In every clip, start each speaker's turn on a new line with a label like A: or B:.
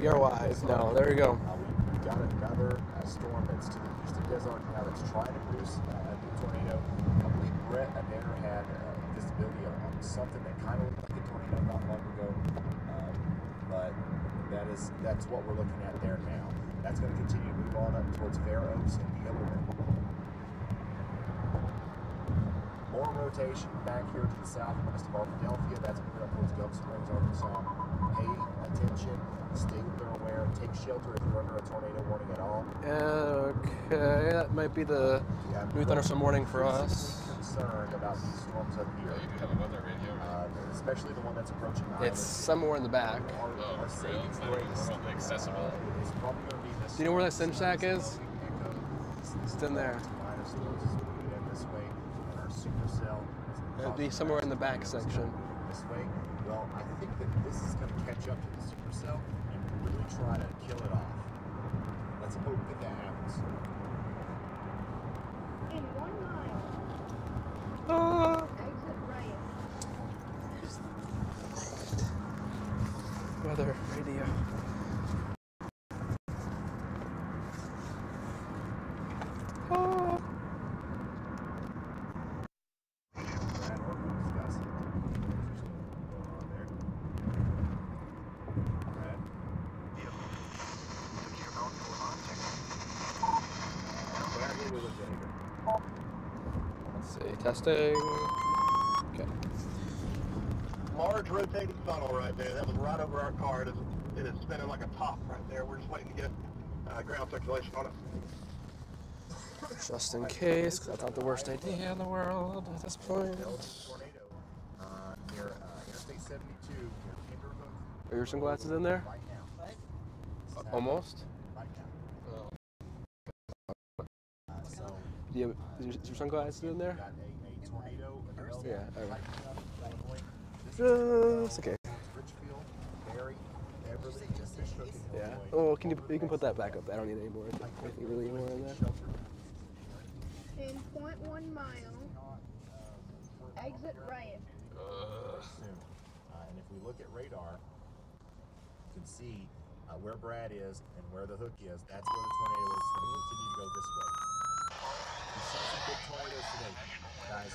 A: You're wise. No, there you go.
B: We've got another storm that's to the east of Desert now that's trying to produce a new tornado. I believe Brett Adair had visibility on something that kind of looked like a tornado not long ago, but that's what we're looking at there now. That's going to continue to move on up towards Fair Oaks and Gilroy. More rotation back here to the southwest of Arkadelphia. That's moving up towards Gulf Springs, Arkansas. Pay attention, stay clear aware, take shelter if you're under a tornado warning at all.
A: Okay, that might be the new thunderstorm warning for us.
B: Concerned about these storms up here.
C: Yeah, you do have a weather radio.
B: Especially the one that's approaching Iowa.
A: It's somewhere in the back.
B: Our saving grace
C: remotely accessible.
B: is probably going to be this.
A: Do you know where that cinch stack is? It's in there. It'd be somewhere in the back section.
B: This way. Well, I think that this is going to catch up to the supercell and really try to kill it off. Let's hope that that happens.
D: In 1 mile.
A: Ah.
D: Exit right.
A: Weather radio. Ah. Let's see, testing. Okay.
E: Large rotating funnel right there. That was right over our car. It is spinning like a top right there. We're just waiting to get ground circulation on it.
A: Just in case, because that's not the worst idea in the world at this point.
B: Tornado near Interstate 72 near Kinderhook.
A: Are your sunglasses in there?
B: Right now.
A: Almost?
B: Right now.
A: Do you have, is your sunglasses in there?
B: Got a tornado.
A: Yeah, alright.
B: This
A: It's okay.
B: Richfield, Barry, Beverly, Fisher,
A: Yeah. Oh, you can put that back up. I don't need any more. Anything really more in there?
D: In 0.1 mile. Exit right.
B: Soon. And if we look at radar, you can see where Brad is and where the hook is. That's where the tornado is going to continue to go this way. We saw some big tornadoes today, guys.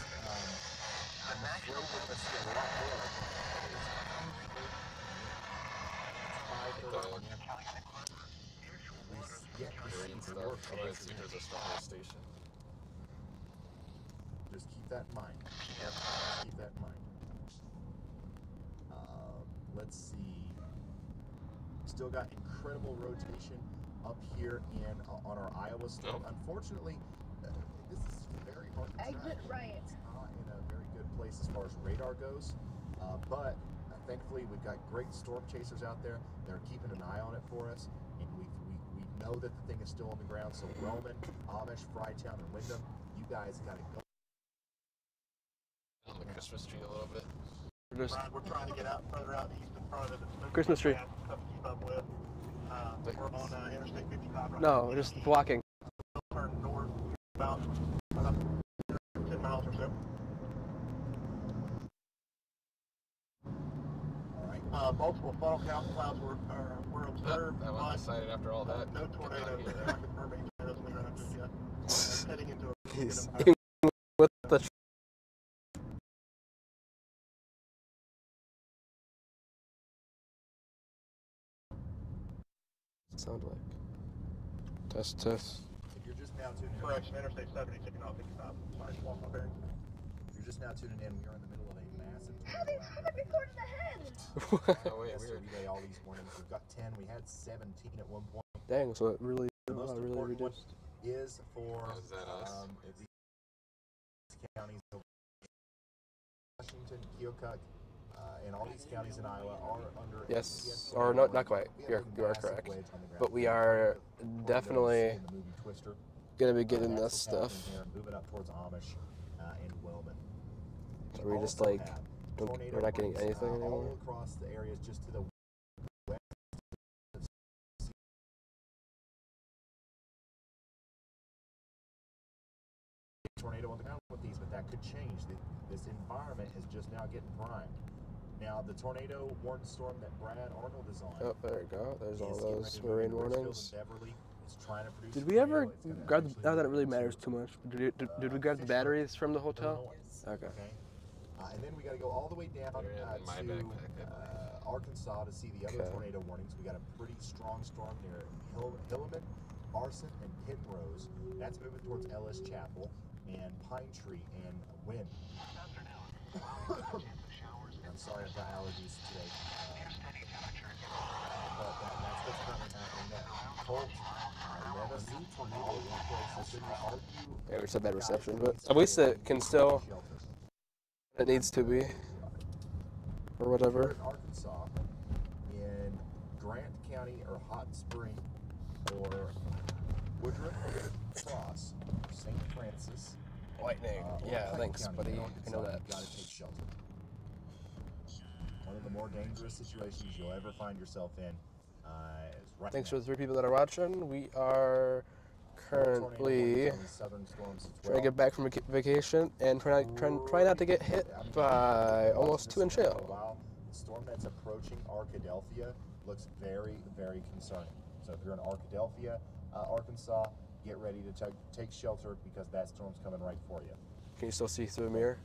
B: I'm afraid we're going to see a lot more like that.
C: There's a stronger station.
B: Just keep that in mind. Keep that in mind. Let's see. Still got incredible rotation up here on our Iowa storm.
C: Oh.
B: Unfortunately, this is very hard to track.
D: Exit right.
B: It's not in a very good place as far as radar goes, but thankfully we've got great storm chasers out there. They're keeping an eye on it for us, and we know that the thing is still on the ground. So Roman, Amish, Frytown, and Wyndham, you guys got to go.
C: On the Christmas tree a little bit.
E: We're trying to get out further out east in front of it.
A: Christmas tree.
E: Stuff to keep up with. We're on Interstate 55 right
A: No,
E: now.
A: just blocking.
E: Turn north about 10 miles or so. Multiple funnel clouds were observed,
C: That one decided after all that.
E: no tornadoes. They're not confirming tornadoes on the ground just yet. Heading into a
A: He's
E: good
A: with the sound like. Test.
B: If you're just now tuning in,
E: correction, Interstate 70 taking off 55. Sorry, walk my bearing.
B: if you're just now tuning in, we are in the middle of a massive
D: How they recorded the head?
C: Oh wait, weird.
B: yesterday, all these mornings. We've got 10. We had 17 at one point.
A: Dang, so it really,
B: The most
A: really
B: important one
A: reduced.
B: is for
C: Oh, is that us?
B: these counties, Washington, Keokuk, and all these counties in Iowa are under.
A: Yes, or not quite. You are correct. But we are definitely gonna be getting this stuff.
B: Moving up towards Amish and Wellman.
A: So we're just like, we're not getting anything anymore.
B: All across the areas just to the west. Tornado on the ground with these, but that could change. This environment is just now getting primed. Now, the tornado warning storm that Brad Arnold is on.
A: Oh, there we go. There's all
B: is getting
A: those
B: ready to move
A: marine
B: into Richfield
A: warnings.
B: and Beverly. It's trying to produce
A: Did
B: a
A: we
B: tornado.
A: ever
B: It's gonna
A: grab?
B: eventually
A: Not that it
B: move
A: really
B: into,
A: matters too much. Did we grab the
B: Fisher,
A: batteries from the hotel?
B: Illinois.
A: Okay.
B: And then we got to go all the way down
C: They're in my
B: to
C: backpack,
B: Arkansas to see the other
A: Okay.
B: tornado warnings. We got a pretty strong storm near Hilleman, Arson, and Penrose. That's moving towards Ellis Chapel and Pine Tree and Wynn. I'm sorry, I've got allergies today. But that's what's currently happening there. Colt, Levis, all of these places.
A: Yeah, we said bad reception, but at least it can still. It needs to be, or whatever.
B: In Arkansas, in Grant County or Hot Spring or Woodruff, Cross, St. Francis.
A: Lightning.
B: or
A: Yeah,
B: Pike
A: thanks,
B: County
A: buddy.
B: in
A: I know
B: Arkansas,
A: that.
B: You've got to take shelter. One of the more dangerous situations you'll ever find yourself in is right
A: Thanks
B: now.
A: for the 3 people that are watching. We are currently trying to get back from vacation and try not to get hit by almost 2 inch hail.
B: The storm that's approaching Arkadelphia looks very, very concerning. So if you're in Arkadelphia, Arkansas, get ready to take shelter because that storm's coming right for you.
A: Can you still see through the mirror?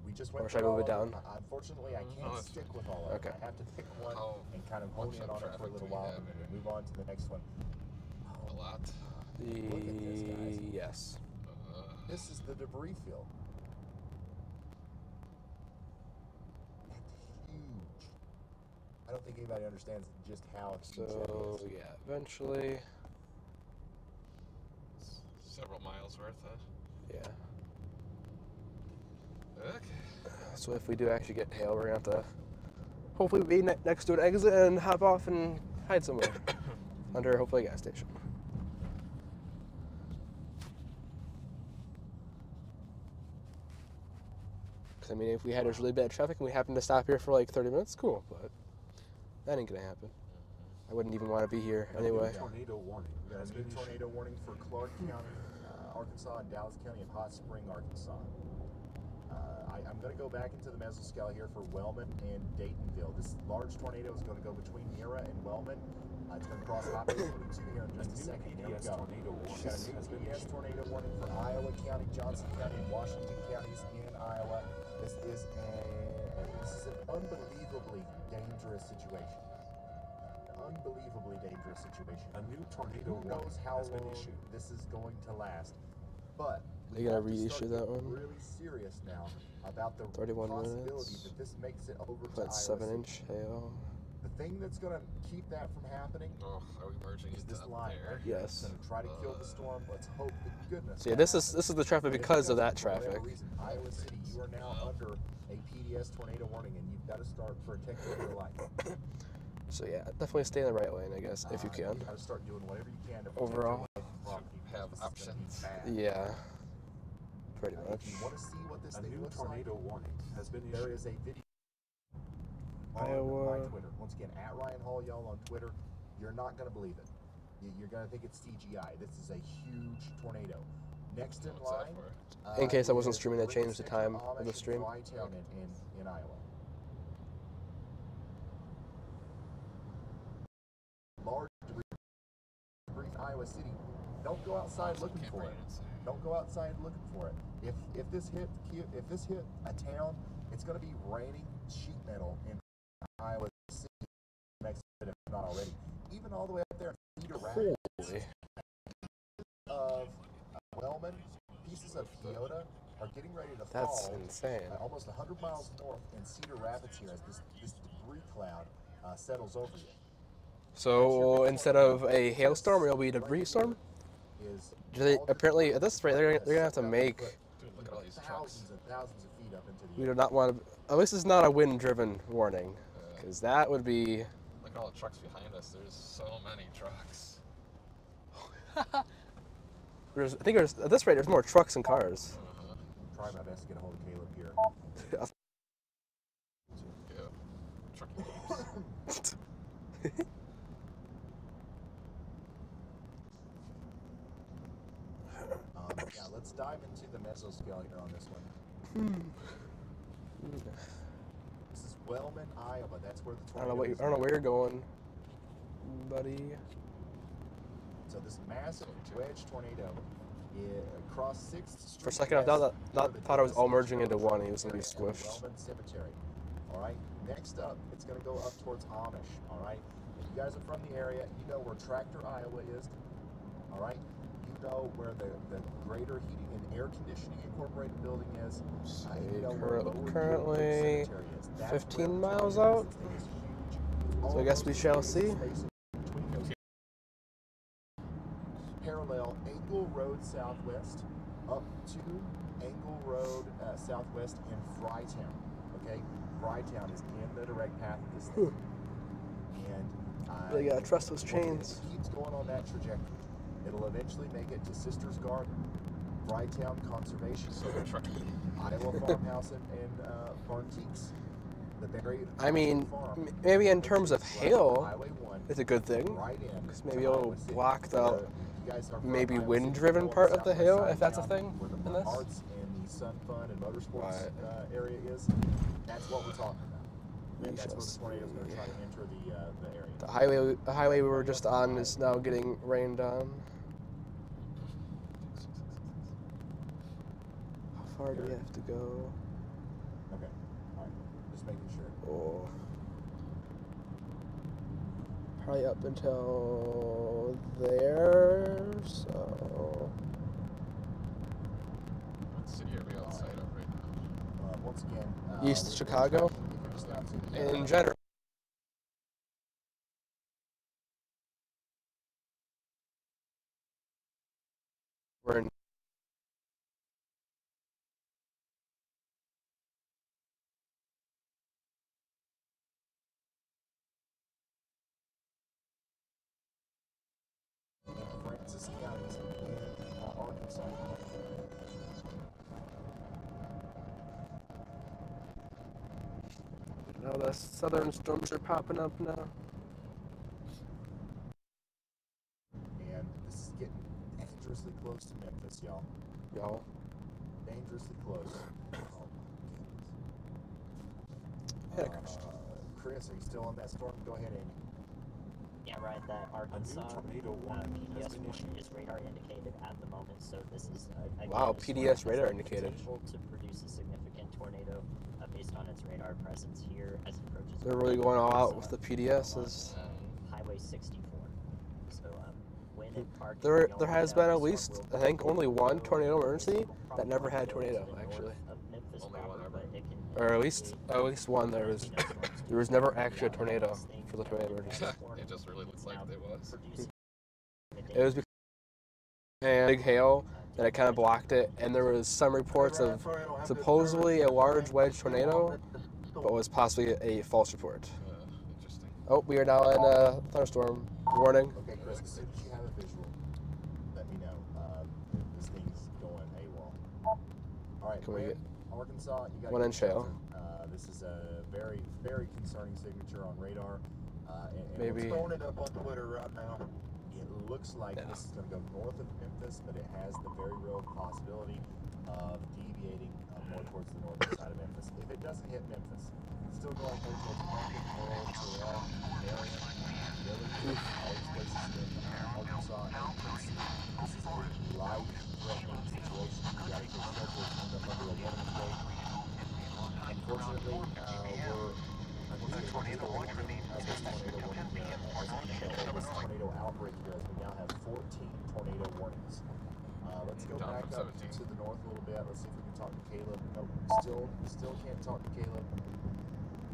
B: We just went
A: Or should I
B: through
A: move it
B: all of
A: down?
B: them. Unfortunately, I can't
C: that's
B: stick with all of them.
A: Okay.
B: I have to pick one
C: How
B: and kind of hone
C: much
B: in on it for a
C: traffic
B: little
C: do we
B: while
C: have
B: and
C: here?
B: then move on to the next one.
C: A lot.
B: Look at this, guys.
A: Yes.
B: This is the debris field. That's huge. I don't think anybody understands just how huge
A: So
B: that is.
A: yeah, eventually,
C: Several miles worth, huh?
A: yeah.
C: Okay.
A: So if we do actually get hail, we're gonna have to hopefully be next to an exit and hop off and hide somewhere under hopefully a gas station. Because I mean, if we had this really bad traffic and we happened to stop here for like 30 minutes, cool. But that ain't gonna happen. I wouldn't even want to be here anyway.
B: Tornado warning. We got a new tornado warning for Clark County, Arkansas, and Dallas County and Hot Spring, Arkansas. I'm going to go back into the mesoscale here for Wellman and Daytonville. This large tornado is going to go between Mira and Wellman. It's going to cross Highway 42 here in just a second. Here we go. We've got a new PDS tornado warning for Iowa County, Johnson County, and Washington counties in Iowa. This is an unbelievably dangerous situation. Unbelievably dangerous situation.
F: A new tornado
B: Who knows how
F: has been
B: long
F: issued.
B: this is going to last? But
A: They
B: we
A: gotta
B: have to
A: reissue
B: start
A: that
B: getting
A: one?
B: really serious now about the
A: 31
B: possibility
A: minutes.
B: that this makes it over to
A: That's
B: Iowa
A: 7
B: City.
A: inch hail.
B: The thing that's going to keep that from happening
C: Oh, are we merging
B: is
C: into
B: this
C: up
B: line
C: there?
B: right here.
A: Yes.
B: It's going to try to kill the storm. Let's hope to goodness.
A: So yeah,
B: that
A: this is
B: happens.
A: the traffic
B: But if it
A: because of
B: doesn't,
A: that
B: for whatever
A: traffic.
B: reason, Iowa City, you are now under a PDS tornado warning, and you've got to start protecting your life.
A: So yeah, definitely stay in the right lane, I guess, if you can.
B: You got to start doing whatever you can to protect
A: Overall.
B: your life and property.
C: Have
B: This is gonna be
C: options.
B: bad.
A: Yeah, pretty much.
B: If you want to see what this
F: A
B: thing
F: new
B: looks
F: tornado
B: like,
F: warning has been
B: there
F: issued.
B: is a video on
A: Iowa.
B: my Twitter. Once again, at Ryan Hall, y'all on Twitter. You're not going to believe it. You're going to think it's CGI. This is a huge tornado. Next in
C: What's that
B: line.
C: for?
A: In case I wasn't
B: is
A: streaming, I changed the
B: Ringgold
A: time
B: Central
A: of the
B: Amish
A: stream.
B: Drytown in Iowa. Large debris in Iowa City. Don't go outside looking
C: Can't
B: for
C: bring
B: it.
C: it inside.
B: Don't go outside looking for it. If this hit a town, it's going to be raining sheet metal in Iowa City next if not already. Even all the way up there in Cedar Rapids
A: Holy.
B: of Wellman, pieces of Toyota are getting ready to
A: That's
B: fall
A: insane.
B: almost 100 miles north in Cedar Rapids here as this debris cloud settles over you.
A: So instead of a hailstorm, it'll be a debris storm?
B: Is
A: Do they,
B: all the
A: apparently,
B: debris
A: at this rate, they're gonna have to
B: set up
A: make.
B: put
C: Dude, look at all these trucks.
B: thousands and thousands of feet up into the
A: We
B: air.
A: do not want to. At least it's not a wind-driven warning, because that would be.
C: Look at all the trucks behind us. There's so many trucks.
A: I think at this rate, there's more trucks than cars.
B: Try my best to get a hold of Caleb here.
C: Yeah. Truck names.
B: Yeah, let's dive into the mesoscale here on this one. This is Wellman, Iowa. That's where the
A: I don't know
B: tornado is.
A: I don't know where you're going, buddy.
B: So this massive wedge tornado across 6th Street.
A: For a second, I thought it was all merging into one. He was gonna be squished.
B: Wellman Cemetery. All right. Next up, it's going to go up towards Amish. All right. If you guys are from the area, you know where Tractor, Iowa is. All right. You know where the Greater Heating and Air Conditioning Incorporated building is. You know where Lower
A: Currently
B: Cemetery is. That's
A: 15
B: where the
A: miles
B: tornado
A: out.
B: is. This thing is huge.
A: So I guess we shall see.
B: Parallel Engle Road Southwest up to Engle Road Southwest in Frytown. Okay, Frytown is in the direct path of this thing. And
A: Really gotta trust those chains.
B: It keeps going on that trajectory. It'll eventually make it to Sisters Garden, Frytown Conservation Center, Iowa Farmhouse, and Barnkeeks. The buried
A: I mean,
B: farm,
A: maybe in terms of hail,
B: Highway 1,
A: it's a good thing.
B: right in
A: Because maybe
B: to
A: it'll
B: Iowa City.
A: block the
B: You guys are from
A: maybe
B: Iowa City,
A: wind-driven
B: you know
A: part
B: the
A: of the
B: southwest
A: hail,
B: side
A: if that's a
B: town,
A: thing
B: where the
A: in this.
B: Menards and the Sun Fun and Motorsports
A: Right.
B: area is. That's what we're talking about.
A: We
B: And that's
A: shall
B: where the tornado is going to try to enter the area.
A: The highway we were just on is now getting rained on. How far do we have to go?
B: Okay. All right. Just making sure.
A: Oh. Probably up until there, so...
C: What city are we outside of right now?
B: Once again,
A: East
B: we're
A: Chicago?
B: tracking- if you're just out to the-
A: In general. We're in
B: in Francis County in Arkansas.
A: now the southern storms are popping up now.
B: And this is getting dangerously close to Memphis, y'all.
A: Y'all.
B: Dangerously close. Oh my
A: Yeah,
B: goodness. Chris, are you still on that storm? Go ahead, Amy.
F: Yeah, right. That Arkansas
B: tornado warning has
F: PDS
B: been
F: warning
B: issued.
F: is radar indicated at the moment. So this is again,
A: Wow,
F: this
A: PDS
F: one has
A: radar
F: the
A: indicated.
F: potential to produce a significant tornado based on its radar presence here as it approaches.
A: They're really going all out with the PDSs.
F: on Highway 64. So when it parked,
A: There
F: y'all
A: has
F: know
A: been at
F: the storm
A: least,
F: will
A: I think,
F: go
A: only one
F: to
A: tornado emergency
F: probably
A: that never had a
F: go to the
A: tornado,
F: north
A: actually.
F: of Memphis
C: Only
F: proper,
C: one ever.
F: but it can
A: Or at least one. There was never actually a tornado for the tornado emergency.
C: It just really looks like there was.
A: It was because and big hail, and it kind of blocked it. And there was some reports of supposedly a large wedge tornado, but was possibly a false report.
C: Interesting.
A: Oh, we are now in a thunderstorm warning.
B: Okay, Chris, as soon as you have a visual, let me know. This thing's going AWOL. All right,
A: Can we
B: Brent,
A: get
B: Arkansas, you got
A: 1 inch hail?
B: This is a very, very concerning signature on radar. And
A: Maybe.
E: Throwing it up on Twitter right now.
B: it looks like this is going to go north of Memphis, but it has the very real possibility of deviating more towards the northern side of Memphis. If it doesn't hit Memphis, it's still going more towards Lincoln, Laurel, Terrell, Marion, Dillon, all these places in Arkansas and Tennessee. This is a life-threatening situation. You got to take shelter. It's ended up under a warning today. Unfortunately, we're under the tornado warning. This tornado outbreak here, as we now have 14 tornado warnings. Let's go
C: Down
B: back
C: from
B: up
C: 17.
B: to the north a little bit. Let's see if we can talk to Caleb. Nope, still can't talk to Caleb.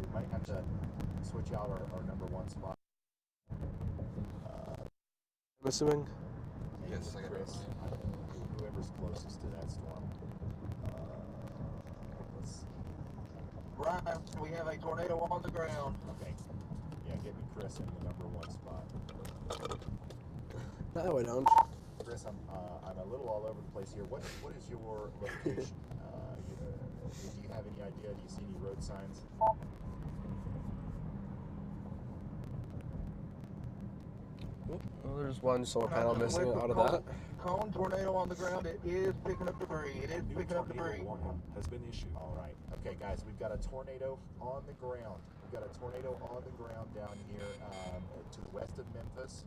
B: We might have to switch out our number one spot.
A: I'm assuming.
B: Maybe
C: Yes, I got
B: Chris. Whoever's closest to that storm. Let's see.
E: Brian, we have a tornado on the ground.
B: Okay. Yeah, get me Chris in the number one spot.
A: No, I don't.
B: Chris, I'm a little all over the place here. What is your location? Do you have any idea? Do you see any road signs?
A: Well, there's one solar panel missing out of that.
E: Cone tornado on the ground. It is picking up debris. It is
B: New
E: picking up
B: tornado
E: debris.
B: warning has been issued. All right. Okay, guys, we've got a tornado on the ground. We've got a tornado on the ground down here to the west of Memphis.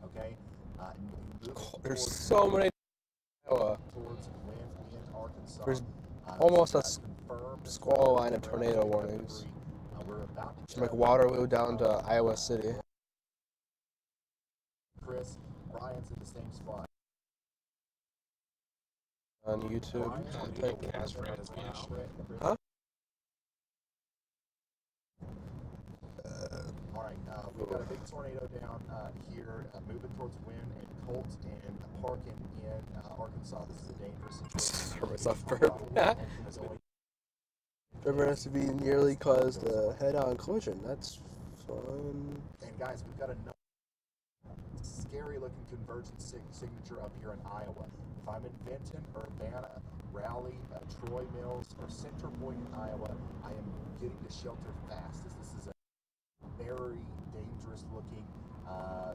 B: Okay.
A: There's so many.
B: Towards Wynn, Arkansas.
A: There's
B: This
A: almost a
B: is confirmed
A: squall line of tornado warnings.
B: We're about to
A: From like Waterloo down to Iowa City.
B: Chris, Brian's in the same spot.
A: On YouTube.
B: Tornado
A: Type-
C: Cast red as well.
A: Huh?
B: All right, we've got a big tornado down here, moving towards Wynn and Colt and Parkin in Arkansas. This is a dangerous situation.
A: For myself, burp. River has to be nearly caused a head-on collision. That's fun.
B: And guys, we've got another scary-looking convergence signature up here in Iowa. If I'm in Benton, Urbana, Raleigh, Troy Mills, or Center Point in Iowa, I am getting to shelter fast. This is a very dangerous-looking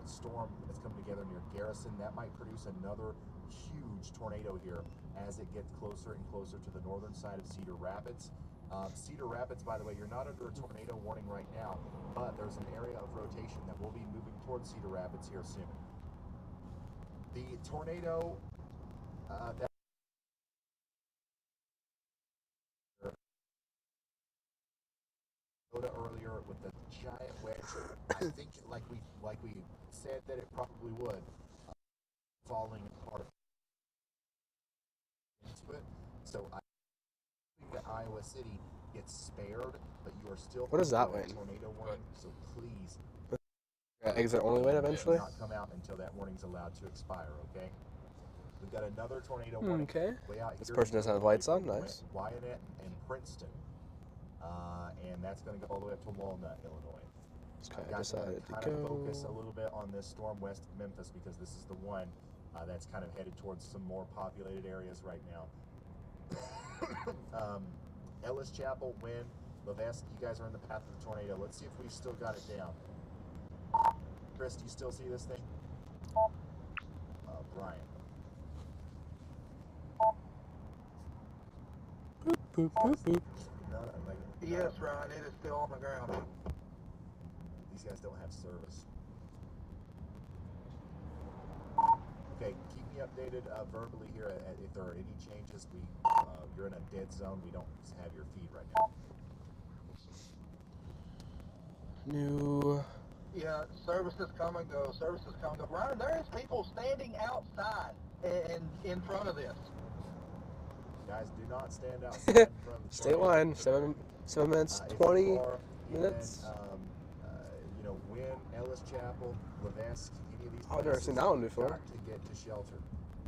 B: storm that's coming together near Garrison. That might produce another huge tornado here as it gets closer and closer to the northern side of Cedar Rapids. Cedar Rapids, by the way, you're not under a tornado warning right now, but there's an area of rotation that will be moving towards Cedar Rapids here soon. The tornado that earlier with the giant wedge, I think like we said that it probably would, falling apart into it. So I think that Iowa City gets spared, but you are still
A: What does that
B: under a
A: mean?
B: tornado warning. So please
A: Exit only way eventually?
B: not come out until that warning's allowed to expire. Okay. We've got another tornado warning
A: Okay.
B: way out
A: This
B: here
A: person doesn't have lights on. Nice.
B: Wyanett and Princeton, and that's going to go all the way up to Walnut, Illinois.
A: Just kind of
B: Guys, I'm gonna
A: decided to
B: kind of focus a
A: go.
B: little bit on this storm west of Memphis because this is the one that's kind of headed towards some more populated areas right now. Ellis Chapel, Wynn, Levesque, you guys are in the path of the tornado. Let's see if we've still got it down. Chris, do you still see this thing? Brian.
A: Boop, boop, boop, boop.
B: No, like,
E: Yes, Ryan, it is still on the ground.
B: these guys don't have service. Okay, keep me updated verbally here if there are any changes. You're in a dead zone. We don't have your feed right now.
A: New.
E: Yeah, services come and go. Services come and go. Ryan, there is people standing outside in front of this.
B: Guys, do not stand outside in front of the
A: State
B: tornado.
A: line. 7 minutes,
B: If
A: 20
B: you are
A: minutes.
B: In, Wynn, Ellis Chapel, Levesque, any of these
A: Oh, I've never seen
B: places,
A: that one
B: you've
A: before.
B: got to get to shelter.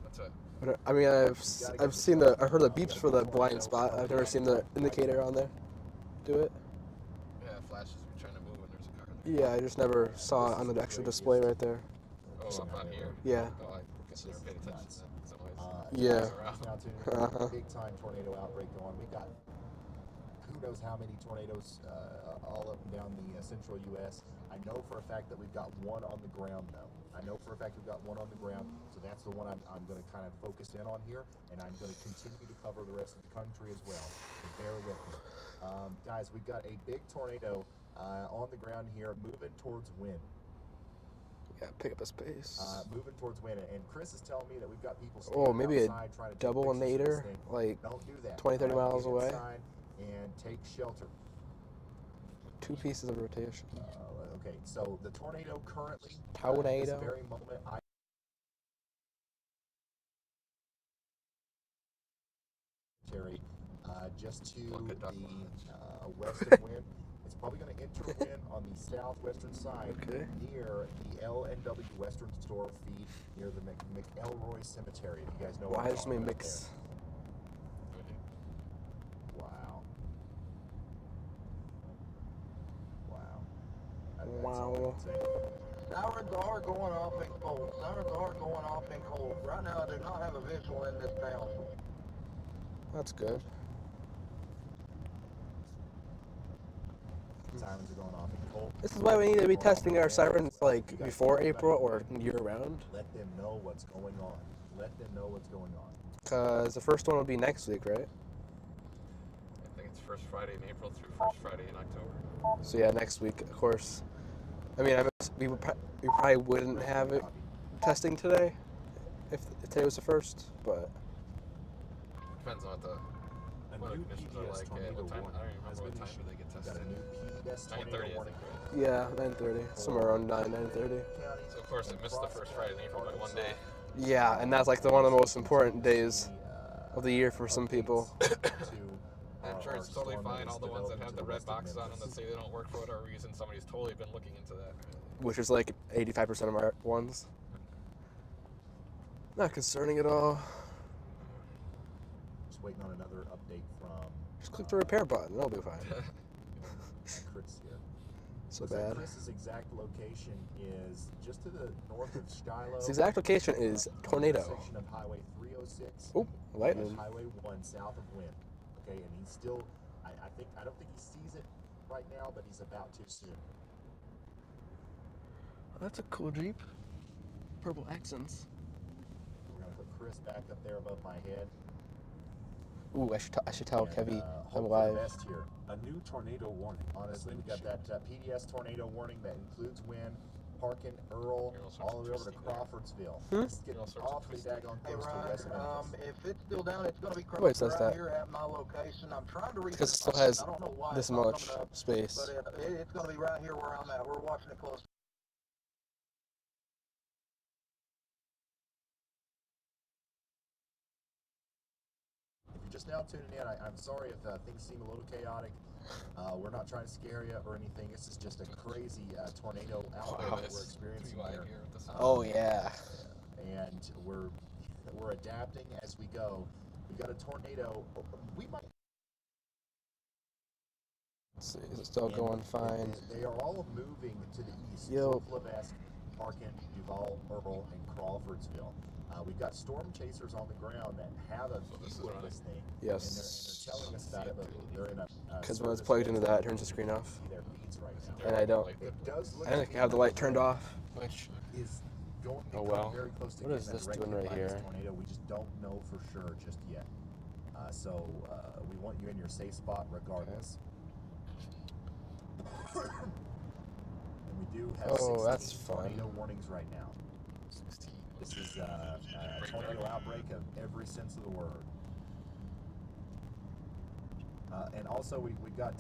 C: That's a
A: But, I mean, I've seen I heard the beeps for the blind spot. I've never seen the indicator on there. Do it.
C: yeah, flashes if you're trying to move when there's a car there.
A: Yeah, I just never saw it on the actual display right there.
C: Oh, up on here.
A: Yeah.
C: Oh, I guess I never paid attention to that. It's always
A: Yeah.
B: Now too,
A: Uh-huh.
B: big time tornado outbreak going. We got who knows how many tornadoes all up and down the central U.S. I know for a fact that we've got one on the ground though. I know for a fact we've got one on the ground, so that's the one I'm going to kind of focus in on here, and I'm going to continue to cover the rest of the country as well. So bear with me, guys. We've got a big tornado on the ground here, moving towards Wynn.
A: Yeah, pick up a space.
B: Moving towards Wynn, and Chris is telling me that we've got people
A: Oh,
B: standing
A: maybe a
B: outside trying to take
A: double
B: pictures of this
A: nader,
B: thing.
A: like
B: Don't do that.
A: 20, 30
B: All right,
A: miles
B: get
A: away.
B: inside and take shelter.
A: 2 pieces of rotation.
B: Okay, so the tornado currently, at
A: Tornado.
B: this very moment, just to
C: Look at
B: the
C: duck lines.
B: west of Wynn. It's probably going to enter Wynn on the southwestern side
A: Okay.
B: near the L&W Western Store feed near the McElroy Cemetery. If you guys know
A: Why
B: what I'm
A: does me
B: talking about
A: mix?
B: there. Wow. Wow. That's
A: Wow.
B: all I can say.
E: Sirens are going off in cold. Sirens are going off in cold. Right now, I do not have a visual in this town.
A: That's good.
B: Sirens are going off in Colt.
A: This is why we need to be testing our sirens like before April or year round.
B: Let them know what's going on. Let them know what's going on.
A: Cause the first one will be next week, right?
C: I think it's first Friday in April through first Friday in October.
A: So yeah, next week, of course. I mean, we probably wouldn't have it testing today if today was the first, but
C: Depends on what
B: A new
C: ignitions are
B: PDS
C: like.
B: tornado
C: What time? I
B: warning
C: don't even
B: has
C: remember what
B: been
C: time
B: issued.
C: do they get
B: Got
C: tested.
B: a new PDS
C: 9:30,
B: tornado
C: I
B: warning.
C: think, right?
A: yeah, 9:30, somewhere around 9:30.
C: So of course it missed the first Friday in April by 1 day.
A: Yeah, and that's like one of the most important days of the year for some people.
C: I'm sure it's totally fine. All the ones that have the red boxes on them that say they don't work for whatever reason, somebody's totally been looking into that.
A: Which is like 85% of our ones. Not concerning at all.
B: Just waiting on another update from
A: Just click the repair button, it'll be fine.
B: Chris here.
A: So
B: Looks like
A: bad.
B: Chris's exact location is just to the north of Shiloh.
A: His exact location is Tornado.
B: Section of Highway 306.
A: Oh, lightning.
B: and Highway 1 south of Wynn. Okay, and he's still, I don't think he sees it right now, but he's about to soon.
A: That's a cool Jeep. Purple accents.
B: We're gonna put Chris back up there above my head.
A: Ooh, I should tell
B: And,
A: Kevy
B: hope
A: I'm
B: for the
A: live.
B: best here. A new tornado warning. Honestly, we got that PDS tornado warning that includes Wynn, Parkin, Earl,
C: You're all sorts
B: all
C: of
B: the way over to
C: twisting there.
B: Crawfordsville.
A: Hmm?
B: It's getting
C: You're all sorts of
B: awfully
C: twisting.
B: daggone
E: Hey
B: close to
E: Ryan,
B: West Memphis.
E: if it's still down, it's going to be
A: Wait,
E: close
A: says
E: right
A: that.
E: here at my location. I'm trying to reach
A: Because it
E: it,
A: still
E: but
A: has
E: I don't know why
A: this
E: it's not
A: much
E: coming up,
A: space.
E: but it's going to be right here where I'm at. We're watching it close.
B: If you're just now tuning in, I'm sorry if things seem a little chaotic. We're not trying to scare you or anything. This is just a crazy tornado outbreak
A: Wow.
B: that we're experiencing here.
C: With this
A: Oh yeah.
B: And we're adapting as we go. We've got a tornado. We might.
A: Let's see, is it still
B: and
A: going fine?
B: They are all moving to the east.
A: Yo.
B: Levesque, Parkin, Duval, Earl, and Crawfordsville. We've got storm chasers on the ground that have a
C: So this is
B: view of
C: running.
B: this thing.
A: Yes.
B: And they're telling us about it, but they're in a
A: Because when it's
B: service
A: plugged into
B: that's
A: that, it
B: not
A: turns the screen off.
B: see their feeds right now.
A: And I don't.
B: It does look
A: I think I have the light turned off.
C: Which
B: is going to
A: Oh,
B: come
A: well.
B: very close to
A: What
B: getting
A: is
B: that
A: this
B: directly
A: doing right
B: by this
A: here?
B: tornado. We just don't know for sure just yet. So we want you in your safe spot regardless. And we do have
A: Oh,
B: 16
A: that's fun.
B: tornado warnings right now.
C: 16.
B: This is a tornado outbreak of every sense of the word. And also we got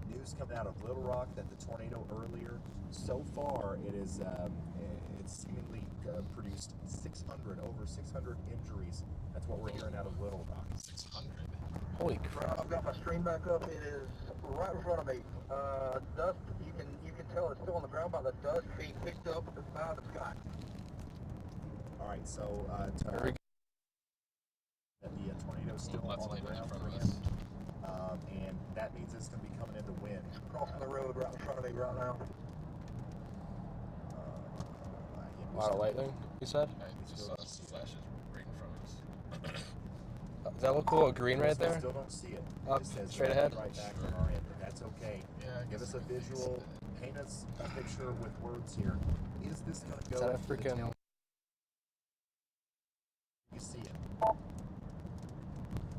B: news coming out of Little Rock that the tornado earlier, so far it is it's seemingly produced over 600 injuries. That's what we're hearing out of Little Rock.
C: 600.
A: Holy crap.
E: I've got my stream back up. It is right in front of me. Dust. You can tell it's still on the ground by the dust being picked up by the sky.
B: All right, so
A: There we go.
B: the tornado's still
C: Lots
B: on
C: of
B: the
C: lightning in
B: ground
C: front
B: for
C: of
B: him,
C: us.
B: and that means it's going to be coming into wind.
E: Crossing the road right in front of me right now.
A: A lot of lightning, you said?
C: I just saw flashes right in front of us.
A: Does that look cool? Green right
B: I
A: there?
B: still don't see it.
A: Up,
B: It says
A: straight
B: right
A: ahead?
B: back from our end, but that's okay.
C: Yeah, I
B: Give
C: guess
B: us a
C: I can
B: visual,
C: see that.
B: paint us a picture with words here. Is this going to
A: Is
B: go
A: that a
B: into the
A: freaking...
B: town? You see it.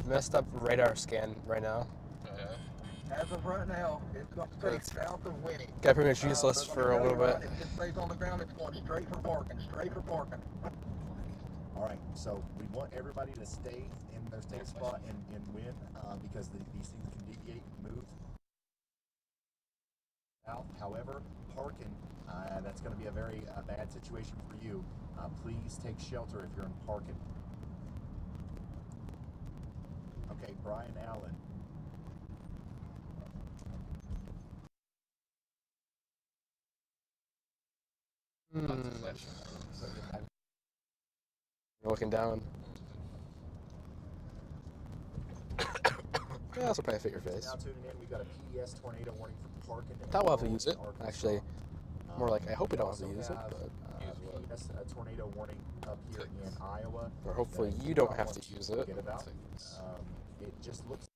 A: messed up radar scan right now?
E: As of right now, it's going to stay south of Winnie.
A: Got pretty much useless
E: But
A: for a
E: let me
A: little
E: tell you,
A: bit.
E: Right, if it stays on the ground, it's going straight for parking. Straight for parking.
B: All right, so we want everybody to stay in their safe spot and win because these things can deviate and move out. However, Parkin, that's going to be a very bad situation for you. Please take shelter if you're in Parkin. Okay, Brian Allen.
C: Lots of flashes.
A: You're looking down. Yeah, also probably fit your face.
B: Now tuning in, we've got a PDS tornado warning for Parkin.
A: I thought we'll have to use it, actually. More like, I hope we don't have to
B: also
A: use it, but...
B: PDS tornado warning up here in Iowa.
A: Or hopefully
B: that
A: you don't
B: don't
A: have
B: want
A: to use it.
B: forget about. It just looks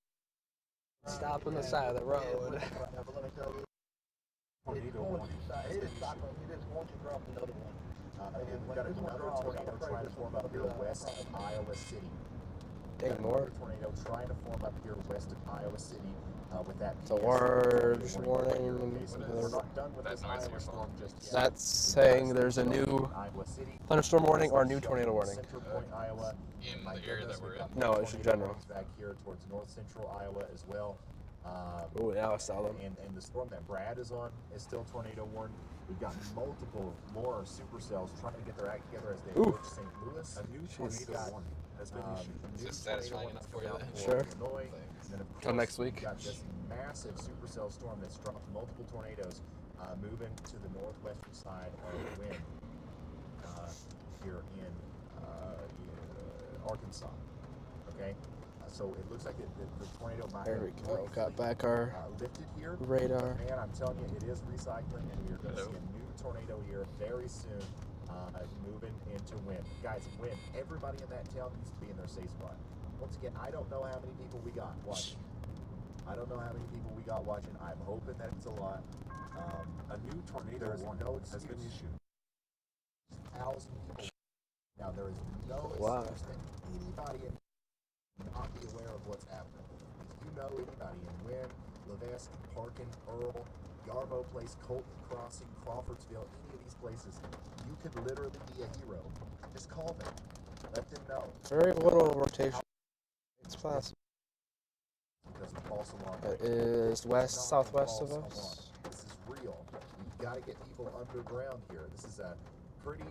A: Stop on the side of the road.
E: Now, but let me tell you, it's
B: Tornado
E: going
B: warning.
E: to, it is cyclone. You just want to drop another one.
B: And we've got another tornado trying to form up here west of Iowa City.
A: Dang, more.
B: Tornado trying to form up here west of Iowa City with that.
A: It's a large warning.
B: Okay, so we're not done with this Iowa storm just yet.
A: That's saying there's a new
B: Iowa City.
A: thunderstorm warning or a new tornado warning.
B: Center Point, Iowa.
C: In
B: My
C: the area
B: goodness,
C: that we're
B: we've got
C: in.
A: No, it's in general.
B: warnings back here towards north central Iowa as well.
A: Oh, now I saw them.
B: And the storm that Brad is on is still tornado warned. We've got multiple more supercells trying to get their act together as they
A: Ooh.
B: approach St. Louis. A new tornado warning has been issued.
C: Is this satisfying enough for you then?
A: Sure.
B: Illinois. And then of
A: Till
B: course,
A: next week.
B: we've got this massive supercell storm that's dropped multiple tornadoes moving to the northwestern side of wind here in Arkansas. Okay, so it looks like the tornado might
A: There we
B: have
A: go.
B: briefly,
A: Got back our
B: lifted here.
A: radar.
B: Man, I'm telling you, it is recycling, and we are going to see a new tornado here very soon, moving into wind. Guys, wind. Everybody in that town needs to be in their safe spot. Once again, I don't know how many people we got watching. I'm hoping that it's a lot.
G: A new tornado warning has been issued.
B: 1,000 people. Now, there is no
A: Wow.
B: excuse that anybody in not be aware of what's happening. If you know anybody in Wynn, Levesque, Parkin, Earl, Yarbo Place, Colton Crossing, Crawfordsville, any of these places, you could literally be a hero. Just call them. Let them know.
A: Very little rotation. It's possible.
B: Because the false alarm.
A: It is west, southwest of us.
B: This is real. You've got to get people underground here. This is a pretty,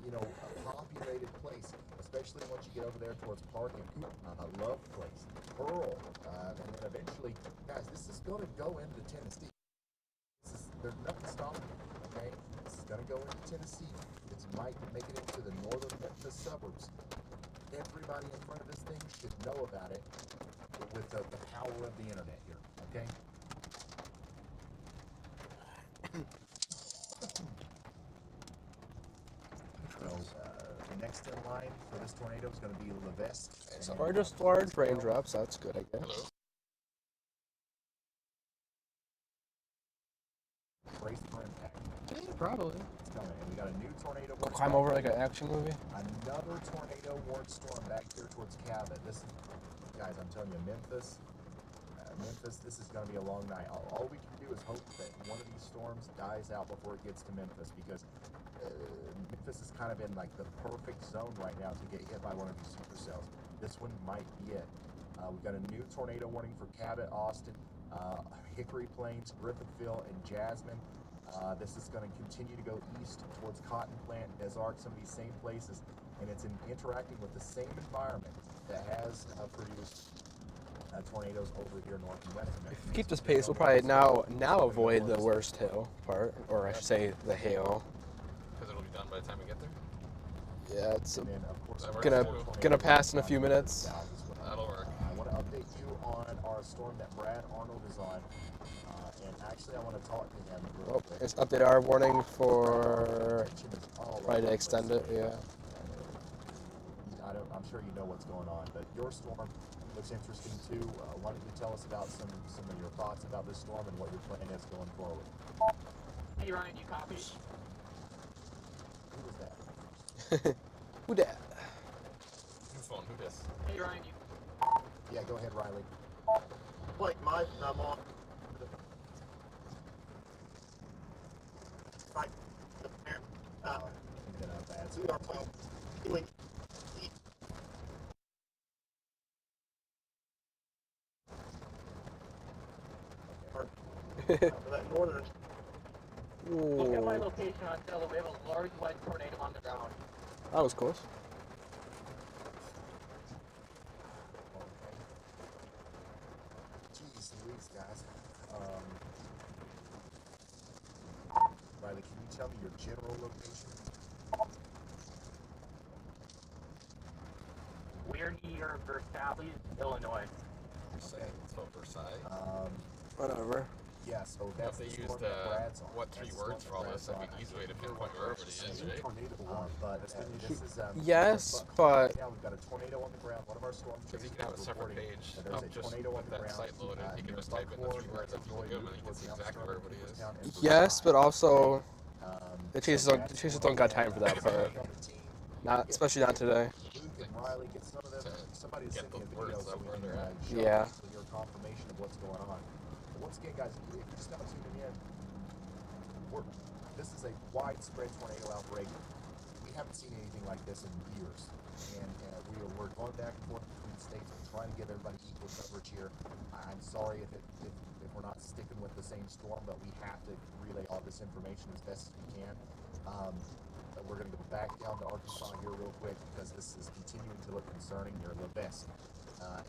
B: a populated place, especially once you get over there towards Parkin. Love Place, Earl, and then eventually, guys, this is going to go into Tennessee. There's nothing stopping it, okay? This is going to go into Tennessee. It might make it into the northern Memphis suburbs. Everybody in front of this thing should know about it with the power of the internet here, okay? Next in line for this tornado is going to be Levesque.
A: Or just large raindrops. That's good, I guess.
C: Hello?
B: Brace for impact.
A: Yeah, probably.
B: It's coming. And we got a new tornado.
A: Go
B: warning
A: climb
B: back
A: over like
B: here.
A: an action movie.
B: Another tornado warned storm back here towards Cabot. This, guys, I'm telling you, Memphis, this is going to be a long night. All we can do is hope that one of these storms dies out before it gets to Memphis, because Memphis is kind of in like the perfect zone right now to get hit by one of these supercells. This one might be it. We've got a new tornado warning for Cabot, Austin, Hickory Plains, Griffithville, and Jasmine. This is going to continue to go east towards Cotton Plant, Des Arc, some of these same places, and it's interacting with the same environment that has produced tornadoes over here north and west of Memphis.
A: If we keep this pace, we'll probably now avoid the worst hail part, or I should say the hail.
C: Because it'll be done by the time we get there?
A: Yeah, it's
B: And then, of course,
C: That works
A: gonna
C: too.
A: gonna pass in a few minutes.
C: That'll work.
B: I want to update you on our storm that Brad Arnold is on, and actually I want to talk to him real
A: Oh,
B: quick.
A: it's update our warning for
B: Attention is all
A: try
B: over
A: to
B: the
A: extend
B: place.
A: it. Yeah.
B: I'm sure you know what's going on, but your storm looks interesting too. Why don't you tell us about some of your thoughts about this storm and what your plan is going forward?
H: Hey Ryan, you copy?
B: Who was that?
A: Who dat?
C: New phone, who dis?
H: Hey Ryan, you.
B: Yeah, go ahead, Riley.
E: Like my, I'm on. Right.
B: Bad.
E: We are playing. That northern.
H: Look at my
A: Ooh,
H: location on Stella. We have a large white tornado on the ground.
A: that was close.
B: Jeez Louise, guys. Riley, can you tell me your general location?
H: We're near Versailles, Illinois.
C: Versailles. It's about Versailles.
A: Whatever.
B: Yeah, so
C: If
B: that's
C: they
B: the
C: used
B: storm that Brad's on.
C: what 3
B: That's the
C: words
B: storm
C: for all
B: that
C: this,
B: Brad's
C: that'd be
B: on.
C: an easy way to pinpoint where everybody is,
G: New
C: right?
G: tornado warning
B: But
G: has been
B: this
G: issued.
B: is
A: Yes,
B: right
A: but
B: now we've got a tornado on the ground. One of our storm
C: Because he
B: chasers
C: can have a
B: is
C: separate
B: reporting
C: page
B: that there's
C: up
B: a
C: just
B: tornado on
C: with
B: the
C: that
B: ground
C: site loaded. He can
B: near
C: just type in the 3
B: Buckcore,
C: words into
B: Joy
C: Lagoon and he
B: towards
C: can see
B: the
C: exactly
B: outskirts
C: where
B: of
C: everybody is.
B: Cooperstown and
A: yes, but also the
B: so
A: Chasers don't got time for that part. Not especially not today.
B: Luke and Riley get some of them. Somebody to
C: Get
B: send me a
C: the
B: video
C: words
B: so
C: up
B: we
C: where
B: can
C: they're at.
B: show
A: Yeah.
B: people your confirmation of what's going on. But once again, guys, if you're just now tuning in, this is a widespread tornado outbreak. We haven't seen anything like this in years, and we're going back and forth between states. We're trying to give everybody equal coverage here. I'm sorry if we're not sticking with the same storm, but we have to relay all this information as best as we can. We're going to go back down to Arkansas here real quick because this is continuing to look concerning. You're in Levesque.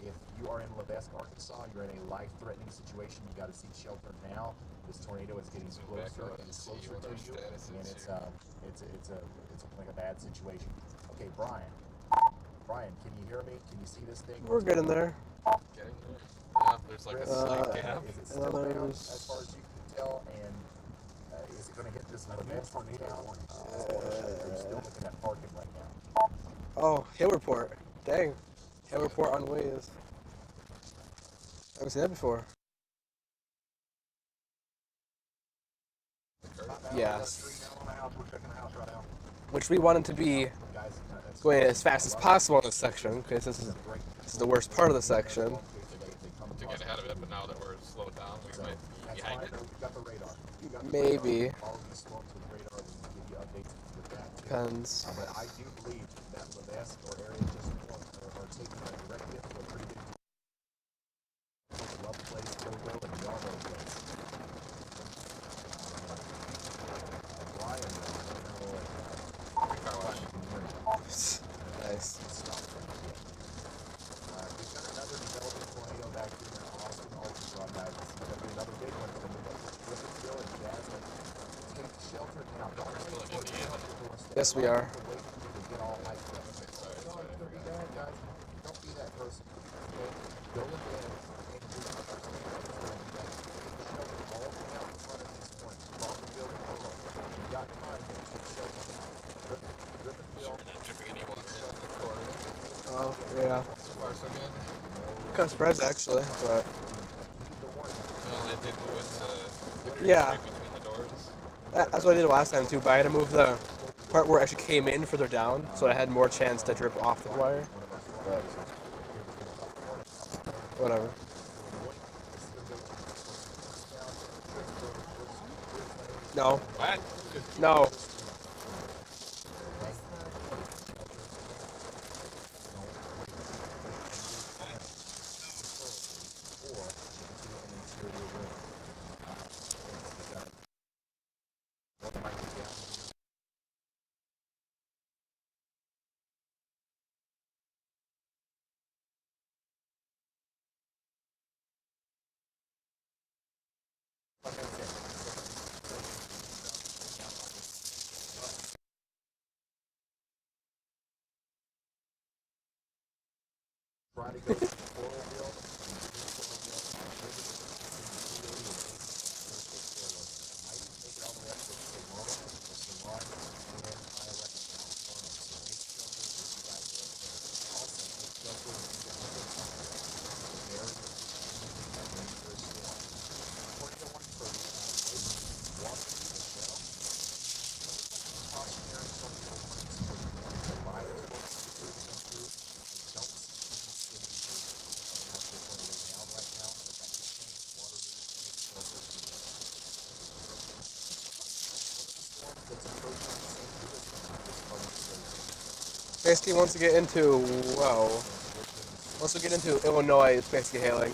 B: If you are in Levesque, Arkansas, you're in a life-threatening situation. You got to seek shelter now. This tornado is getting closer and closer to you, and it's like a bad situation. Okay, Brian, can you hear me? Can you see this thing?
A: We're getting there.
C: Getting there. Yeah, there's like a
B: Chris,
C: slight gap.
B: is it still
A: and
B: down
A: there's-
B: as far as you can tell? And is it going to hit this Levesque tornado? Are you still looking at parking right now?
A: Oh, hail report. Dang. Hail report on waves. I haven't seen that before. Yes. Which we wanted to be going as fast as possible in this section, because this is the worst part of the section.
C: To get ahead of it, but now that we're slowed down, we might be behind it.
B: We've got the radar.
A: Maybe.
B: All these storms with radar, we can give you updates with that.
A: Depends.
B: But I do believe that Levesque or area just north are taking a direct hit to a pretty big love place, Togo, and Yarmo place. Brian, I don't know if
A: Nice.
B: we've got another developing tornado back here in Austin, Arkansas, guys. This is going to be another big one coming up. Griffithville and Jasmine. Take shelter now. Don't wait
C: still in
B: for it to
C: Indiana.
B: come to your doorstep.
A: Yes, we are.
B: Don't wait for you to get all hyped up. Don't be bad, guys. Don't be that person. Okay? Go in bed and do something. Take shelter all the way out in front of this point. From the building below. You've got time to take shelter now. Griffithville.
C: Sure, not tripping anyone in the corner.
A: Oh, yeah.
C: So far, so good.
A: Kind of surprised, actually, but
C: Well, they did move it to
A: yeah.
C: right between the doors.
A: That's what I did last time, too, but I had to move the part where it actually came in further down, so I had more chance to drip off the wire. But whatever. No.
C: What?
A: No.
B: Try to go to Coralville.
A: Basically, once we get into, once we get into Illinois, it's basically hailing.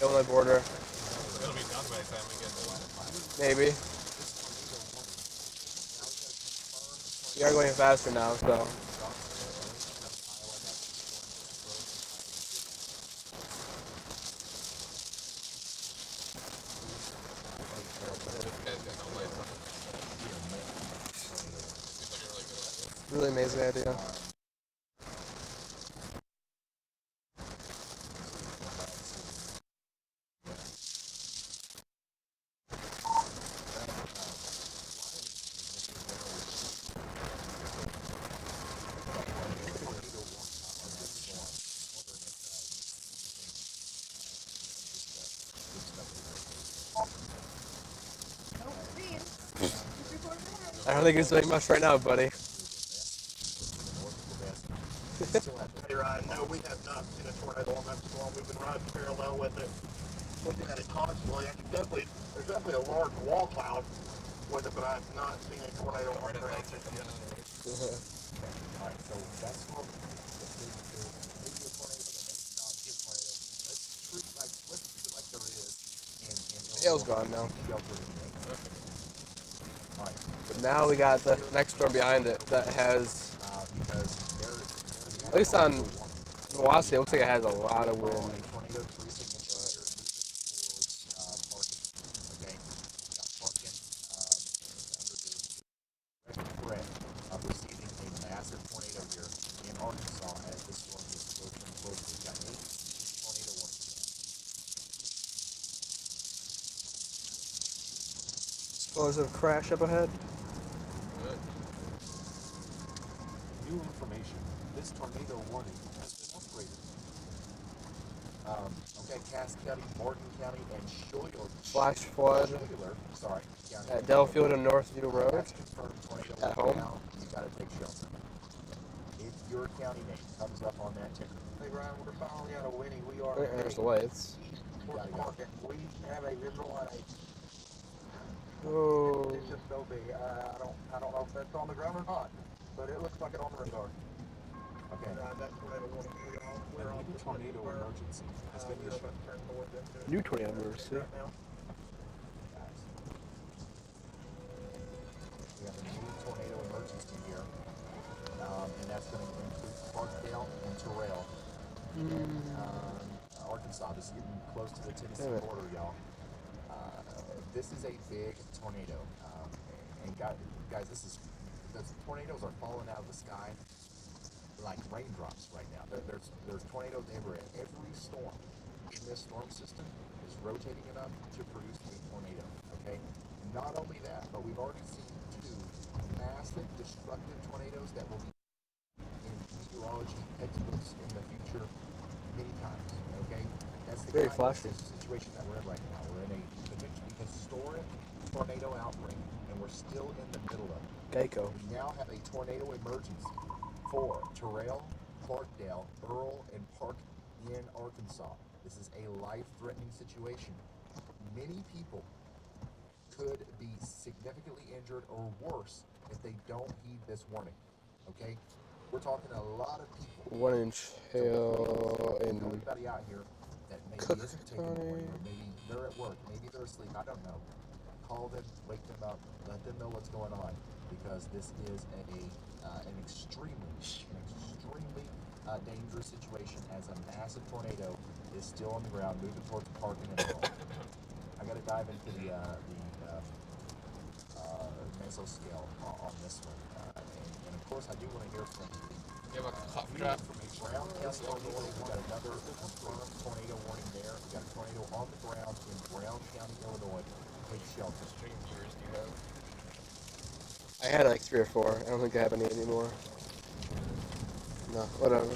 A: Illinois border.
C: It'll be done by the time we get to
A: Maybe. We are going faster now, so. Really amazing idea. I don't think it's doing much right now, buddy.
E: Hey Ryan, no, we have not seen a tornado on that storm. We've been riding parallel with it, looking at it constantly. And there's definitely a large wall cloud with it, but I've not seen a tornado on the ground just yet.
B: Alright, so that's what maybe a tornado, but not a tornado. Let's treat it like there is.
A: Hail's gone now.
B: Shelter in there. Alright,
A: But now we got the next storm behind it that has,
B: because
A: at least on Milwaukee, it looks like it has a lot of wind.
B: tornado 3 signature towards Parkin. Okay, got Parkin under the direct threat of receiving a massive tornado here in Arkansas as this storm gets closer and closer. We've got 8 tornado warnings.
A: Explosive crash up ahead.
G: New information. This tornado warning has been upgraded.
B: Okay, Cass County, Morgan County, and Schuyler.
A: Flash flood
B: Sorry, county.
A: at Delafield and Northview Road.
B: That's confirmed tornado
A: At
B: warning
A: home.
B: now. You gotta take shelter. If your county name comes up on that ticker,
E: Hey Ryan, we're finally out of Winnie. We are
A: There's the lights.
E: east towards Market. We have a visual on a.
A: Oh,
E: It's just so big. I don't know if that's on the ground or not, but it looks like it on the radar.
B: okay.
E: That tornado warning.
G: A new tornado emergency has been issued.
A: new tornado emergency.
E: Right now.
B: Guys, we have a new tornado emergency here, and that's going to include Parkdale and Terrell. Arkansas, this is getting close to the Tennessee
A: Damn it.
B: border, y'all. This is a big tornado, and guys, the tornadoes are falling out of the sky like raindrops right now. There's tornadoes everywhere. Every storm in this storm system is rotating enough to produce a tornado. Okay. Not only that, but we've already seen 2 massive destructive tornadoes that will be in meteorology textbooks in the future many times. Okay. That's the
A: Very
B: kind
A: flashy.
B: of situation that we're in right now. We're in a potentially historic tornado outbreak, and we're still in the middle of it.
A: Geico.
B: We now have a tornado emergency for Terrell, Parkdale, Earl, and Park in Arkansas. This is a life-threatening situation. Many people could be significantly injured or worse if they don't heed this warning. Okay? We're talking a lot of people.
A: 1 inch hail in
B: Everybody out here that maybe
A: Cook
B: isn't taking the
A: County.
B: warning, or maybe they're at work, maybe they're asleep, I don't know. Call them, wake them up, let them know what's going on, because this is an extremely dangerous situation as a massive tornado is still on the ground moving towards Parkin and Earl. I got to dive into the mesoscale on this one, and of course I do want to hear from the
C: You have a cough drop.
B: Brown County, Illinois. We got another confirmed tornado warning there. We got a tornado on the ground in Brown County, Illinois. Take shelter.
C: Stream viewers do you have?
A: I had like 3 or 4. I don't think I have any anymore. No, whatever.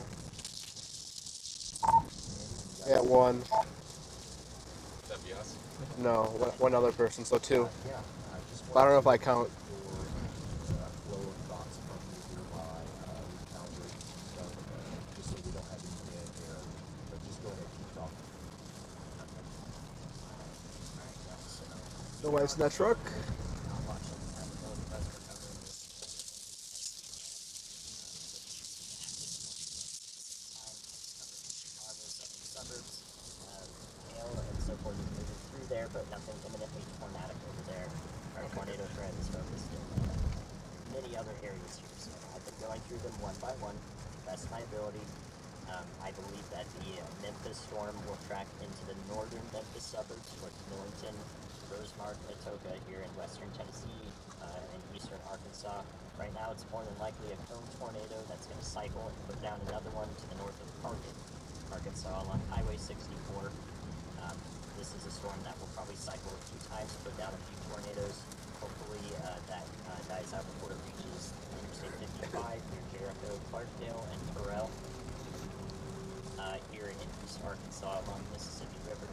A: I got 1.
C: WS.
A: No, one other person, so 2.
B: Yeah.
A: But I don't know if I count.
B: Flow of thoughts from you here while I recalibrate stuff, just so we don't have any dead air. But just go ahead and keep talking.
A: No wife's in that truck.
F: Suburbs, hail and so forth is moving through there, but nothing imminently tornadic over there. Our tornado threat is focused in many other areas here, so I've been going through them one by one, best of my ability. I believe that the Memphis storm will track into the northern Memphis suburbs towards Millington, Rosemont, Atoka here in western Tennessee and eastern Arkansas. Right now it's more than likely a cone tornado that's going to cycle and put down another one to the north of Parkin, Arkansas along Highway 64. This is a storm that will probably cycle a few times, put down a few tornadoes. Hopefully that dies out before it reaches Interstate 55 near Jericho, Clarkdale, and Terrell here in East Arkansas along the Mississippi River.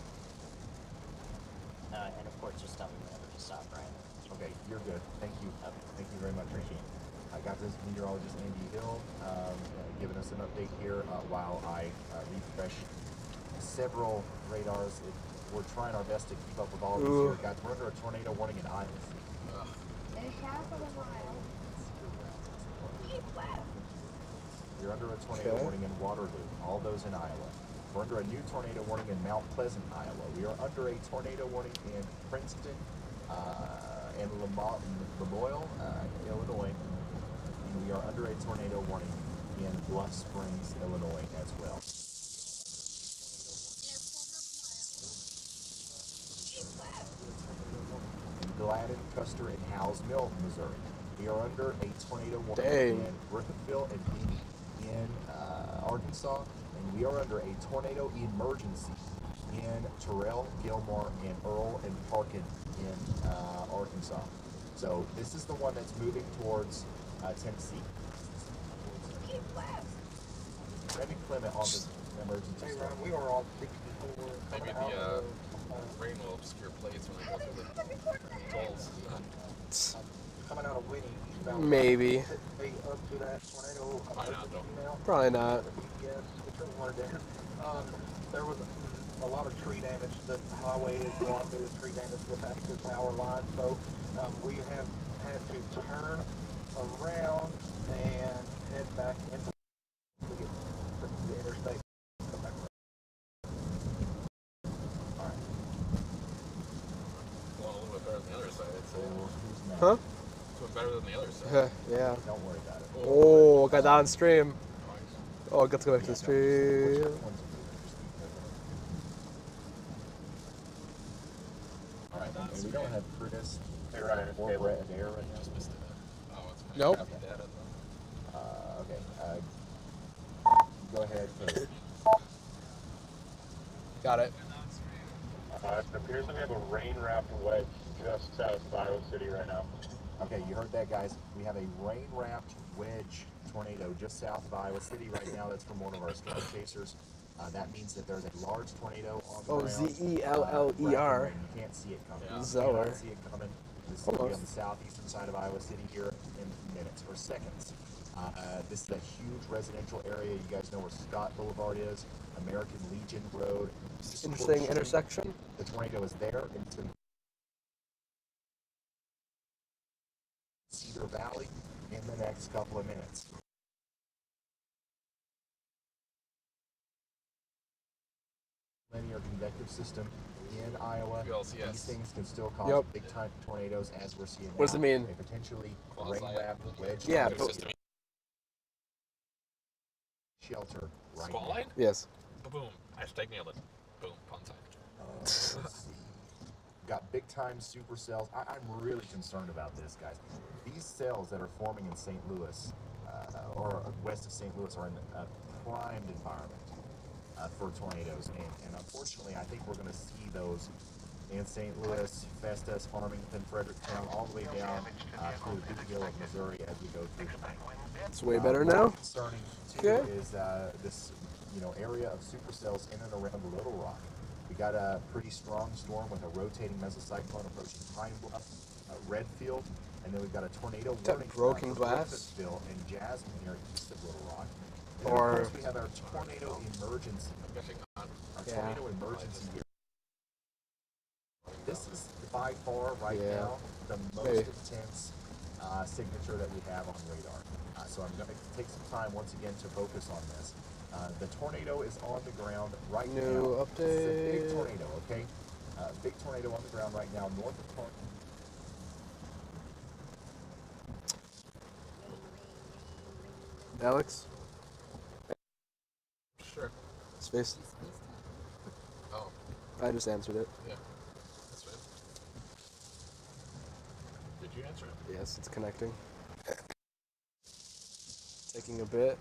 F: And of course, just tell me whenever to stop, Brian.
B: Okay, you're good. Thank you. Thank you very much. Appreciate it. I got this meteorologist Andy Hill giving us an update here while I refresh several radars. We're trying our best to keep up with all of these here. Guys, we're under a tornado warning in Iowa.
D: In half of a mile.
B: You're under a tornado warning in Waterloo. All those in Iowa. We're under a new tornado warning in Mount Pleasant, Iowa. We are under a tornado warning in Princeton and Lamoille, Illinois. And we are under a tornado warning in Bluff Springs, Illinois as well. In Gladden, Custer, and Howes Mill, Missouri. We are under a tornado warning in Griffithville and Beatty in Arkansas. And we are under a tornado emergency in Terrell, Gilmore, and Earl and Parkin in Arkansas. So this is the one that's moving towards Tennessee. Randy Clement on the emergency.
E: Hey, Ron, we are on 64.
C: Maybe the rain will obscure plates when they go through the tolls.
E: Coming out of Winnie.
A: Maybe.
E: They up to that tornado.
C: Probably not, though.
A: Probably not.
E: Yes, it's one there. There was a lot of tree damage. The highway is going through the tree damage with active power lines. So we have had to turn around and head back into the interstate. Come back.
B: All right.
C: Well, a little bit better than the other side, I'd say.
B: Who's next?
A: Huh?
C: It's better than the other side.
A: Yeah.
B: Don't worry about it.
A: Oh, got downstream. Oh, got to go back to the stream.
B: All right, and we don't have Curtis
E: Hey, Ryan, it's
B: or
E: Caleb.
B: Brett Adair right now.
C: Just missed it. Oh, it's my
A: Nope.
C: copy data, though.
B: Okay. Go ahead. Curtis.
A: Got it.
E: It appears that we have a rain-wrapped wedge just south of Iowa City right now.
B: Okay, you heard that, guys. We have a rain-wrapped wedge tornado just south of Iowa City right now. That's from one of our storm chasers. That means that there's a large tornado on the ground.
A: Zeller.
B: You can't see it coming.
C: Yeah.
B: You
A: Zeller.
B: cannot see it coming. This is going to be on
A: Almost.
B: the southeastern side of Iowa City here in minutes or seconds. This is a huge residential area. You guys know where Scott Boulevard is, American Legion Road.
A: Interesting intersection.
B: The tornado is there. It's in Cedar Valley in the next couple of minutes. Linear convective system in Iowa.
C: ULCS.
B: These things can still cause big time tornadoes as we're seeing now.
A: What does it mean?
B: A potentially
C: Quasi-
B: rain-wrapped wedge
A: Yeah,
B: tornado
A: but-
C: System.
B: shelter right
C: Squall
B: now.
C: line?
A: Yes.
C: Boom. Hashtag nailed it. Boom. Pun time.
B: Let's see. Got big time supercells. I'm really concerned about this, guys. These cells that are forming in St. Louis or west of St. Louis are in a primed environment for tornadoes. And unfortunately, I think we're going to see those in St. Louis, Festus, Farmington, Fredericktown, all the way down through the Big Hill of Missouri as we go through tonight.
A: It's way better
B: What's
A: now.
B: concerning too
A: Okay.
B: is this area of supercells in and around Little Rock. We got a pretty strong storm with a rotating mesocyclone approaching Pine Bluff, Redfield, and then we've got a tornado
A: that
B: warning
A: broken
B: for
A: glass?
B: Griffithville and Jasmine here east of Little Rock. And
A: Or-
B: of course we have our tornado emergency.
C: Gushing on.
B: Our
A: Yeah.
B: tornado emergency here. This is by far right
A: Yeah.
B: now the most
A: Maybe.
B: intense signature that we have on radar. So I'm going to take some time once again to focus on this. The tornado is on the ground right now.
A: New
B: It's a big
A: update.
B: tornado, okay? Big tornado on the ground right now north of Park.
A: Alex,
C: Sure.
A: space.
C: Oh,
A: I just answered it.
C: yeah. That's fine. Did you answer it?
A: Yes, it's connecting. Taking a bit.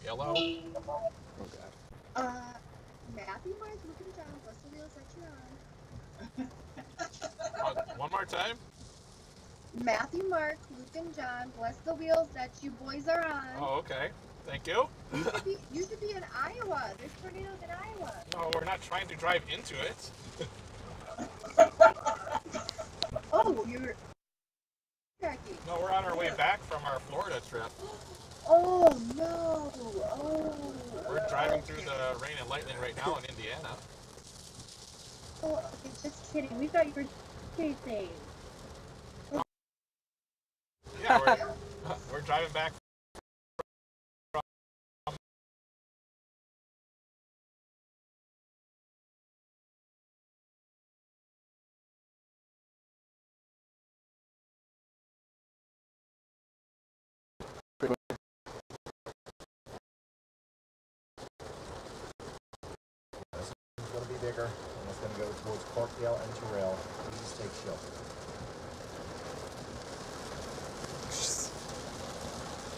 C: Yellow?
A: Oh god.
D: Matthew, Mike, Luke, and John, what's the wheels that you're on?
C: One more time?
D: Matthew, Mark, Luke, and John, bless the wheels that you boys are on.
C: Oh, okay. Thank you.
D: You should be in Iowa. There's tornadoes in Iowa.
C: No, we're not trying to drive into it.
D: Oh, you're tracking.
C: No, we're on our way back from our Florida trip.
D: Oh no! Oh.
C: We're driving through the rain and lightning right now in Indiana.
D: Oh, okay, just kidding. We thought you were chasing.
C: Yeah, we're driving back.
B: It's going to be bigger, and it's going to go towards Clarkdale and Terrell. Please take shelter.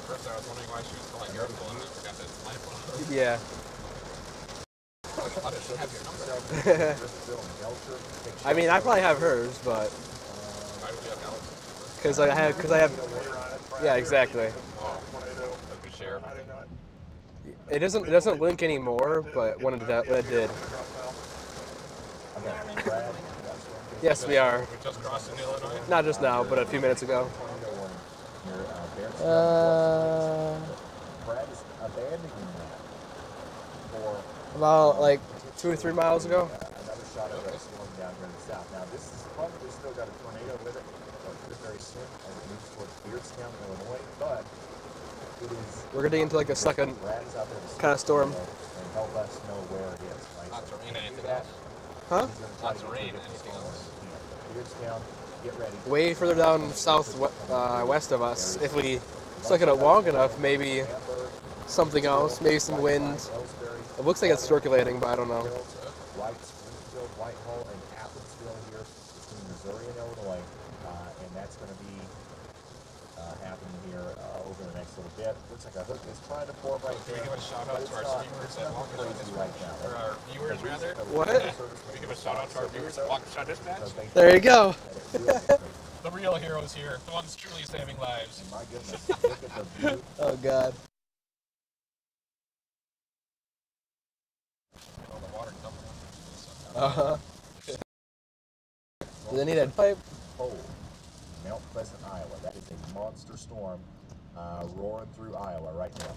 C: First, I was wondering why she was calling your phone. I forgot that it's my phone.
A: Yeah.
C: I thought it should have your number.
A: I mean, I probably have hers, but
C: Why would you have Alex?
A: because I have. Yeah, exactly.
C: Oh, like we share everything.
A: It doesn't link anymore, but when it did. Yes, we are.
C: We just crossed into Illinois.
A: Not just now, but a few minutes ago.
B: Brad is abandoning that for
A: About like 2 or 3 miles ago.
B: another shot of that storm down here in the south. Now this is probably still got a tornado with it, very soon as it moves towards Beardstown, Illinois. But it is.
A: We're getting into like a second
B: Brad is out there to
A: kind of storm.
B: and help us know where it is. Right?
C: Lots of rain. Anything
B: that.
C: else?
A: Huh?
C: Lots of rain. Anything else?
B: Beardstown, get ready.
A: Way further down west of us. If we stuck it out long enough, maybe something else, maybe some wind. It looks like it's circulating, but I don't know.
B: White, Springfield, Whitehall, and Athensville here between Missouri and Illinois, and that's going to be happening here over the next little bit. Looks like a hook is trying to form right
C: Can we
B: here.
C: give a shout out to our streamers at Waukesha Dispatch? Or our viewers, rather?
A: What?
C: Can we give a shout out to our viewers at Waukesha Dispatch?
A: There you go.
C: The real heroes here. The ones truly saving lives.
B: My goodness, look at the view.
A: Oh God.
C: All the water dumping.
A: Uh-huh. Do they need a pipe?
B: Oh, Mount Pleasant, Iowa. That is a monster storm roaring through Iowa right now.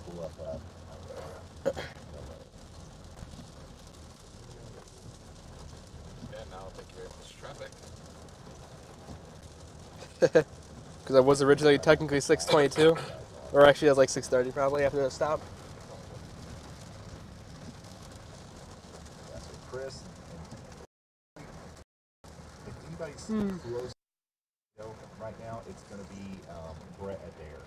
B: Pull up
C: Yeah, now I'll take care of this traffic.
A: Because I was originally technically 6:22, or actually it was like 6:30 probably after the stop.
B: That's with Chris. If anybody's close right now, it's going to be Brett Adair.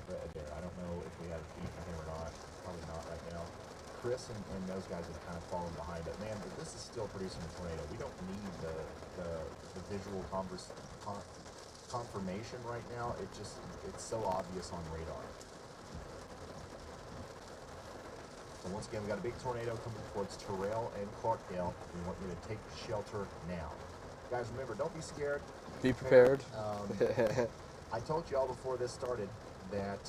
B: Brett Adair. I don't know if we have a feed from him or not. Probably not right now. Chris and those guys have kind of fallen behind. But man, this is still producing a tornado. We don't need the visual confirmation right now. It's so obvious on radar. So once again, we got a big tornado coming towards Terrell and Clarkdale. We want you to take shelter now. Guys, remember, don't be scared.
A: Be prepared.
B: I told y'all before this started that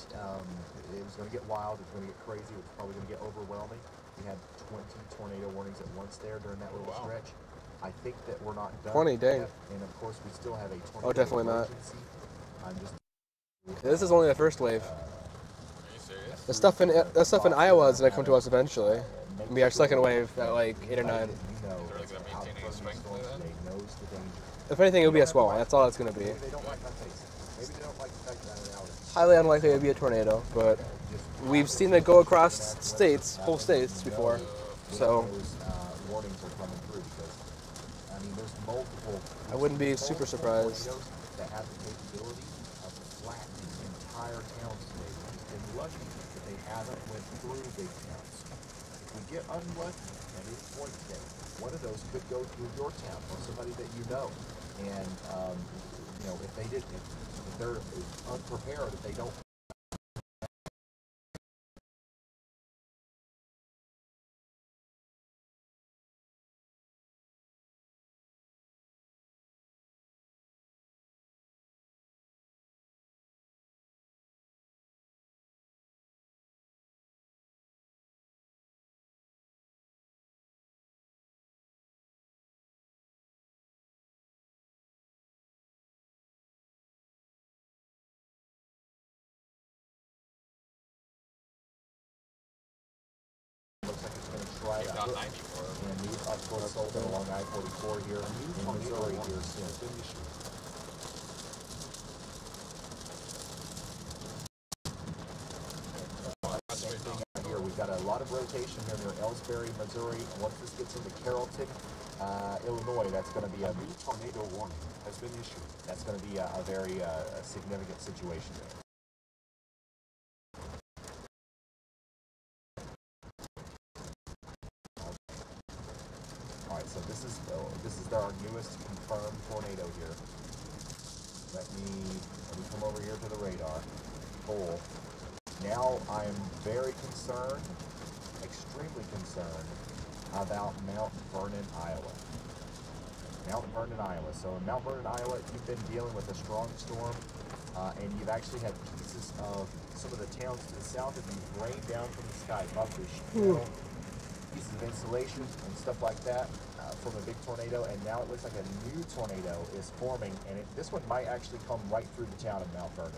B: it was going to get wild, it was going to get crazy, it was probably going to get overwhelming. We had 20 tornado warnings at once there during that little stretch. I think that we're not done
A: 20, dang.
B: yet, and of course we still have a tornado
A: Oh, definitely not.
B: emergency. I'm just
A: This is only the first wave.
C: Are you serious?
A: The stuff in Iowa is gonna come to us eventually. It'll be our second wave at like 8 or 9.
C: They're really going to maintain any strength like that?
A: If anything, it'll be a swell. That's all it's gonna be.
B: Maybe they don't like my face. Maybe they don't like the fact that I'm out.
A: Highly unlikely it'll be a tornado, but we've seen it go across states, whole states before. So
B: Those warnings are coming through because, I mean, there's multiple.
A: I wouldn't be super surprised.
B: Tornadoes that have the capability of flattening entire towns today. We've been lucky that they haven't went through big towns. If we get unlucky at any point today, one of those could go through your town or somebody that you know. And you know, if they're unprepared, if they don't. Looks like it's going to try
C: It's
B: to
C: on
B: hook
C: 94.
B: and move up towards Sullivan along I-44 here in Missouri here soon. Same thing out here. We've got a lot of rotation here near Ellsbury, Missouri. And once this gets into Carrollton, Illinois, that's going to be a
G: new tornado warning has been issued.
B: That's going to be a very significant situation there. All right, so this is our newest confirmed tornado here. Let me come over here to the radar. Cool. Now I'm very concerned, extremely concerned about Mount Vernon, Iowa. Mount Vernon, Iowa. So in Mount Vernon, Iowa, you've been dealing with a strong storm, and you've actually had pieces of some of the towns to the south of you rain down from the sky, probably pieces of insulation and stuff like that from a big tornado, and now it looks like a new tornado is forming, and this one might actually come right through the town of Mount Vernon.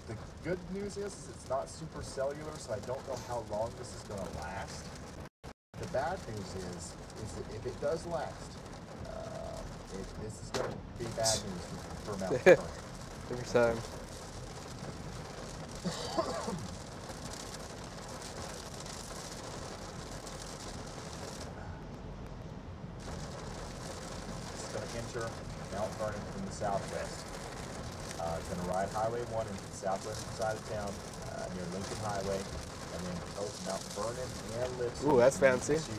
B: The good news is it's not super cellular, so I don't know how long this is going to last. The bad news is that if it does last, this is going to be bad news for Mount Vernon.
A: Every time.
B: It's going to enter Mount Vernon from the southwest. It's going to ride Highway 1 into the southwestern side of town near Lincoln Highway, and then both Mount Vernon and Lipscomb.
A: Ooh, that's fancy.
B: To keep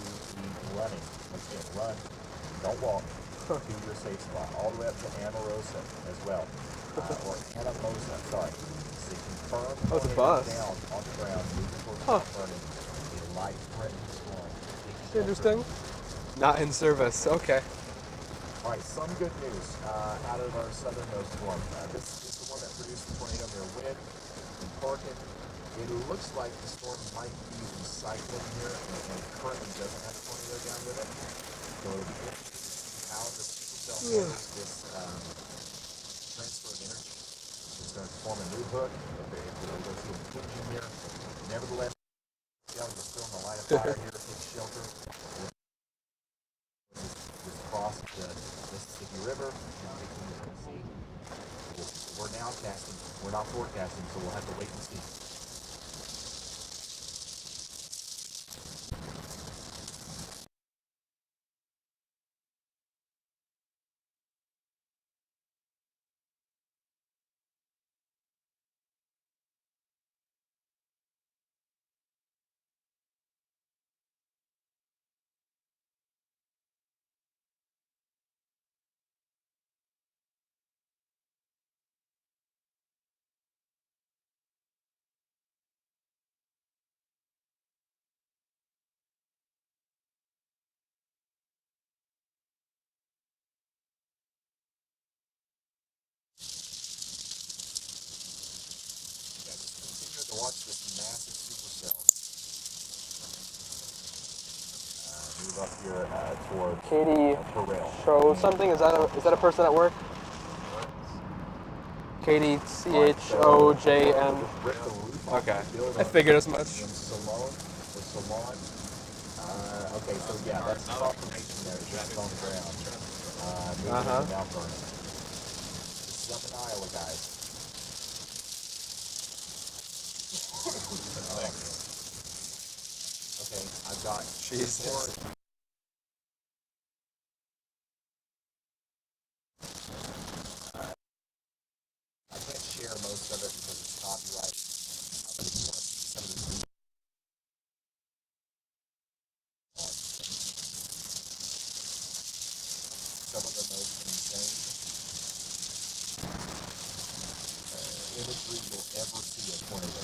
B: running. Once again, run, don't walk, to your safe spot, all the way up to Amarosa as well. Or Anamosa, sorry. So confirm
A: Oh, it's a bus.
B: down on the ground, moving towards Mount Vernon. A life-threatening storm.
A: Interesting. Not in service. Okay.
B: All right, some good news out of our southernmost storm. This is the one that produced the tornado near Wynn and Corkin. It looks like the storm might be recycling here, and it currently doesn't have a tornado down with it. So it'll be interesting to see how the supercell handles this transfer of energy. It's going to form a new hook. If we'll go through a conclusion here. Nevertheless, you're still in the line of fire here. Take shelter. Just cross the Mississippi River, Tennessee. We're now casting. We're not forecasting, so we'll have to wait and see. To watch this massive supercell move up here toward
A: Katie
B: Terrell.
A: Show something. Is that a person at work? Katie CHOJM. Okay. I figured as much.
B: Salon. Okay, so yeah, that's confirmation there. It's just on the ground. Moving into Mount Vernon. This is up in Iowa, guys. Okay, I've got
A: Jesus.
B: country you'll ever see a tornado.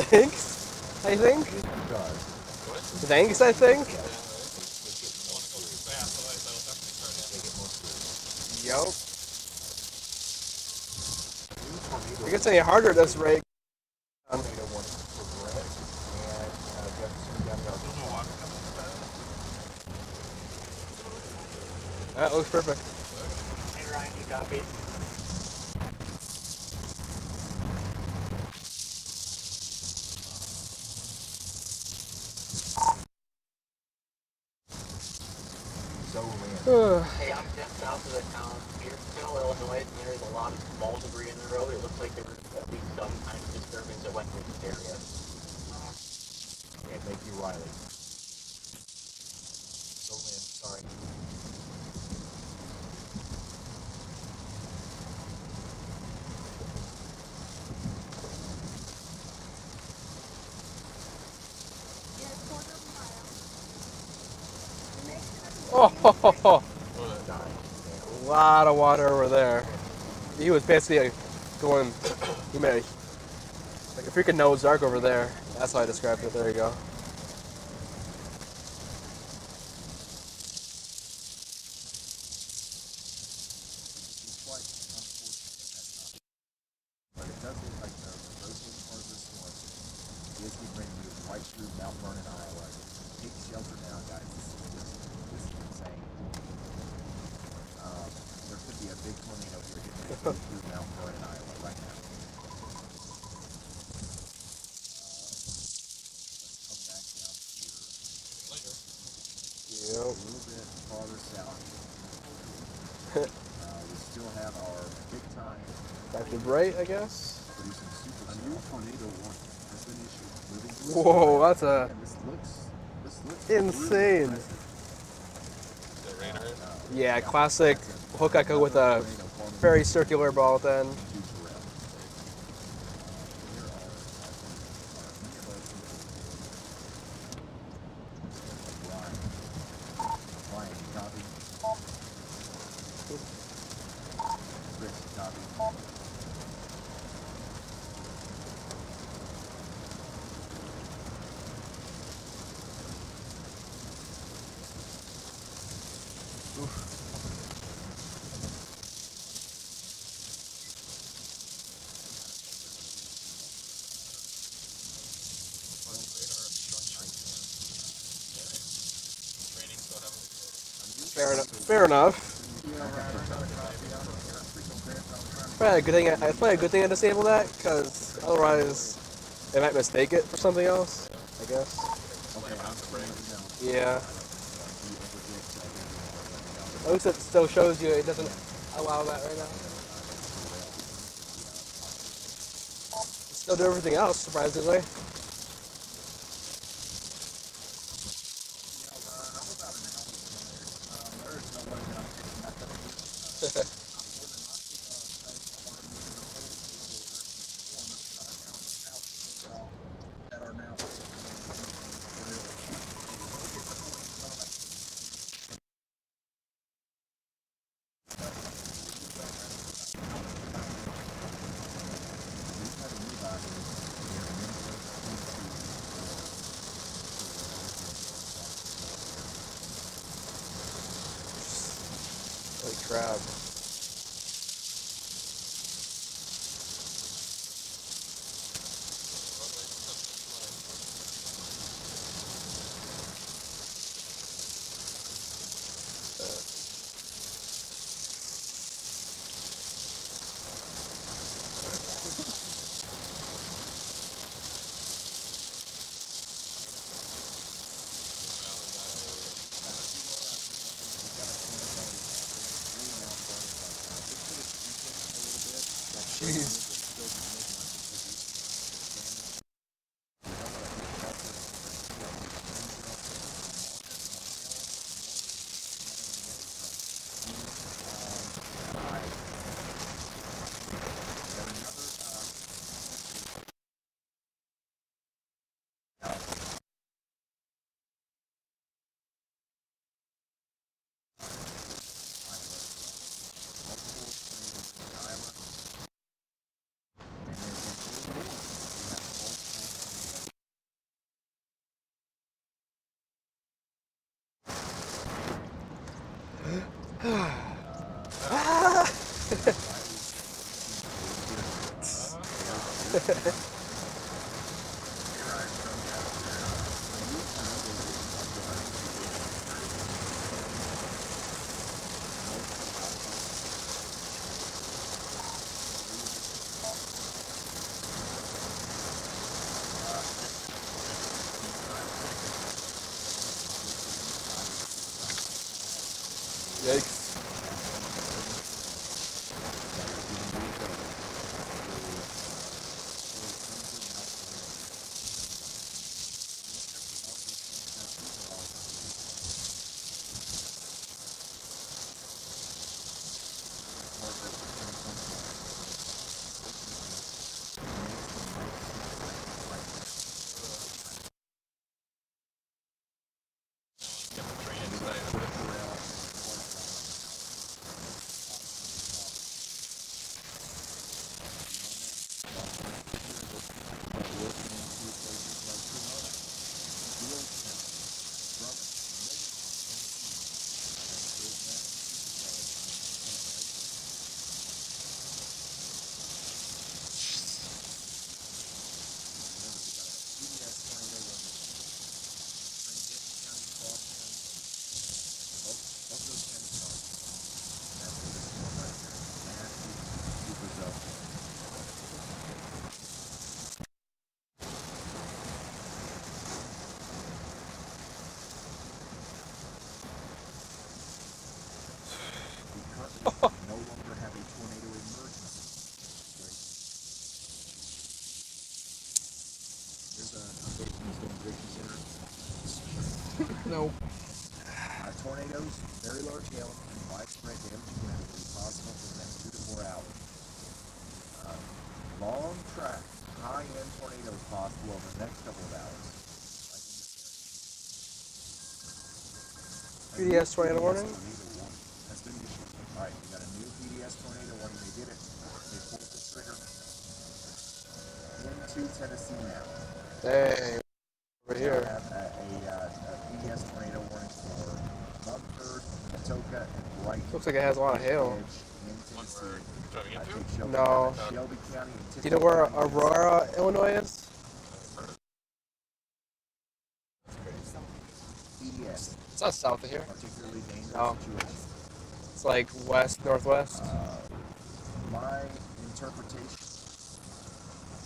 A: Thanks, I think.
B: It does.
A: Thanks, I think.
B: They get more serious.
A: Yup.
B: New tornado
A: It gets any harder at this rate.
B: tornado warning for Brett and Jefferson County, Arkansas.
A: That looks perfect.
H: Hey Ryan, you copy?
B: So Lynn.
H: Hey, I'm just south of the town, Petersville, Illinois, and there's a lot of small debris in the road. It looks like there was at least some kind of disturbance that went through this area.
B: Okay, thank you, Riley. So Lynn, sorry.
A: Oh, ho, ho, ho.
B: Dying.
A: A lot of water over there. He was basically going, he made like a freaking Noah's Ark over there. That's how I described it. There you go.
B: It's quite unfortunate that but it does look like the rotating part of the storm is getting ready to move right through Mount Vernon, Iowa. Take shelter now, guys. This is insane. There could be a big tornado here getting ready to move through Mount Vernon, Iowa right now. Let's come back down here.
A: Yep.
B: A little bit farther south. We still have our big time
A: Dr. Bright, I guess.
B: producing super. A new tornado warning has been issued. Moving through
A: Whoa, that's a
B: and this looks
A: insane.
B: really
C: The radar.
A: Yeah, classic hook echo with a very circular ball at the end.
B: to Terrell. Here are our Ryan, you copy? Chris, you copy?
A: Fair enough. Probably a good thing. It's probably a good thing I disabled that, because otherwise they might mistake it for something else. I guess. Yeah. At least it still shows you. It doesn't allow that right now. Still do everything else, surprisingly. Holy crap. Jeez. Yikes.
C: Get the train inside of this.
B: No longer have a tornado emergency. There's an update from the Storm Prediction Center.
A: No.
B: Tornadoes, very large hail, and widespread damage and wind will be possible for the next 2 to 4 hours. Long track, high-end tornadoes possible over the next couple of hours.
A: PDS tornado warning?
B: That's been issued. Alright, we got a new PDS tornado warning. They did it. They pulled the trigger. Into Tennessee now.
A: Dang. Over
B: We
A: here.
B: have a PDS tornado warning for Mumford, Atoka, and Brighton.
A: Looks like it has a lot of hail.
B: Edge in
C: One
B: Tennessee.
C: for driving
B: I
C: into.
B: think Shelby,
A: No.
B: Shelby County and
A: Do you know where
B: Tippecanoe County is.
A: Aurora, Illinois is?
B: PDS,
A: It's not south of here.
B: particularly dangerous
A: No.
B: situation.
A: It's like west, northwest.
B: My interpretation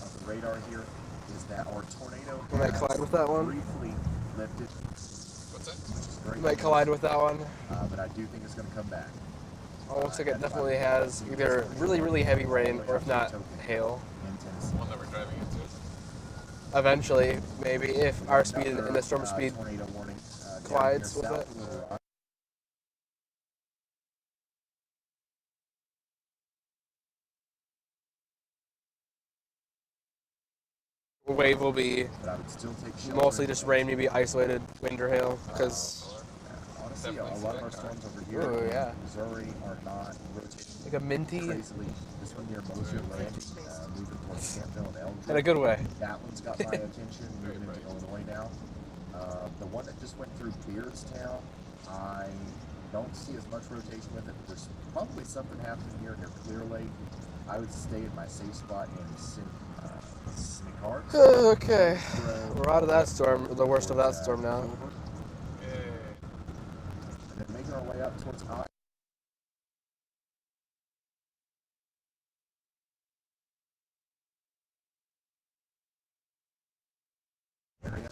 B: of the radar here is that our tornado
A: We might collide with that one.
B: briefly lifted,
C: What's that?
B: which is very
A: You might collide with that one.
B: but I do think it's going to come back.
A: Oh, looks like it definitely has either really, really heavy rain or if not, hail.
B: In Tennessee.
C: One that we're driving into.
A: Eventually, maybe, if our speed and the storm speed
B: tornado warning, down
A: collides
B: here
A: with
B: south
A: it.
B: of Little Rock.
A: wave will be
B: But I would still take shelter
A: mostly
B: in
A: just
B: place.
A: rain, maybe isolated wind or hail, because
B: Honestly, a lot of our storms over here
A: Ooh,
B: in
A: yeah.
B: Missouri are not rotating
A: like a minty
B: crazily. This one near Moser Landing, moving towards Campbell and Eldridge.
A: in a good way.
B: That one's got my attention, moving into Illinois now. The one that just went through Beardstown, I don't see as much rotation with it. There's probably something happening here near Clear Lake. I would stay at my safe spot in Cynic Heart.
A: Okay, we're out of that storm, the worst of that storm now.
B: And then making our way up towards I. Area.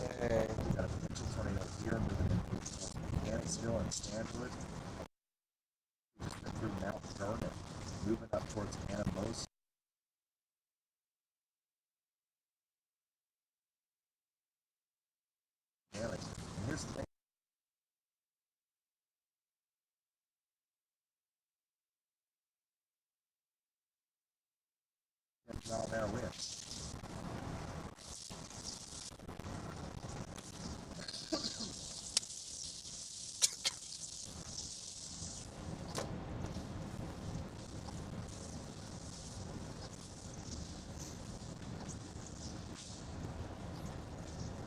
B: We've got a potential tornado here moving in towards Mechanicsville and Stanwood. We just been through Mount Vernon, moving up towards Anamosa. And here's the thing. Mile-an-hour winds.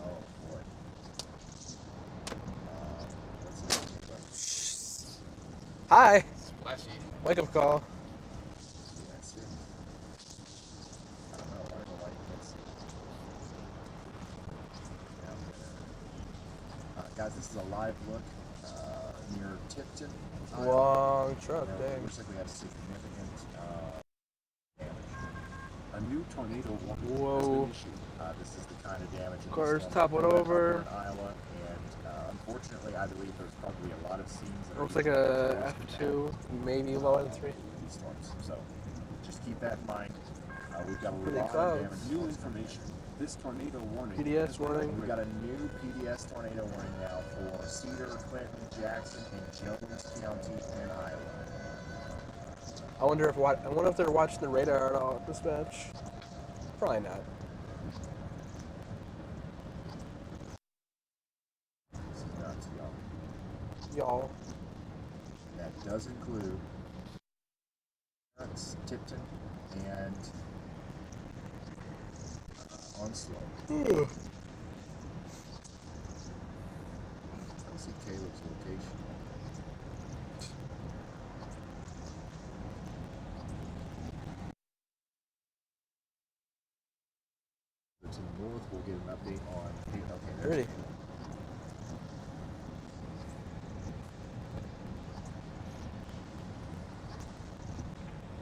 B: Oh boy. Let's see.
A: Hi.
C: Splashy.
A: Wake up call.
B: That's it. I don't know why you can't see. Guys, this is a live look near Tipton.
A: Long truck,
B: It
A: dang.
B: looks like we had significant damage. A new tornado warning has
A: Whoa.
B: been issued. This is the kind of damage.
A: Cars toppling over.
B: In Iowa, and unfortunately, I believe there's probably a lot of scenes that
A: Looks like a F2, maybe low end 3.
B: these storms. So just keep that in mind. We've got a
A: Pretty
B: lot
A: clouds.
B: of damage.
G: New information. This tornado warning.
A: PDS warning.
B: We've got a new PDS tornado warning now for Cedar, Clinton, Jackson, and Jones County in Iowa.
A: I wonder if they're watching the radar at all at dispatch. Probably not.
B: This is nuts, y'all.
A: Y'all.
B: That does include Tipton and Onslow.
A: Ugh.
B: I see Caleb's location. To the north, we'll get an update on. Okay, there's
A: Pretty.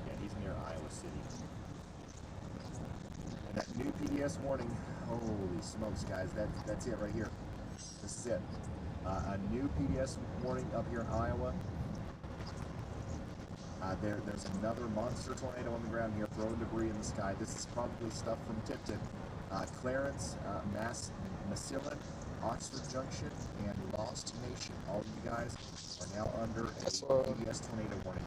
B: Yeah, he's near Iowa City. And that new PDS warning, holy smokes, guys, that's it right here. This is it. A new PDS warning up here in Iowa. There's another monster tornado on the ground here, throwing debris in the sky. This is probably stuff from Tipton. Clarence, Massillon, Oxford Junction, and Lost Nation. All of you guys are now under a PDS tornado warning.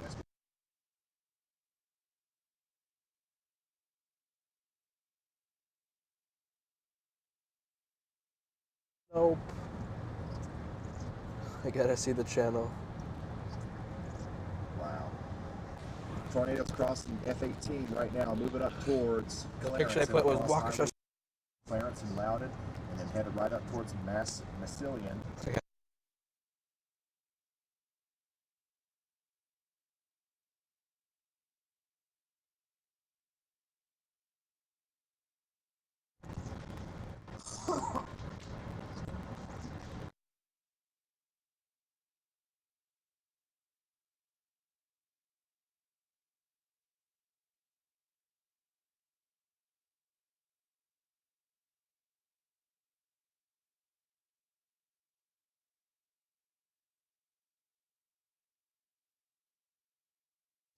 A: Nope. I gotta see the channel.
B: Wow. Tornadoes crossing F-18 right now, moving up towards
A: The
B: Clarence.
A: picture I put was
B: Across
A: Waukesha.
B: Highway Clarence and Loudon, and then headed right up towards Massillon.
A: Okay.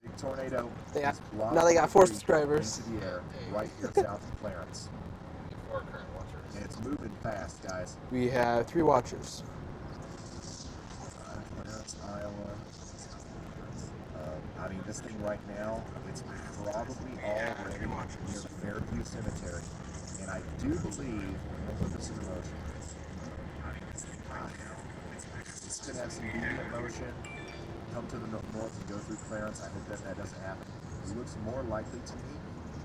B: Big tornado.
A: Yeah.
B: is blocking
A: Now they got 4
B: debris
A: subscribers.
B: into the air right here south of Clarence.
C: 4 current watchers.
B: And it's moving fast, guys.
A: We have 3 watchers.
B: Clarence, Iowa. I mean, this thing right now, it's probably already near Fairview Cemetery. And I do believe, I'll put this in motion. This could have some medium motion, come to the north and go through Clarence. I hope that doesn't happen. It looks more likely to me,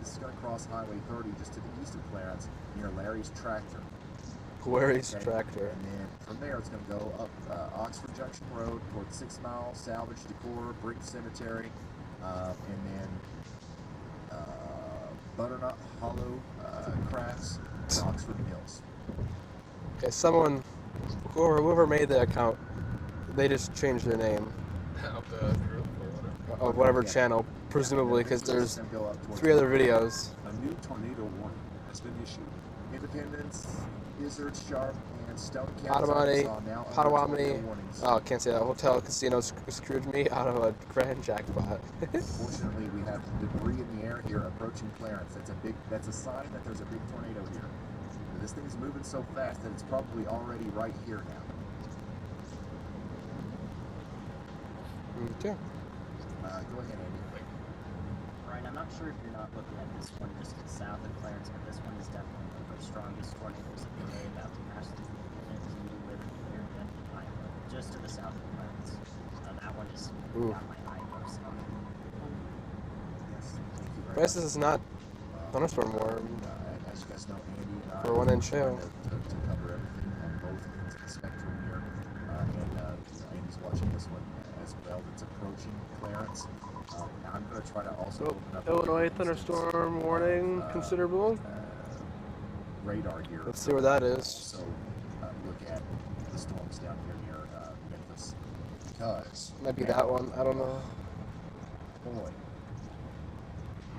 B: this is going to cross Highway 30 just to the east of Clarence, near Larry's Tractor.
A: Larry's
B: Okay.
A: Tractor.
B: And then from there, it's going to go up Oxford Junction Road towards 6 Mile, Salvage Decor, Briggs Cemetery, and then Butternut Hollow Crafts, and Oxford Mills.
A: Okay, someone, whoever made the account, they just changed their name
C: Of the group or whatever.
A: of whatever
B: Yeah.
A: channel, presumably because
B: Eventually it's
A: there's
B: gonna go up towards
A: 3 other videos.
G: A new tornado warning has been issued.
B: Independence, Izzard, Sharp, and Stone County,
A: Potawatomi,
B: Arkansas now under
A: Potawatomi.
B: tornado warnings.
A: Oh, can't say that. Hotel Casino screwed me out of a grand jackpot.
B: Fortunately, we have debris in the air here approaching Clarence. That's a sign that there's a big tornado here. But this thing is moving so fast that it's probably already right here now.
A: Okay.
B: Go ahead, Andy.
F: Ryan, I'm not sure if you're not looking at this one just south of Clarence, but this one is definitely one of the strongest tornadoes of the day, about to pass through the New area in Iowa, just to the south of Clarence. That one is
A: Ooh.
F: got my eye close up.
B: Yes, thank you very
A: Guess
B: much.
A: this is not thunderstorm warm.
B: As you guys know, Andy and I
A: For 1 inch
B: trying
A: hail.
B: to cover everything on both ends of the spectrum here. And Andy's watching this one as well. belt. It's approaching Clarence. Now I'm going to try to also open up
A: Illinois thunderstorm warning considerable.
B: Radar here.
A: Let's see where that is.
B: So look at the storms down here near Memphis. Because
A: might be that one. I don't know.
B: Boy,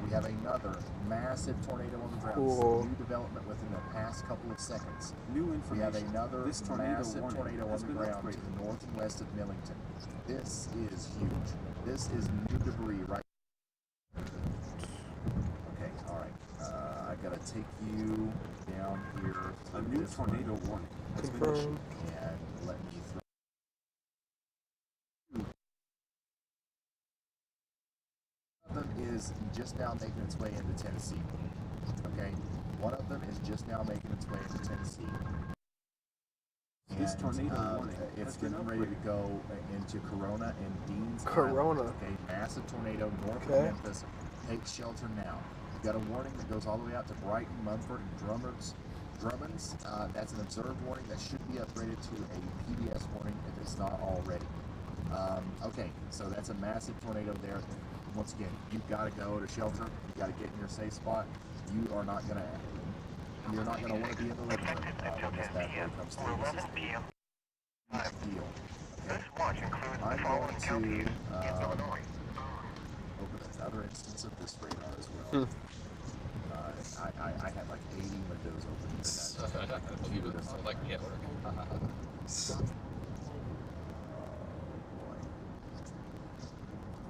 B: we have another massive tornado on the ground.
A: Cool.
B: New development within the past couple of seconds.
G: New information.
B: We have another
G: This
B: massive
G: warning
B: tornado on
G: has
B: the
G: been
B: ground to
G: upgraded.
B: the north and west of Millington. This is huge. This is new debris right. Okay, all right. I gotta take you down here.
G: A new tornado warning has been
A: Confirm.
G: issued.
B: And let me throw. One of them is just now making its way into Tennessee. Okay, one of them is just now making its way into Tennessee.
G: This
B: And,
G: tornado warning
B: it's
G: has been
B: getting ready to go into Corona and Dean's
A: Corona.
B: Island. Okay, massive tornado north
A: Okay.
B: of Memphis. Take shelter now. You've got a warning that goes all the way out to Brighton, Mumford, and Drummonds. That's an observed warning that should be upgraded to a PBS warning if it's not already. Okay, so that's a massive tornado there. Once again, you've got to go to shelter. You've got to get in your safe spot. You're not gonna want to be in the living room when this bad boy comes through. This is a big deal. Okay? I'm going to open another instance of this radar as well. I had like 80 windows open.
C: I believe it. Sounds like me at work.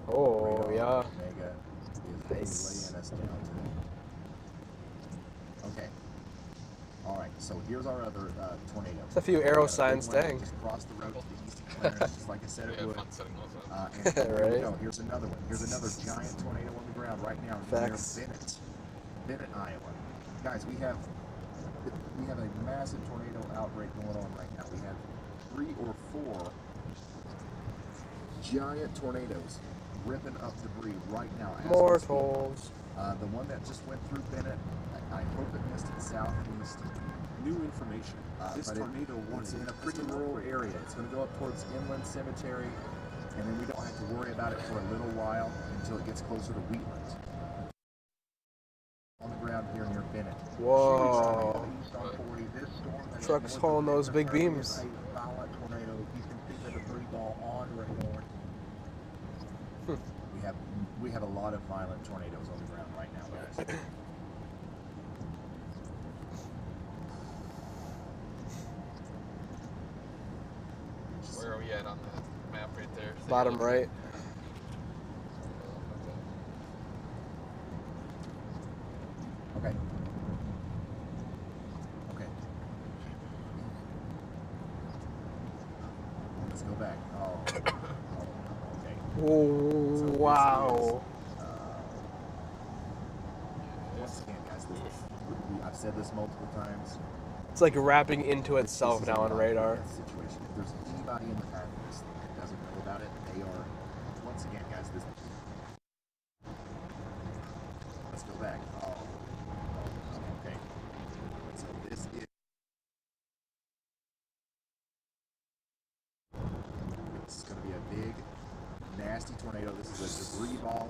A: Oh, yeah.
B: Omega is laying us down today. Okay. All right. So here's our other tornado.
A: It's a few arrow signs,
B: Big one
A: dang.
B: Just crossed the road to the east of Clarence, just like I said
C: We
B: it
C: had
B: would.
C: fun setting those up.
B: And here we
A: Right.
B: go. Here's another one. Here's another giant tornado on the ground right now
A: Facts.
B: near Bennett, Iowa. Guys, we have a massive tornado outbreak going on right now. We have 3 or 4 giant tornadoes ripping up debris right now. as we speak.
A: Mortals.
B: The one that just went through Bennett, I hope it missed it southeast.
G: New information. This
B: But
G: tornado warning
B: it's in a
G: has
B: pretty
G: been
B: rural
G: upgraded.
B: area. It's going to go up towards Inland Cemetery, and then we don't have to worry about it for a little while until it gets closer to Wheatland. On the ground here near Bennett.
A: Whoa.
E: East on 40. This storm that is
A: Trucks
E: north of
A: hauling those big
E: Memphis
A: beams.
E: is a violent tornado. You can see the debris ball on radar.
B: We have a lot of violent tornadoes on the ground right now, guys.
C: Where are we at on the map right there?
A: Bottom right.
B: Okay. Okay. Let's go back. Oh. Okay.
A: Oh,
B: So this
A: wow.
B: is, once again, guys, I've said this multiple times.
A: It's like wrapping into itself
B: This is
A: now
B: a
A: on
B: lot
A: radar.
B: of situation. If there's anybody in the path of this thing that doesn't know about it, they are, once again, guys, this. Let's go back. Oh, okay. So this is. This is going to be a big, nasty tornado. This is a debris ball.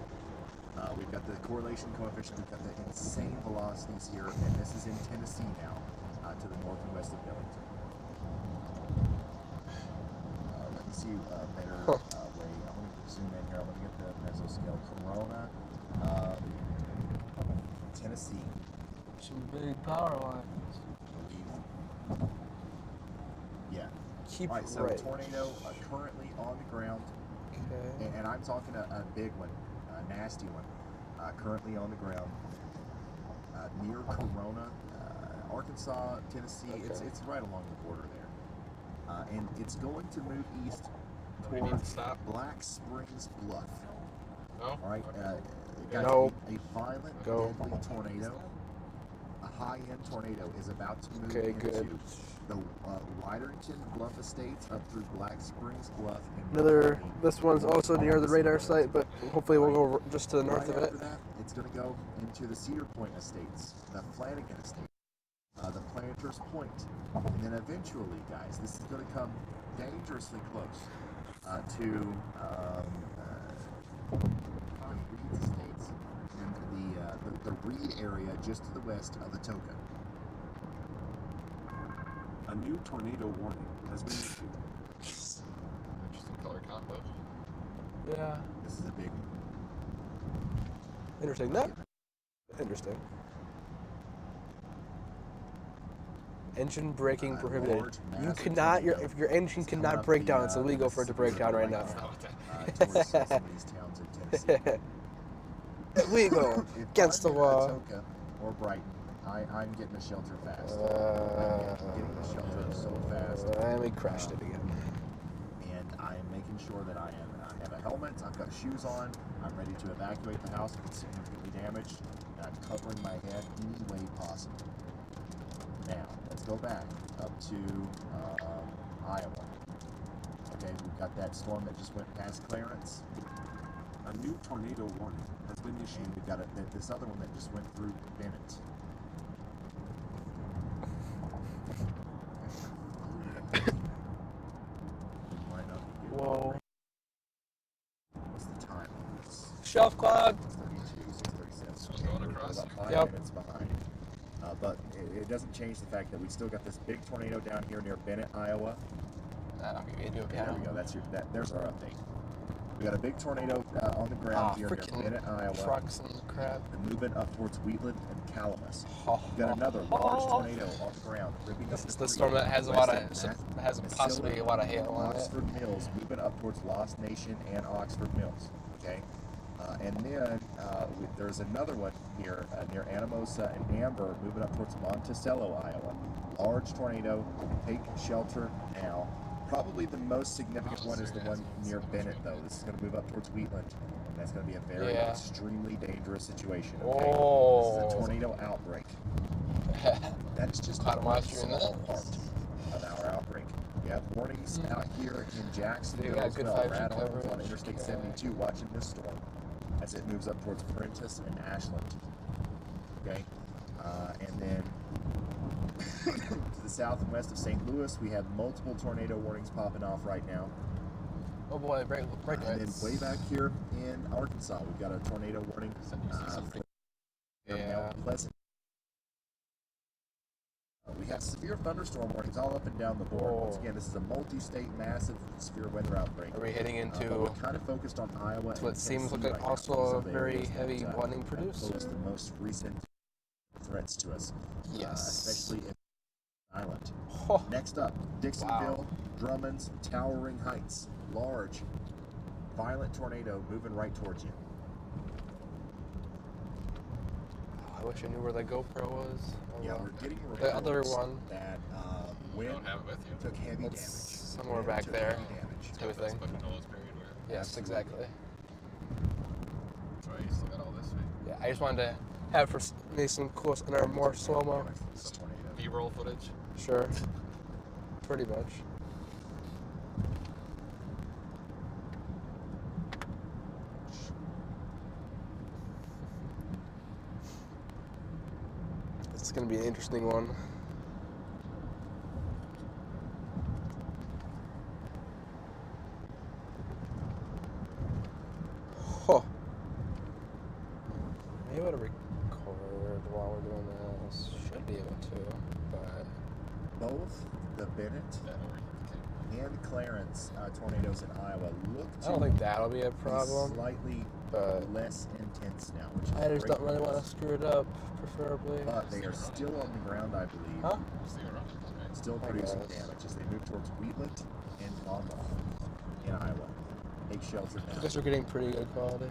B: We've got the correlation coefficient. We've got the insane velocities here, and this is in Tennessee now, to the north and west of Millington. Let me see a better way. I'm going to zoom in here. I'm going to get the mesoscale. Corona, Tennessee.
A: Some big power lines.
B: Yeah.
A: Keep
B: All right. So
A: right.
B: tornado currently on the ground,
A: Okay.
B: and I'm talking a big one, a nasty one, currently on the ground near Corona, Arkansas, Tennessee.
A: Okay.
B: It's right along the border there, and it's going to move east
C: Do we need to
B: towards
C: stop?
B: Black Springs Bluff.
C: No?
B: All right, guys,
A: Nope.
B: a violent,
A: Go.
B: deadly tornado, a high-end tornado is about to move
A: Okay,
B: into
A: good.
B: the Widerton Bluff Estates up through Black Springs Bluff. And
A: Another,
B: County.
A: this one's also near the radar site, but hopefully we'll go just to the north
B: Right
A: of it.
B: after that, it's going to go into the Cedar Point Estates, the Flanagan Estate, the Planters Point, and then eventually, guys, this is going to come dangerously close to Reed Estates in the Reed area just to the west of Atoka.
G: A new tornado warning has been issued.
C: Interesting color combo.
A: Yeah.
B: This is a big one.
A: Interesting. That. Interesting. Engine braking prohibited.
B: Large,
A: You
B: massive
A: cannot.
B: tornado.
A: If your engine
B: It's coming
A: cannot
B: up
A: break
B: the,
A: down, it's illegal for it to break down right now.
B: Towards some of these towns in Tennessee.
A: Illegal.
B: If
A: Against the
B: I'm in
A: law.
B: Atoka or Brighton, I'm getting a shelter fast. I'm getting a shelter so fast.
A: And we crashed it again.
B: And I am making sure that I have a helmet, I've got shoes on, I'm ready to evacuate the house if it's significantly damaged, and I'm covering my head any way possible. Now, let's go back up to Iowa. Okay, we've got that storm that just went past Clarence,
G: A new tornado warning has been issued.
B: and we've got this other one that just went through Bennett. Might not be good.
A: Whoa.
B: What's the time on this?
A: Shelf clog.
B: 6:36.
C: Just going across.
B: About 5
A: Yep.
B: minutes behind. But it doesn't change the fact that we still got this big tornado down here near Bennett, Iowa.
A: I'll give you a
B: There we go. There's our update. We got a big tornado on the ground here near Bennett, Iowa.
A: trucks and crap.
B: And moving up towards Wheatland and Calamus.
A: Oh,
B: We've got another large tornado on the ground, ripping up
A: This is the
B: debris
A: storm that has a
B: west
A: lot of,
B: of
A: has possibly a lot of hail on it.
B: Oxford Mills, moving up towards Lost Nation and Oxford Mills. Okay, and then there's another one here near Anamosa and Amber, moving up towards Monticello, Iowa. Large tornado. Take shelter now. Probably the most significant one is the one near Bennett, though. This is going to move up towards Wheatland, and that's going to be a very extremely dangerous situation. Okay?
A: Oh.
B: This is a tornado outbreak. That is just
A: Caught
B: a
A: him last year in
B: small
A: that.
B: part of our outbreak. We have warnings out here in Jacksonville
A: got
B: as
A: good
B: well.
A: 5G
B: Brad Holmes on
A: coverage.
B: Interstate 72 watching this storm as it moves up towards Prentice and Ashland. Okay, and then to the south and west of St. Louis, we have multiple tornado warnings popping off right now.
A: Oh boy, break
B: And then way back here in Arkansas, we've got a tornado warning. Mount Pleasant. We have severe thunderstorm warnings all up and down the board. Once again, this is a multi-state, massive severe weather outbreak.
A: Are we heading into
B: We're kind of focused on Iowa and
A: what seems like
B: Tennessee right now.
A: also
B: Those
A: a
B: are the
A: very
B: areas
A: heavy
B: that,
A: flooding
B: have
A: producer?
B: posed the most recent threats to us.
A: Yes.
B: Especially in Island.
A: Oh.
B: Next up, Dixonville, Drummonds, Towering Heights. Large, violent tornado moving right towards you.
A: I wish I knew where the GoPro was. Oh,
B: Yeah,
A: well.
B: we're getting
A: The other
B: reports
A: one.
B: that
C: You
B: wind
C: don't have it with you.
B: took heavy
A: It's
B: damage.
A: somewhere
B: Wind
A: back
B: took
A: there.
B: heavy damage.
C: That's
A: Everything.
C: but the Noah's period where.
A: Yes, exactly.
C: That's why you still got all this.
A: Yeah, I just wanted to have for maybe some cool or more slow-mo.
B: This tornado.
C: B-roll footage.
A: Sure. Pretty much. This is going to be an interesting one. Huh. Maybe able to record while we're doing this. Should be able to, but
B: Both the Bennett and Clarence tornadoes in Iowa look
A: I don't
B: to
A: think that'll be a
B: be
A: problem.
B: slightly
A: But
B: less intense now, which is
A: I just
B: great
A: don't really
B: news.
A: want to screw it up, preferably.
B: But they are still on the ground, I believe.
A: Huh?
B: Still producing
A: guess.
B: damage as they move towards Wheatland and Monmouth in Iowa. Take shelter
A: I
B: now.
A: guess we're getting pretty good quality.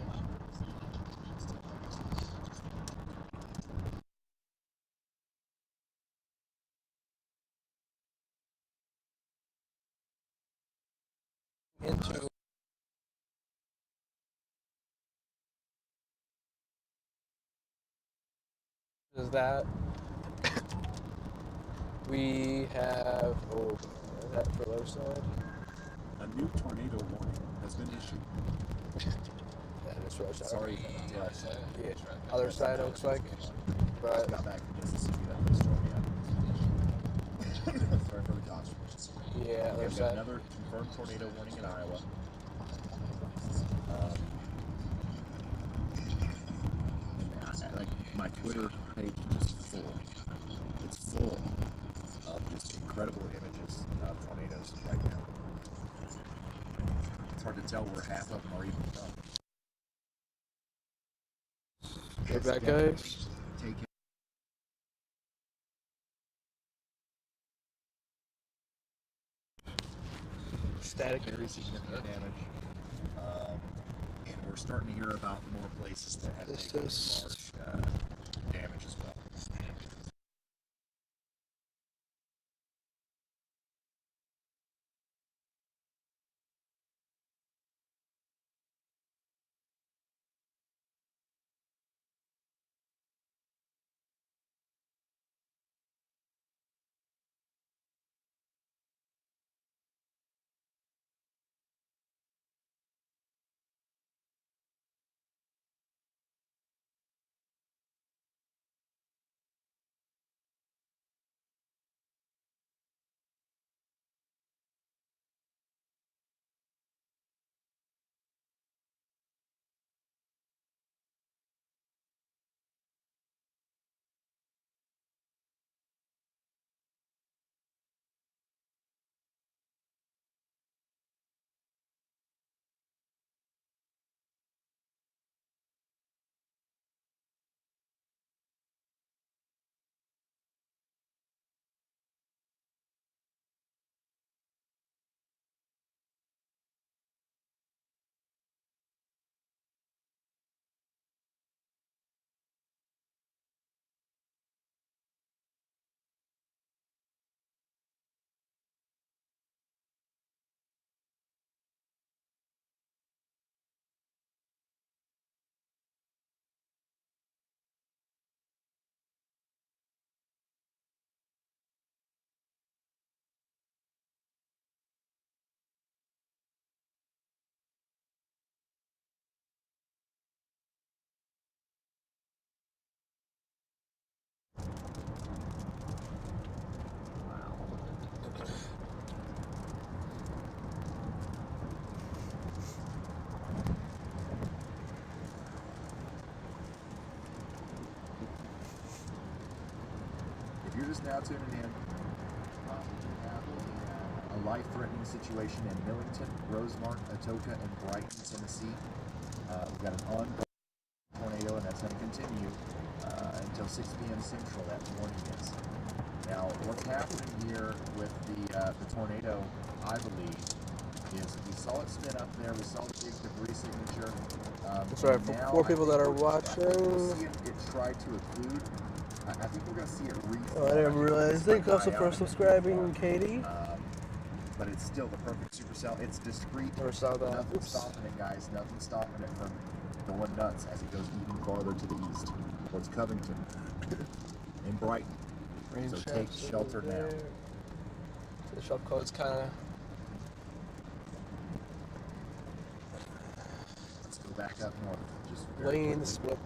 A: Into is that we have is that for the other side?
G: A new tornado warning has been issued.
A: Yeah, it's right side.
B: Sorry,
A: Yeah, other side it looks like.
B: just
A: But
B: got back from Mississippi that first storm yet. Sorry for the caution.
A: yeah, other
B: We've got
A: side.
B: another confirmed tornado warning in Iowa. Twitter page just full. It's full of just incredible images of tornadoes right now. It's hard to tell where half of them are even from.
A: We're back, guys.
B: Take
A: Static.
B: very significant damage. And we're starting to hear about more places that have taken large damage as well. If you're just now tuning in, we have a life-threatening situation in Millington, Rosemark, Atoka, and Brighton, Tennessee. We've got an ongoing tornado, and that's going to continue until 6 p.m. Central that morning is. Now, what's happening here with the tornado, I believe, is we saw it spin up there, we saw the big debris signature.
A: Sorry, for four people that are watching.
B: We'll see it tried to occlude. I think we're going to see it
A: Oh, I didn't realize. Thank you also for subscribing, Katie.
B: But it's still the perfect supercell. It's discreet.
A: Never saw that.
B: Nothing's stopping it, guys. Nothing's stopping it from going nuts as it goes even farther to the east, towards Covington and Brighton. So take shelter now.
A: The shop code's kind of.
B: Let's go back up north. Just
A: Lane split.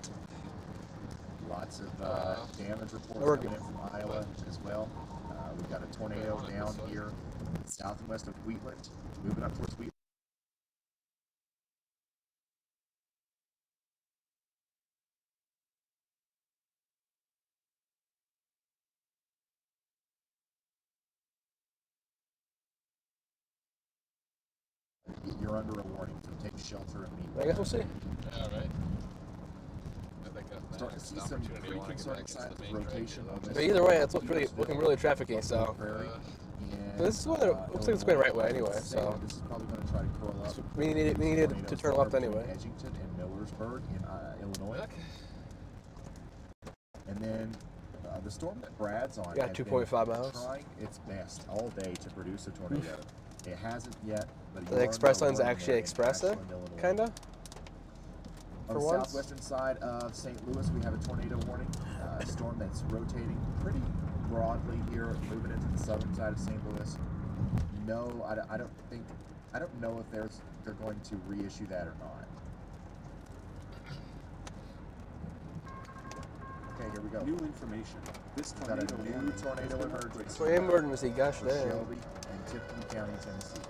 B: Lots of damage reports coming in from Iowa as well. We've got a tornado down here south and west of Wheatland, moving up towards Wheatland. You're under a warning, so take shelter immediately.
A: I guess we'll see.
C: Yeah, right. I think
B: Starting to see some pretty concerning signs of rotation on this.
A: But either way, it's looking really trafficy. So this is one that looks like it's going the right way anyway. So
B: this is probably going to try to curl up.
A: we needed to turn left anyway.
B: Edgington and Millersburg in Illinois. And then the storm that Brad's on
A: Yeah,
B: has
A: 2.5
B: been
A: miles.
B: trying its best all day to produce a tornado. It hasn't yet, but
A: The express lane's actually expressive, kinda.
B: On
A: For
B: the
A: once.
B: southwestern side of St. Louis, we have a tornado warning. A storm that's rotating pretty broadly here, moving into the southern side of St. Louis. No, I don't know if they're going to reissue that or not. Okay, here we go.
G: New information. This
B: We've got
G: tornado
B: a new tornado emergency.
A: So emergency, gosh
B: for
A: dang.
B: Shelby and Tipton County, Tennessee.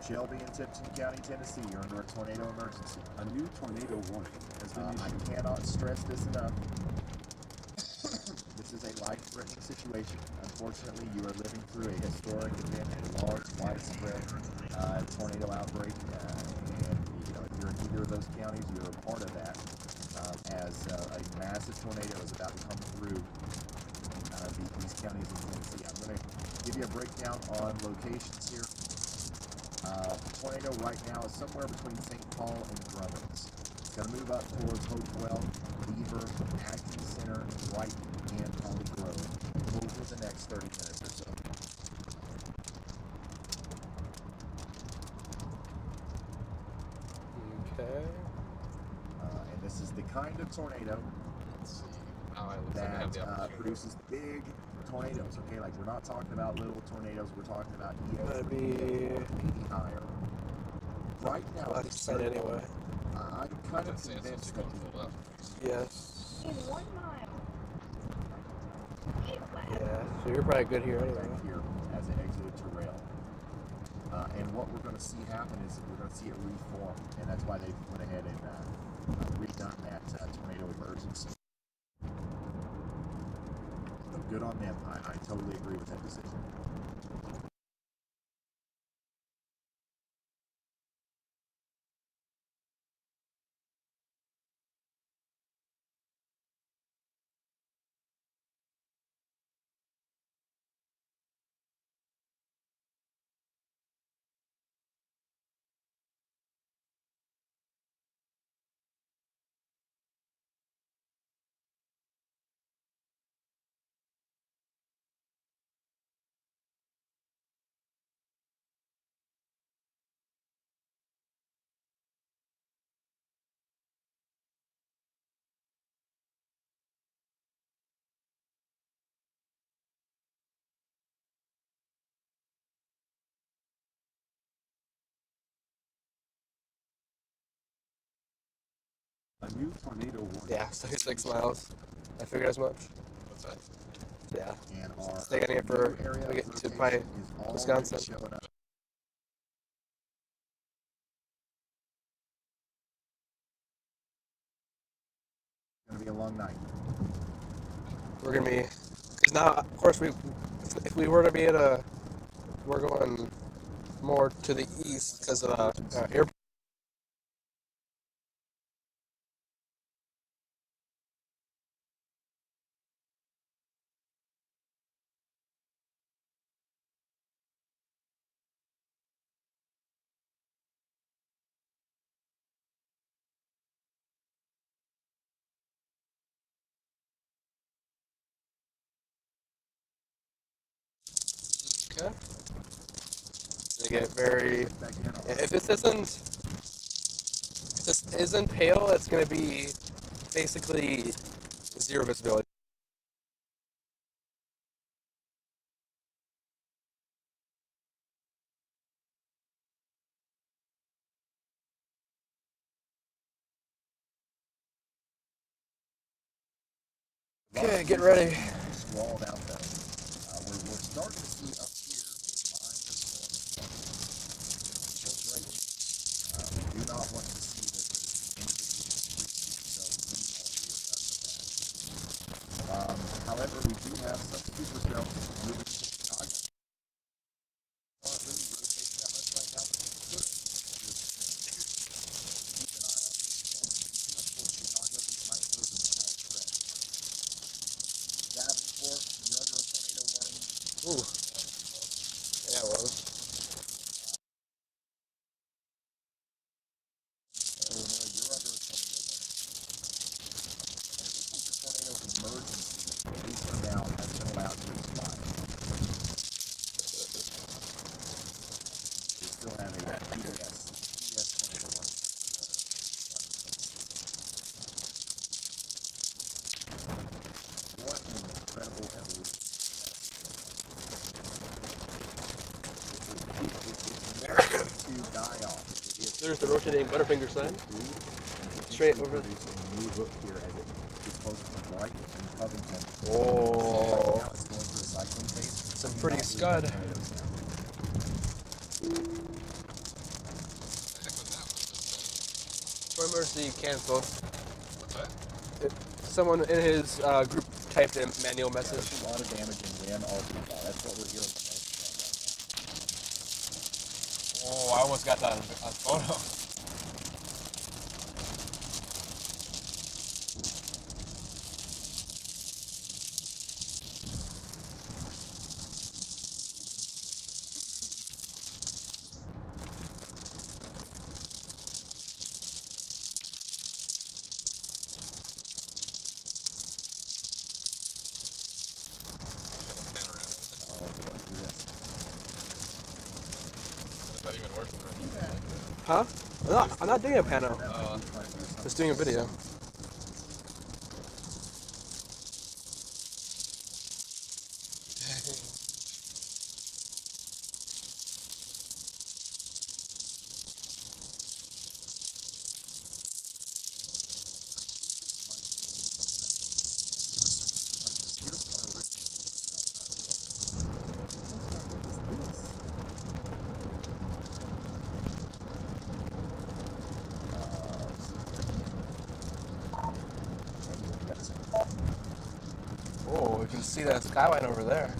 B: Shelby and Tipton County, Tennessee, you're under a tornado emergency.
G: A new tornado warning has been
B: I
G: issued.
B: cannot stress this enough. This is a life-threatening situation. Unfortunately, you are living through a historic event, a large, widespread tornado outbreak, and if you're in either of those counties, you're a part of that. As a massive tornado is about to come through these counties in Tennessee. I'm going to give you a breakdown on locations here. The tornado right now is somewhere between St. Paul and Drummond's. It's going to move up towards Hopewell, Beaver, Atkins Center, Brighton, and Holly Grove over the next 30 minutes or so.
A: Okay.
B: And this is the kind of tornado
C: Let's see. Oh, it looks like I have the
B: that
C: opportunity.
B: produces big tornadoes. Okay, like we're not talking about little tornadoes. We're talking about
A: That'd be
B: maybe higher. Right now,
A: left
B: this
A: side anyway.
B: I'm kind of
C: Let's see, it's
B: convinced
C: supposed
B: that
C: to go to the left.
A: Yes.
D: In 1 mile. Keep left.
A: Yeah. So you're probably good here anyway.
B: right here as it exited to rail. And what we're going to see happen is we're going to see it reform, and that's why they went ahead and redone that tornado emergency. So good on them. I totally agree with that decision.
G: A new tornado warning.
A: Yeah, 36 miles. I figured as much.
C: What's that?
A: Yeah.
B: And our
A: Stay on here for
B: new area
A: we get
B: of
A: to
B: rotation
A: probably
B: is already
A: Wisconsin.
B: showing up. It's going to be a long night.
A: We're gonna be, because now, of course, if we were to be we're going more to the east because of airport. Okay. They get very. If this isn't pale, it's gonna be basically zero visibility. Okay, get ready.
B: Squalled out though. We're starting to see up here a minor storm. Just right. We do not want to see that there's individual streets so however, we do have some supercells moving to Chicago. Not really rotating that much right now, but they could. Keep an eye on these storms. Keep up towards Chicago. These might move in the right direction. Davenport, you're under a tornado warning.
A: Ooh. Yeah, it was.
B: Illinois, you're under a tornado warning. And it looks like the tornado emergency, at least for now, has been allowed to expire. We still have a PBS tornado warning. What an incredible evolution. To die off. It is
A: There's the rotating Butterfinger sign. Straight over.
B: a new look here as it is closer to Brighton and Covington.
A: Oh.
B: Now it's going through a cyclone phase.
A: Some pretty scud.
B: Tornadoes now.
A: emergency canceled.
C: What's that?
A: Someone in his group typed in manual message.
B: There's a lot of damage in Win Arkansas. That's what we're hearing from most.
A: Oh, I almost got that on photo.
C: Is that even working?
A: Huh? I'm not doing a panel. Just doing a video. Oh, you can see that skyline over there.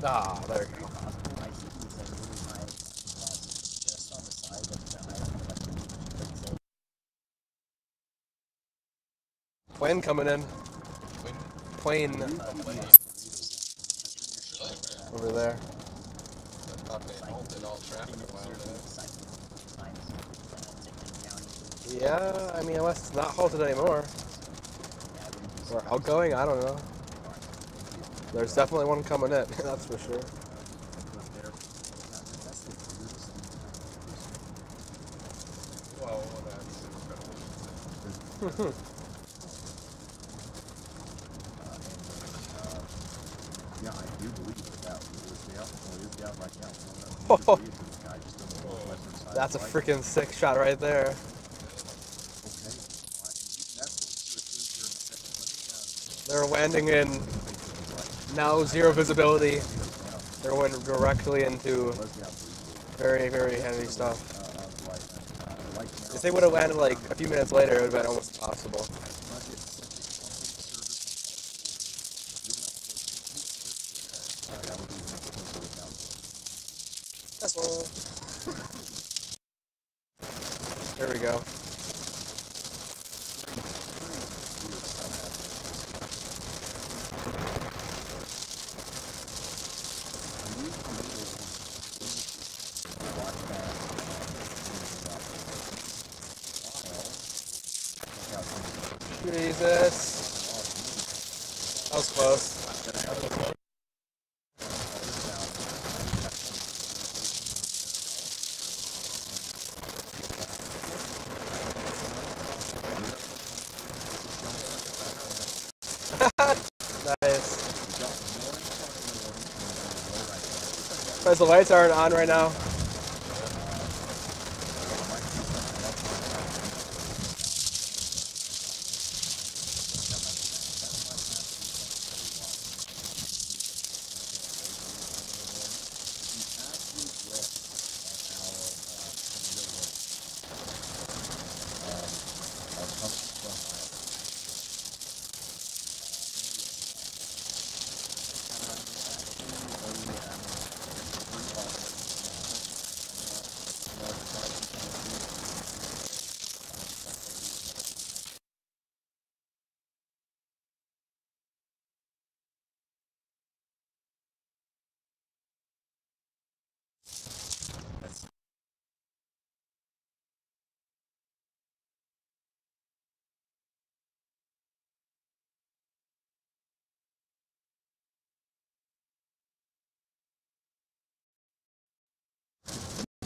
A: Ah, there you go. Plane coming in. Plane. Over there.
C: I thought they halted all traffic a while ago.
A: Yeah, I mean, unless it's not halted anymore. Or outgoing, I don't know. There's definitely one coming in, that's for sure.
C: Well, that's incredible.
B: Yeah, I do believe that was out right now.
A: That's a freaking sick shot right there. They're landing in now zero visibility. They're going directly into very, very heavy stuff. If they would have landed like a few minutes later, it would have been almost impossible. There we go. Jesus. That was close. Nice. Because the lights aren't on right now.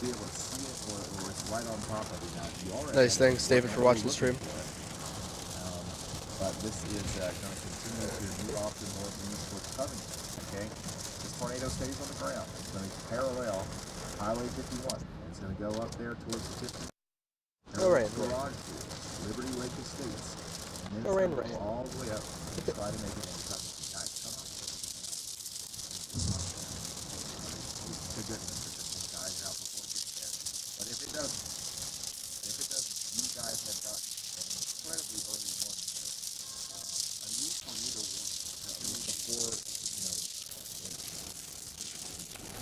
B: Be able to see it, or it's right on top of it now. You already
A: Nice, thanks, David, for watching the stream.
B: But this is going to continue to move off to northeast towards Covington. Okay, this tornado stays on the ground. It's going to parallel Highway 51. It's going to go up there towards the 50.
A: All right.
B: Garage, Liberty Lake Estates. then
A: No rain,
B: it's gonna
A: rain.
B: go all the way up. Try to make it any type of guys. Come on. To goodness, because these guys are out before it gets there. But if it doesn't, you guys have gotten an incredibly early warning here. A new tornado warning before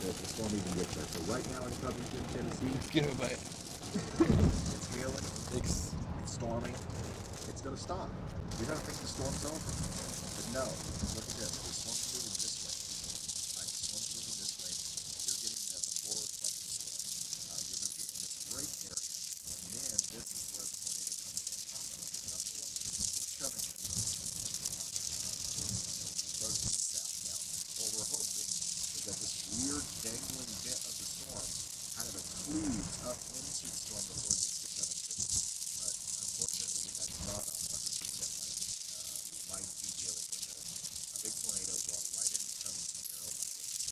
B: the storm even gets there. So right now in Covington, Tennessee,
A: Get it, bite.
B: it's hailing,
A: Thanks.
B: it's storming, it's gonna stop. You're gonna think the storm's over. But no, look at this. The storm's moving this way. Right? The storm's moving this way. You're getting the forward front of the storm. You're gonna get in this great area. And then this is where the tornado comes in. Covington. Approaching south now. What we're hoping is that this weird dangling bit of the storm kind of cleaves up into the storm before it gets to Covington. But unfortunately, that's not 100% might be dealing with a big tornado going right into Covington here. Oh my goodness.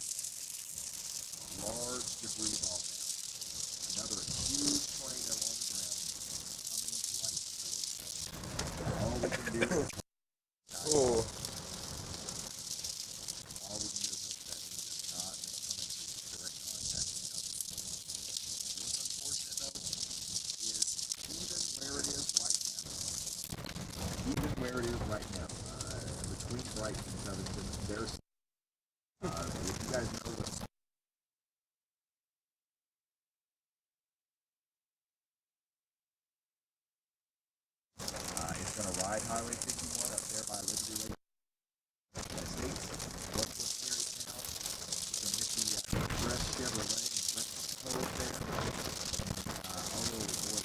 B: Large debris ball now. Another huge tornado on the ground coming right towards Covington. All we can do is
A: Oh.
B: all we can do is hope that it does not come into direct contact with Covington. What's unfortunate though is even where it is right now, between Brighton and Covington, there's if you guys know what it's going to ride Highway 51 up there by Liberty Lake Estates. What's serious now? It's going to hit the Crest Chevrolet and Breakfast Cove there. Oh boy,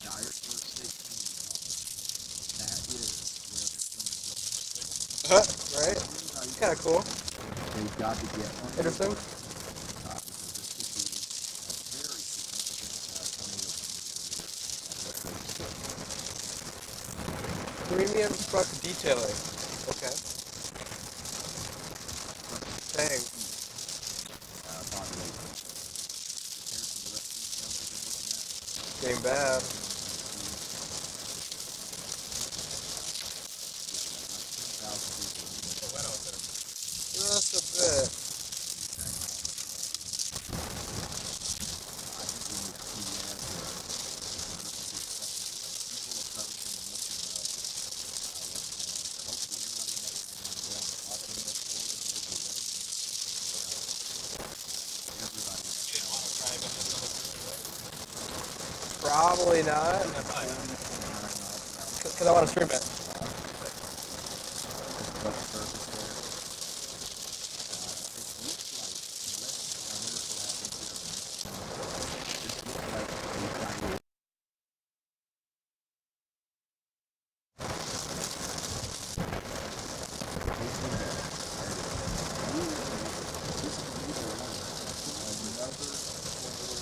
B: Dyersburg State Community College. That is where this thing is going.
A: Right? Kind of cool.
B: They've got to get on
A: Interesting.
B: because this could be a very significant tornado coming
A: Premium truck detailing. Okay. Dang.
B: population. Compared to the rest of these films we've been looking at,
A: Getting bad.
B: like 10,000 people.
C: So wet out there.
A: Just a bit.
B: I think we need PBS or emergency something. People of Covington and Milton know what's going on. So hopefully everybody knows what's going on. Watching this or the local weather everybody in that
A: Probably not. Because I want to stream it.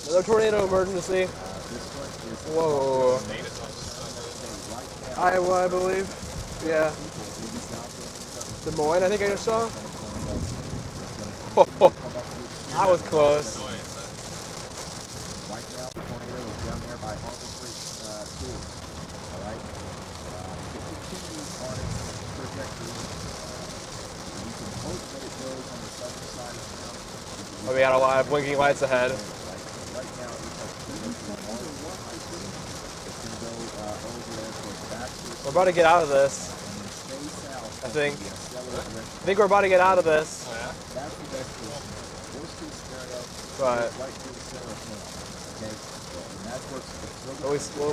A: Another tornado emergency. Whoa. Iowa, I believe. Yeah. Des Moines, I think I just saw. That was close.
B: Right now, the tornado is down there by Harvard Creek School. All right. It continues on its trajectory. We can hope that it goes on the southern side of town.
A: Oh, we got a lot of blinking lights ahead.
B: Right now, it's going to go over there towards Baxter.
A: We're about to get out of this. I think. I think we're about to get out of this.
C: Oh, yeah?
B: That's the best case. Worst case scenario,
A: But
B: right through the center of town. Okay? And that's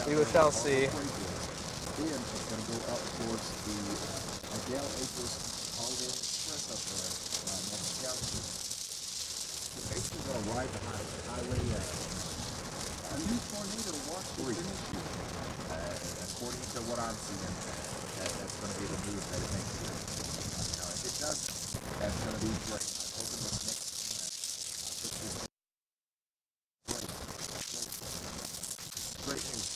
A: we shall see.
B: Then it's going to go up towards the Adele Acres Holiday Inn Express up there around Memphis County. It's basically going to ride the highway. A new tornado watch finish you. According to what I'm seeing, that's going to be the news that it makes. Now, if it doesn't, that's going to be great. I'm hoping this next great news.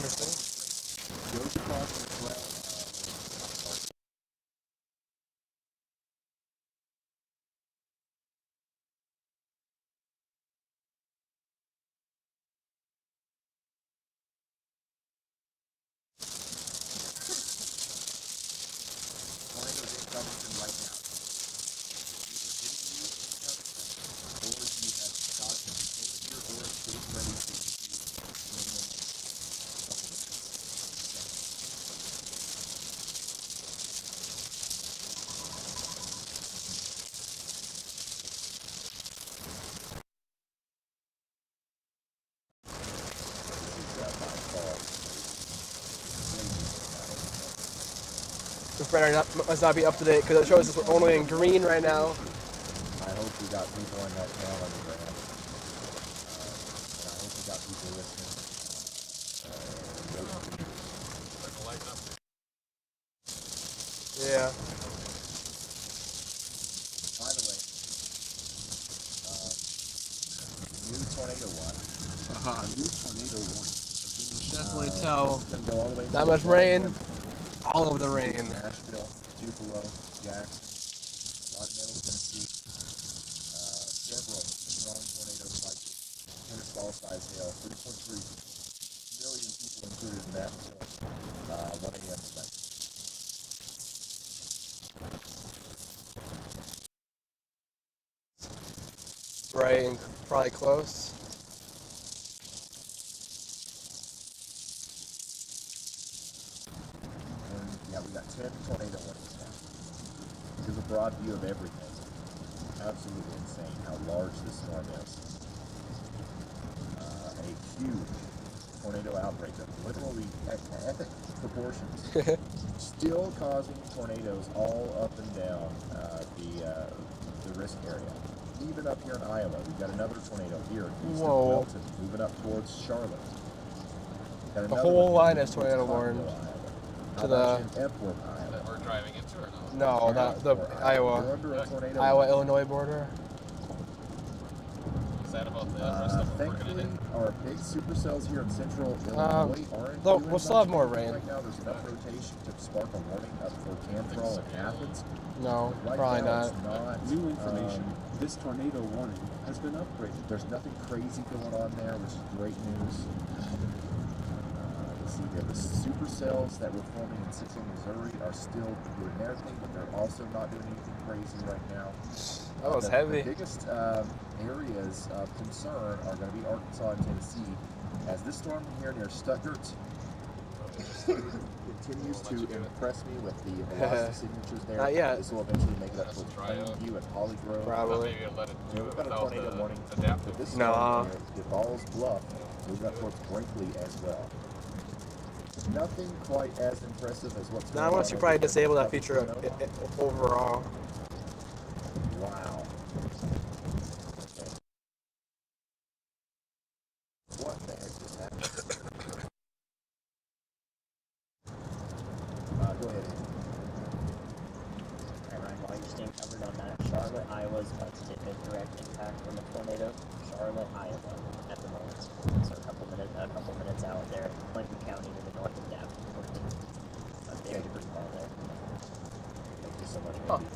A: interesting.
B: Goes across the trail. Tornadoes in Covington right now. Either hitting you in Covington, or you have dodged them over here, or it's getting ready to hit you within a couple of seconds.
A: This radar must not be up to date because it shows us we're only in green right now.
B: I hope we got people in that town underground. And I hope we got people listening.
A: Yeah.
B: By the way, new tornado one. New tornado one.
A: Definitely tell.
B: Go all the way
A: Not
B: to
A: much rain. All of the rain.
B: Nashville, Tupelo, Jackson, Middle Tennessee. Several strong tornadoes like tennis ball size hail. 3.3 million people included in that until 1 a.m. tonight.
A: Right, and probably close.
B: And yeah, we got 10 tornado warnings now. Here's a broad view of everything. Absolutely insane how large this storm is. A huge tornado outbreak of literally epic proportions. Still causing tornadoes all up and down the risk area. Even up here in Iowa, we've got another tornado here.
A: Whoa.
B: Wilton, moving up towards Charlotte. Got
A: The
B: another
A: whole
B: one
A: line
B: moving
A: is tornado
B: towards
A: warned.
B: Conroe, Iowa.
A: To
B: How about in Epworth, Iowa?
C: That we're driving into or no?
A: No, not the
B: You're
A: Iowa.
B: under a tornado
A: Iowa,
B: warning.
A: Illinois border.
C: Is that about the rest of them we're
B: Thankfully,
C: gonna hit?
B: our big supercells here in central Illinois aren't
A: though
B: doing
A: we'll still have
B: much
A: more
B: damage
A: rain.
B: right now. There's enough rotation to spark a warning up for Camphor and Athens.
A: No,
B: Right
A: probably
B: now,
A: not.
B: it's not.
G: New information. This tornado warning has been upgraded.
B: There's nothing crazy going on there, which is great news. Let's see here. The supercells that were forming in central Missouri are still doing their thing, but they're also not doing anything crazy right now.
A: That was
B: The
A: heavy.
B: biggest areas of concern are going to be Arkansas and Tennessee, as this storm here near Stuttgart continues to impress me with the velocity signatures there.
A: Not yet.
B: This will eventually make it up towards Plainview and Polygrove.
A: Probably.
C: Maybe let it do
B: We've
C: it
B: got a
C: without
B: tornado
C: the
B: warning
C: adaptive.
B: for this
A: Nah.
B: storm near Devall's Bluff, moving up towards Brinkley as well. Nothing quite as impressive as what's going
A: Not
B: on.
A: unless you
B: over
A: probably
B: in
A: disable that
B: Covington,
A: feature
B: Illinois.
A: overall.
B: Wow. Okay. What the heck just happened? Go ahead, Andy.
F: Alright, Ryan, while you're staying covered on that, Charlotte, Iowa is about to take a direct impact from the tornado. Charlotte, Iowa, at the moment. So a couple minutes out there, Clinton County to the north of Davenport. Very pretty far there.
B: Thank you so much,
A: Oh.
B: Andy.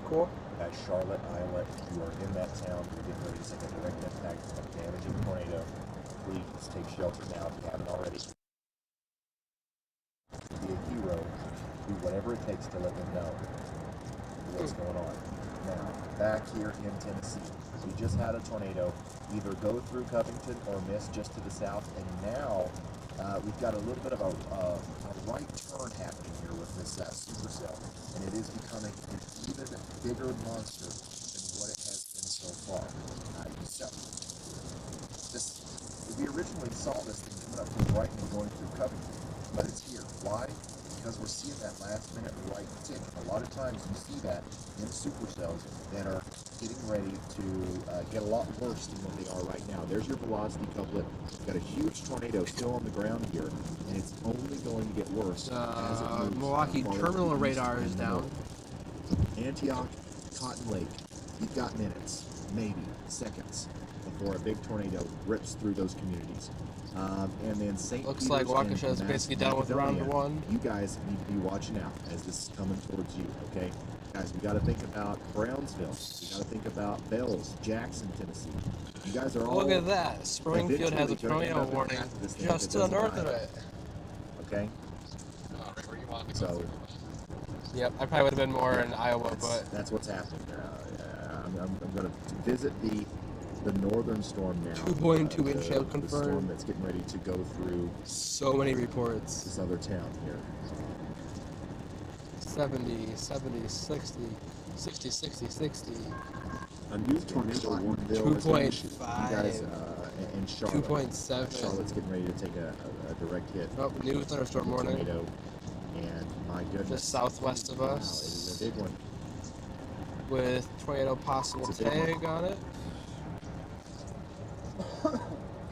A: Cool.
B: At Charlotte, Iowa, if you are in that town, you're getting ready to take a direct impact from a damaging tornado. Please take shelter now if you haven't already. Be a hero. Do whatever it takes to let them know what's going on. Now, back here in Tennessee, we just had a tornado either go through Covington or miss just to the south, and now we've got a little bit of a right turn happening here with this supercell, and it is becoming an even bigger monster than what it has been so far. We originally saw this thing coming up from Brighton going through Covington, but it's here. Why? Because we're seeing that last minute right tick. A lot of times you see that in supercells that are getting ready to get a lot worse than what they are right now. There's your velocity couplet. You've got a huge tornado still on the ground here, and it's only going to get worse as it moves.
A: Milwaukee
B: farther
A: terminal
B: east
A: radar is
B: and
A: down.
B: north. Antioch, Cotton Lake. You've got minutes, maybe seconds, before a big tornado rips through those communities. And then St.
A: Looks
B: Peters
A: like
B: and
A: Waukesha is basically done with
B: Macedonia,
A: round one.
B: You guys need to be watching out as this is coming towards you, okay? Guys, we got to think about Brownsville. We got to think about Bells, Jackson, Tennessee. You guys are all...
A: Look at that. Springfield has a
B: eventually
A: tornado
B: gonna come
A: warning
B: back to this thing
A: just
B: if
A: to
B: it
A: the
B: doesn't
A: north of
B: die,
A: it.
B: okay?
C: Where you want to
B: So...
A: Yep, I probably would have been more in Iowa, but
B: That's what's happening. I'm going to visit the northern storm now.
A: 2.2 inch hail
B: The storm
A: confirmed.
B: that's getting ready to go through
A: So many reports.
B: this other town here.
A: 70, 70, 60, 60, 60, 60.
G: A new tornado warning
A: 2.5.
B: You guys, and Charlotte.
A: 2.7.
B: Charlotte's getting ready to take a direct hit.
A: Oh, new thunderstorm warning.
B: Tornado. And my goodness.
A: Just southwest of
B: Wow,
A: us.
B: it is a big one.
A: With tornado possible
B: It's a big
A: tag on it.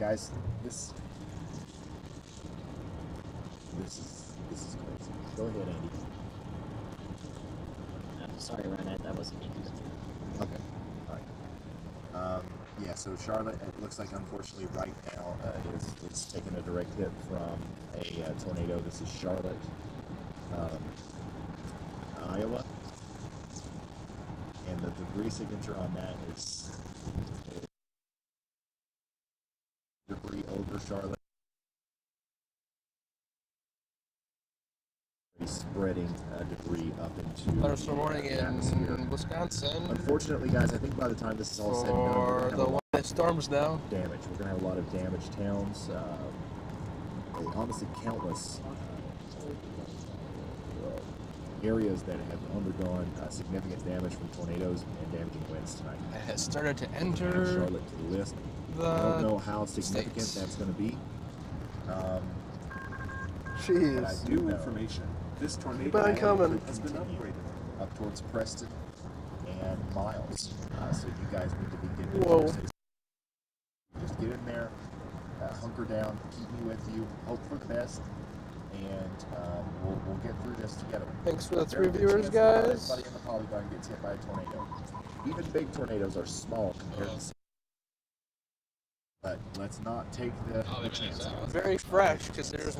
B: Guys, this is crazy. Go ahead, Andy.
F: Sorry, Ryan, that wasn't me.
B: Okay. All right. Yeah. So Charlotte, it looks like unfortunately right now is taking a direct hit from a tornado. This is Charlotte, Iowa, and the degree signature on that is debris over Charlotte. Spreading debris up into
A: Thunderstorm warning
B: the
A: in
B: atmosphere.
A: Wisconsin.
B: Unfortunately, guys, I think by the time this is all said and done, we're
A: For
B: gonna have
A: the
B: a lot
A: one that storms now.
B: of damage. We're going to have a lot of damaged towns. Honestly, countless areas that have undergone significant damage from tornadoes and damaging winds tonight.
A: It has started to
B: Add
A: enter
B: Charlotte to the list. I
A: the
B: don't know how significant
A: states.
B: that's going to be.
A: Jeez.
B: But I do
G: New
B: know
G: information. This tornado
A: Keep on coming.
G: has been upgraded.
B: up towards Preston and Miles. So you guys need to be getting
A: Whoa.
B: into your just get in there, hunker down, keep me with you, hope for the best, and we'll get through this together.
A: Thanks for the
B: Very
A: 3
B: good
A: viewers,
B: chance that
A: guys.
B: Everybody in the polygon gets hit by a tornado. Even big tornadoes are small compared to. But let's not take the chance.
A: Very fresh, because there's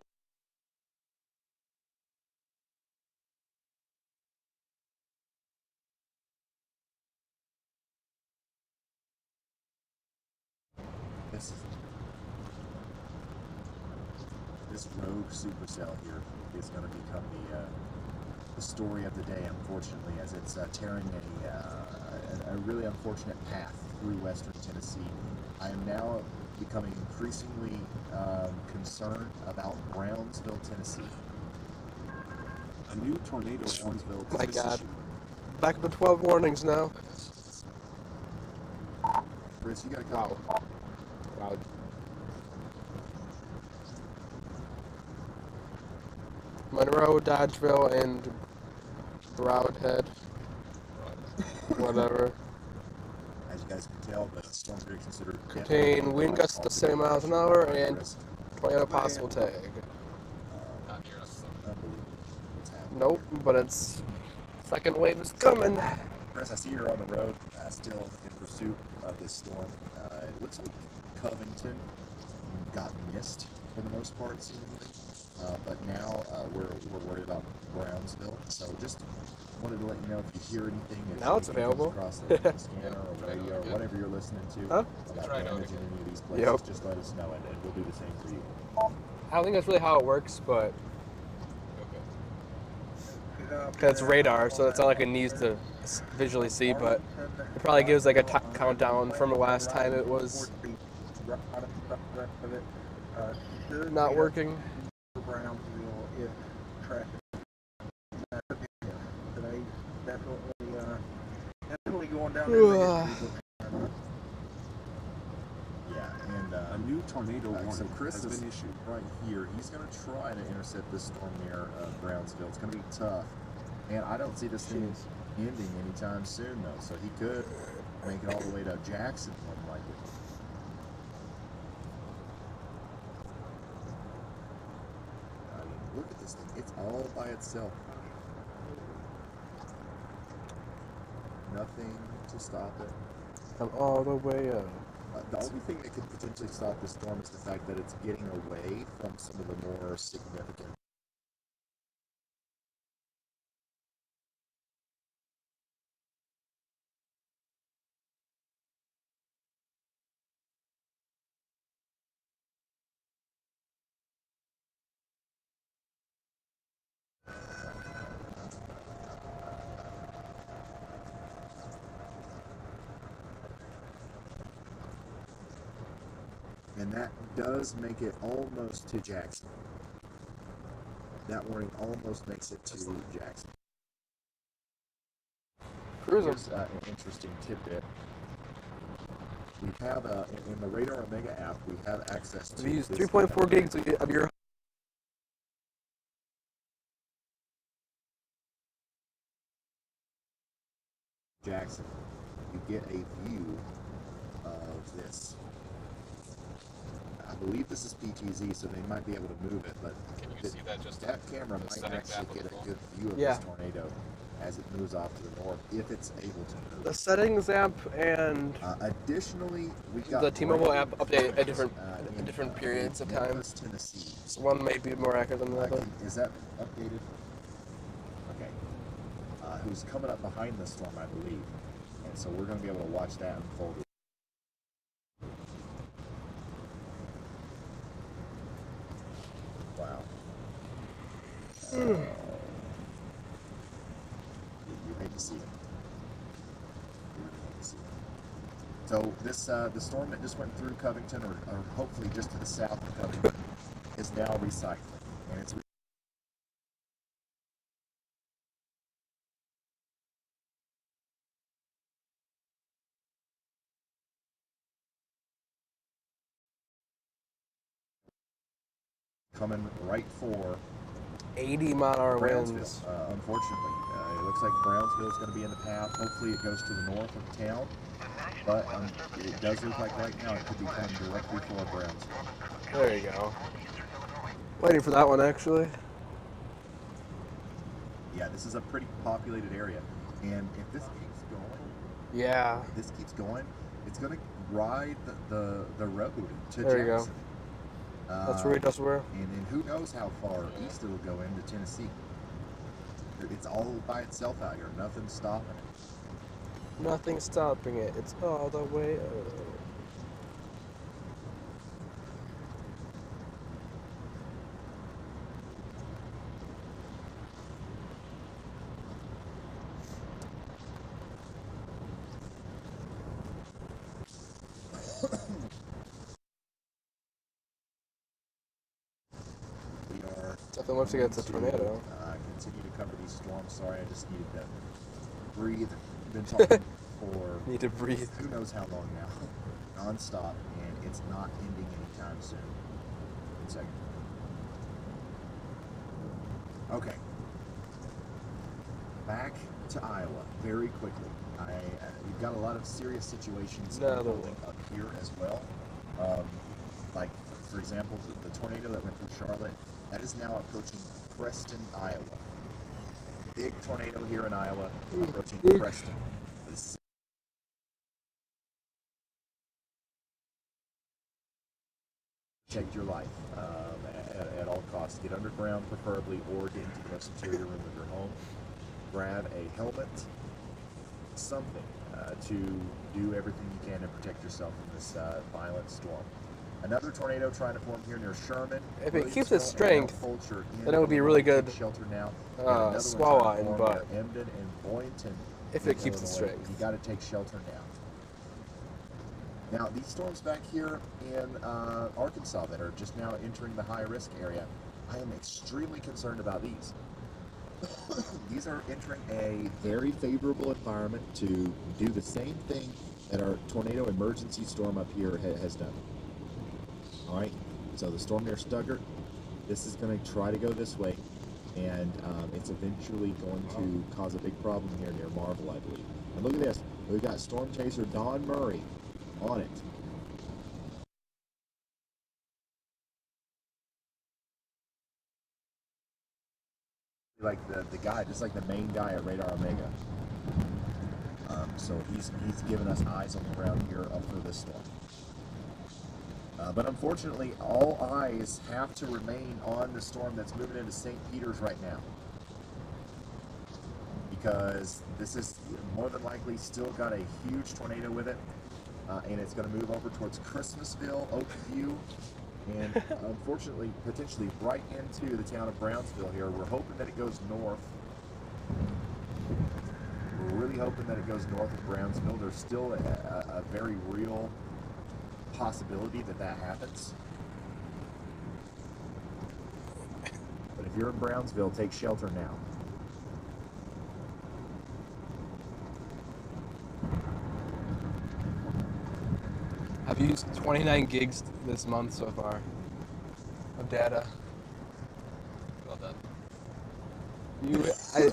B: This rogue supercell here is going to become the story of the day, unfortunately, as it's tearing a really unfortunate path through western Tennessee. I am now becoming increasingly concerned about Brownsville, Tennessee.
G: A new tornado
B: Brownsville,
A: my
B: Tennessee.
A: God. Back up to 12 warnings now.
B: Chris, you got to go.
A: Wow. Monroe, Dodgeville, and Broadhead. Whatever.
B: As you guys can tell, the storm predictions that are
A: Contain wind gusts the same miles an hour and tornado possible tag.
C: Not near us.
B: Unbelievable what's happening.
A: Nope, but it's second wave is coming.
B: Chris, I see you're on the road, still in pursuit of this storm. It looks like Covington got missed for the most part, seemingly. But now we're worried about Brownsville. So just wanted to let you know if you hear anything. If
A: Now it's
B: anything comes
A: available.
B: across the scanner or radio or whatever you're listening to
A: Huh?
B: about
C: Try it out
B: damage in
C: again.
B: any of these places,
A: Yep.
B: just let us know and we'll do the same for you.
A: I don't think that's really how it works, but
C: Okay.
A: because it's radar, so it's not like it needs to visually see, but it probably gives like a countdown from the last time it was not working.
I: Brownsville if traffic today definitely going down there.
B: Yeah, and
G: A new tornado warning
B: so Chris
G: has
B: is
G: been issued.
B: right here. He's going to try to intercept this storm near Brownsville. It's going to be tough. And I don't see this thing ending anytime soon, though. So he could make it all the way to Jackson, more than likely. I mean, look at this thing. It's all by itself. Nothing to stop it.
A: I'm all the way up.
B: The only thing that could potentially stop this storm is the fact that it's getting away from some of the more significant. And that does make it almost to Jackson. That warning almost makes it to Jackson.
A: Cruising.
B: Here's an interesting tidbit. We have, in the Radar Omega app, we have access to...
A: We use
B: this
A: 3.4 gigs of your...
B: Jackson. You get a view of this. I believe this is PTZ, so they might be able to move it, but
C: Can you see that just
B: that camera might
C: settings
B: actually
C: app
B: get
C: of the
B: a
C: phone?
B: good view of
A: Yeah.
B: this tornado as it moves off to the north, if it's able to move.
A: The settings app and
B: Additionally, we've got
A: the T-Mobile
B: brand
A: app
B: new
A: update at
B: cameras,
A: different
B: in,
A: periods of time.
B: Memphis, Tennessee.
A: So one may be more accurate than the other.
B: Is that updated? Okay. Who's coming up behind the storm, I believe. And so we're going to be able to watch that unfold. Wow. You hate to see it. You really hate to see it. So this, the storm that just went through Covington, or hopefully just to the south of Covington, is now recycling. And it's coming right for
A: 80-mile-an-hour winds.
B: Brownsville. Unfortunately, it looks like Brownsville is going to be in the path. Hopefully it goes to the north of the town, but it does look like right now it could be coming directly for Brownsville.
A: There you go. Waiting for that one, actually.
B: Yeah, this is a pretty populated area, and if this keeps going, it's going to ride the road to
A: There you
B: Jackson.
A: go. That's where it does where.
B: And who knows how far east it'll go into Tennessee. It's all by itself out here. Nothing's stopping it.
A: Nothing's stopping it. It's all the way up. Nothing looks like it's a tornado.
B: Continue to cover these storms. Sorry, I just needed to breathe. Been talking for
A: Need to breathe.
B: who knows how long now, non-stop, and it's not ending anytime soon. 1 second. Okay. Back to Iowa very quickly. You've got a lot of serious situations unfolding up here as well. Like, for example, the tornado that went through Charlotte, that is now approaching Preston, Iowa. Big tornado here in Iowa approaching Preston. Protect your life at all costs. Get underground, preferably, or get into the most interior room of your home. Grab a helmet, something to do everything you can to protect yourself from this violent storm. Another tornado trying to form here near Sherman.
A: If it keeps its strength, then it would be really good
B: shelter now.
A: squall line, but
B: Emden and Boynton,
A: if it keeps its strength,
B: you got to take shelter now. Now, these storms back here in Arkansas that are just now entering the high-risk area, I am extremely concerned about these. These are entering a very favorable environment to do the same thing that our tornado emergency storm up here has done. All right, so the storm near Stuttgart, this is going to try to go this way, and it's eventually going to cause a big problem here near Marvel, I believe. And look at this. We've got storm chaser Don Murray on it. Like the guy, just like the main guy at Radar Omega. So he's given us eyes on the ground here up for this storm. But unfortunately, all eyes have to remain on the storm that's moving into St. Peter's right now, because this is more than likely still got a huge tornado with it, and it's going to move over towards Christmasville, Oakview, and unfortunately, potentially right into the town of Brownsville here. We're hoping that it goes north. We're really hoping that it goes north of Brownsville. There's still a very real possibility that that happens. But if you're in Brownsville, take shelter now.
A: I've used 29 gigs this month so far of data.
C: Well done.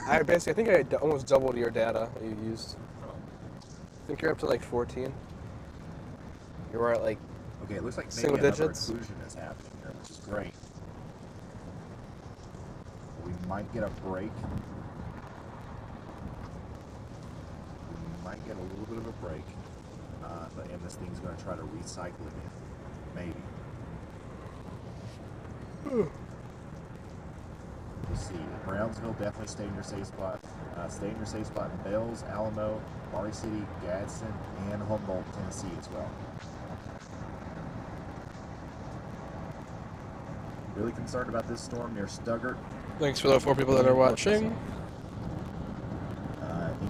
A: I basically, I think I almost doubled your data that you used. I think you're up to like 14. You were at like
B: Okay, it looks like maybe
A: single
B: another
A: digits.
B: occlusion is happening here, which is great. We might get a break. We might get a little bit of a break. And this thing's going to try to recycle again. Maybe. We'll see. Brownsville definitely stay in your safe spot. Stay in your safe spot in Bells, Alamo, Maury City, Gadsden, and Humboldt, Tennessee as well. Really concerned about this storm near Stuttgart.
A: Thanks for the 4 people that are watching.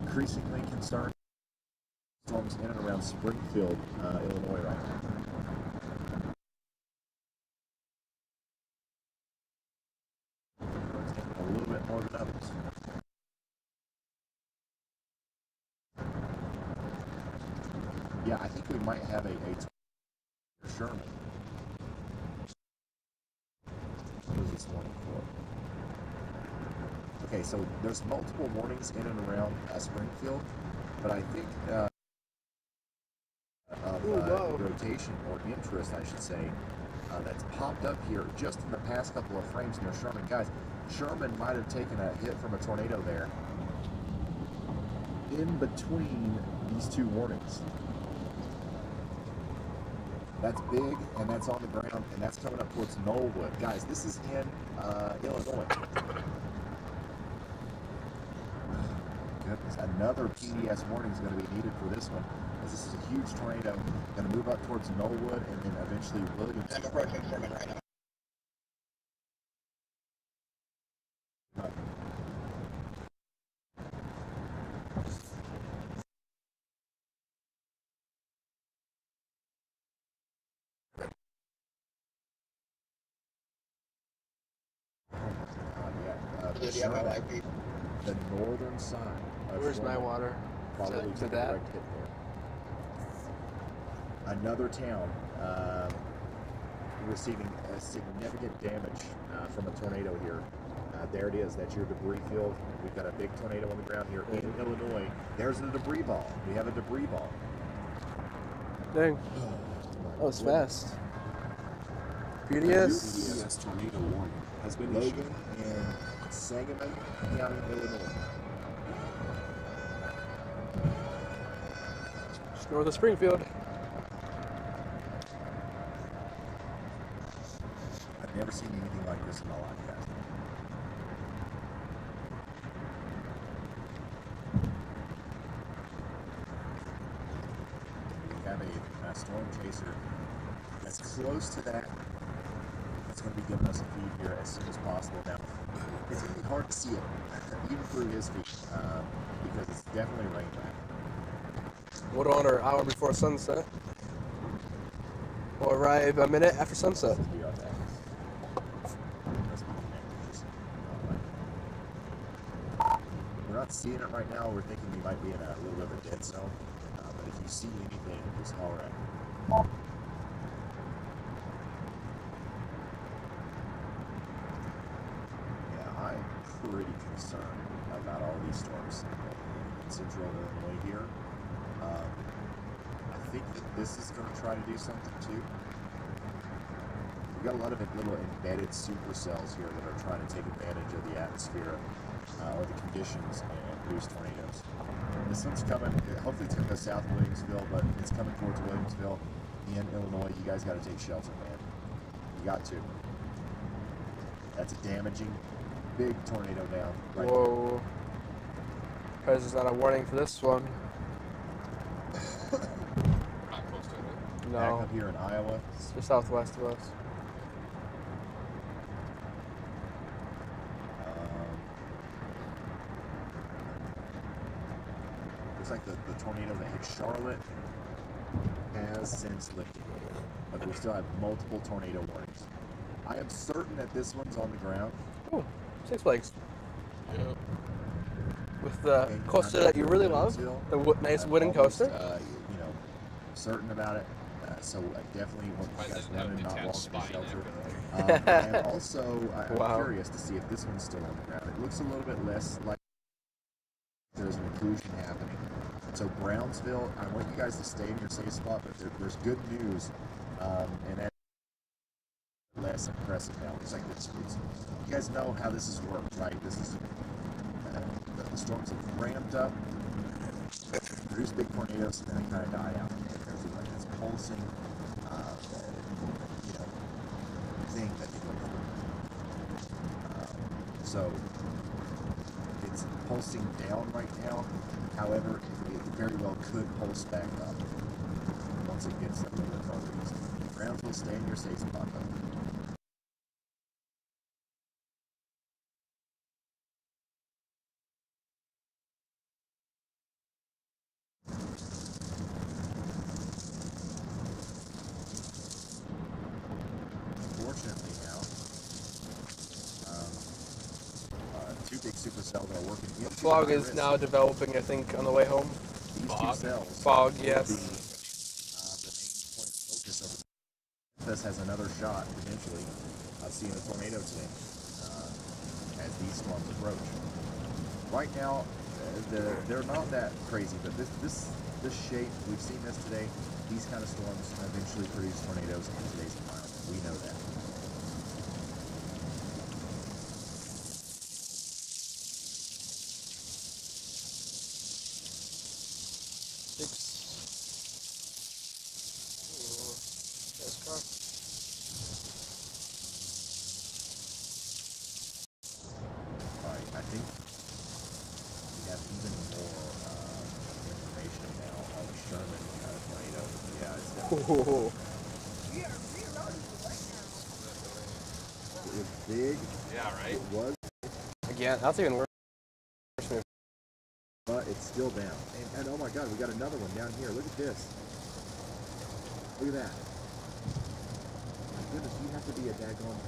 B: Increasingly concerned storms in and around Springfield, Illinois right now. It's taking a little bit more than others. Yeah, I think we might have a Sherman. What is this warning for? Okay, so there's multiple warnings in and around Springfield, but I think rotation or interest, I should say, that's popped up here just in the past couple of frames near Sherman. Guys, Sherman might have taken a hit from a tornado there in between these two warnings. That's big, and that's on the ground, and that's coming up towards Knollwood. Guys, this is in Illinois. Goodness, another PDS warning is going to be needed for this one, as this is a huge tornado, going to move up towards Knollwood and then eventually Williams.
E: I'm approaching Sherman right now.
B: The northern side.
A: Where's my water?
B: Probably
A: to
B: took a
A: that?
B: direct hit there. Another town receiving significant damage from a tornado here. There it is. That's your debris field. We've got a big tornado on the ground here in Illinois. There's the debris ball. We have a debris ball.
A: Dang. That was fast. PDS.
G: PDS tornado warning has been
B: Logan
G: issued.
B: and Sangamon County, Illinois.
A: Just north of Springfield.
B: I've never seen anything like this in my life, guys. We have a storm chaser that's close to that. It's going to be giving us a feed here as soon as possible. Now, it's going to be hard to see it, even through his feed, because it's definitely rain back.
A: We'll on our hour before sunset. We'll arrive a minute after sunset.
B: This is BR Tax. Let's be connected. All right. We're not seeing it right now. We're thinking we might be in a little bit of a dead zone. But if you see anything, just holler at me. Yeah, I'm pretty concerned about all these storms in central Illinois here. I think that this is going to try to do something too. We've got a lot of little embedded supercells here that are trying to take advantage of the atmosphere or the conditions and boost tornadoes. This one's coming, hopefully it's going to go south of Williamsville, but it's coming towards Williamsville. in Illinois, you guys got to take shelter, man. You got to. That's a damaging, big tornado down. Right
A: Whoa. There's not a warning for this one.
C: Not close to it.
B: Back
A: No.
B: up here in Iowa.
A: It's just southwest of us.
B: Looks like the tornado that hit Charlotte has since lifted. But we still have multiple tornado warnings. I am certain that this one's on the ground.
A: Ooh, Six Flags.
C: Yeah.
A: With the
B: And
A: coaster
B: I'm
A: that you really love.
B: Williamsville.
A: The nice
B: I'm
A: wooden
B: almost,
A: coaster.
B: you know, certain about it. So I definitely want
C: Why
B: you guys
C: doesn't have
B: running,
C: an
B: not
C: attached
B: walking to
C: spine
B: shelter. And also, I'm
A: Wow.
B: curious to see if this one's still on the ground. It looks a little bit less like there's an inclusion happening. So Brownsville, I want you guys to stay in your safe spot, but there's good news, and that's less impressive now. It's like you guys know how this has worked, right? This is the storms have ramped up, produce big tornadoes, and then they kind of die out. There's like this pulsing, you know, thing that they go through. So it's pulsing down right now. However, it very well could pulse back up once it gets up to the properties. Brownsville, stay in your safe spot though. Unfortunately now, two big supercells are working into
A: Fog
B: high
A: is
B: risk.
A: now developing, I think, on the way home.
B: These
C: Fog.
B: two cells
A: Fog,
B: will
A: yes.
B: be the main point of focus of this has another shot potentially of seeing a tornado today as these storms approach. Right now, they're not that crazy, but this shape, we've seen this today. These kind of storms eventually produce tornadoes in today's environment. We know that. Alright, I think we have even more information now on the Sherman tornado. Yeah, it's definitely,
A: Ooh.
B: it was big.
C: Yeah, right.
B: It was,
A: Again, that's even worse.
B: but it's still down. And oh my god, we got another one down here. Look at this. Look at that. My goodness, you have to be a daggone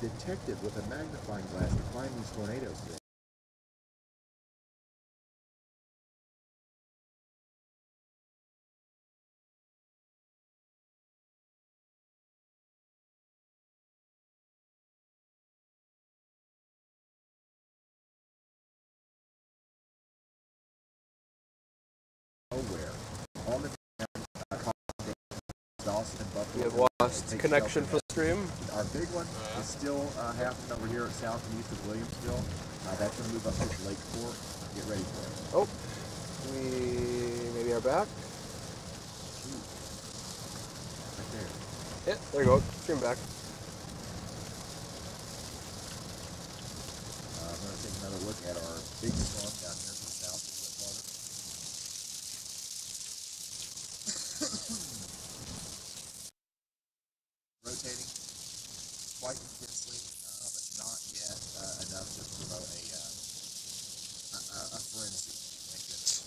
B: detective with a magnifying glass to find these tornadoes today. Nowhere. On the Dawson and
A: We
B: Buffalo.
A: have lost
B: Take
A: connection
B: shelter.
A: for the stream.
B: Our big one is still happening over here at south and east of Williamsville. That's going to move up to Lakeport. Get ready for it.
A: Oh, we maybe are back.
B: Right there.
A: Yeah, there you go. Stream back.
B: I'm going to take another look at our big storm down here to the south a little bit farther. Rotating quite intensely, but not yet enough to promote a frenzy. Thank goodness.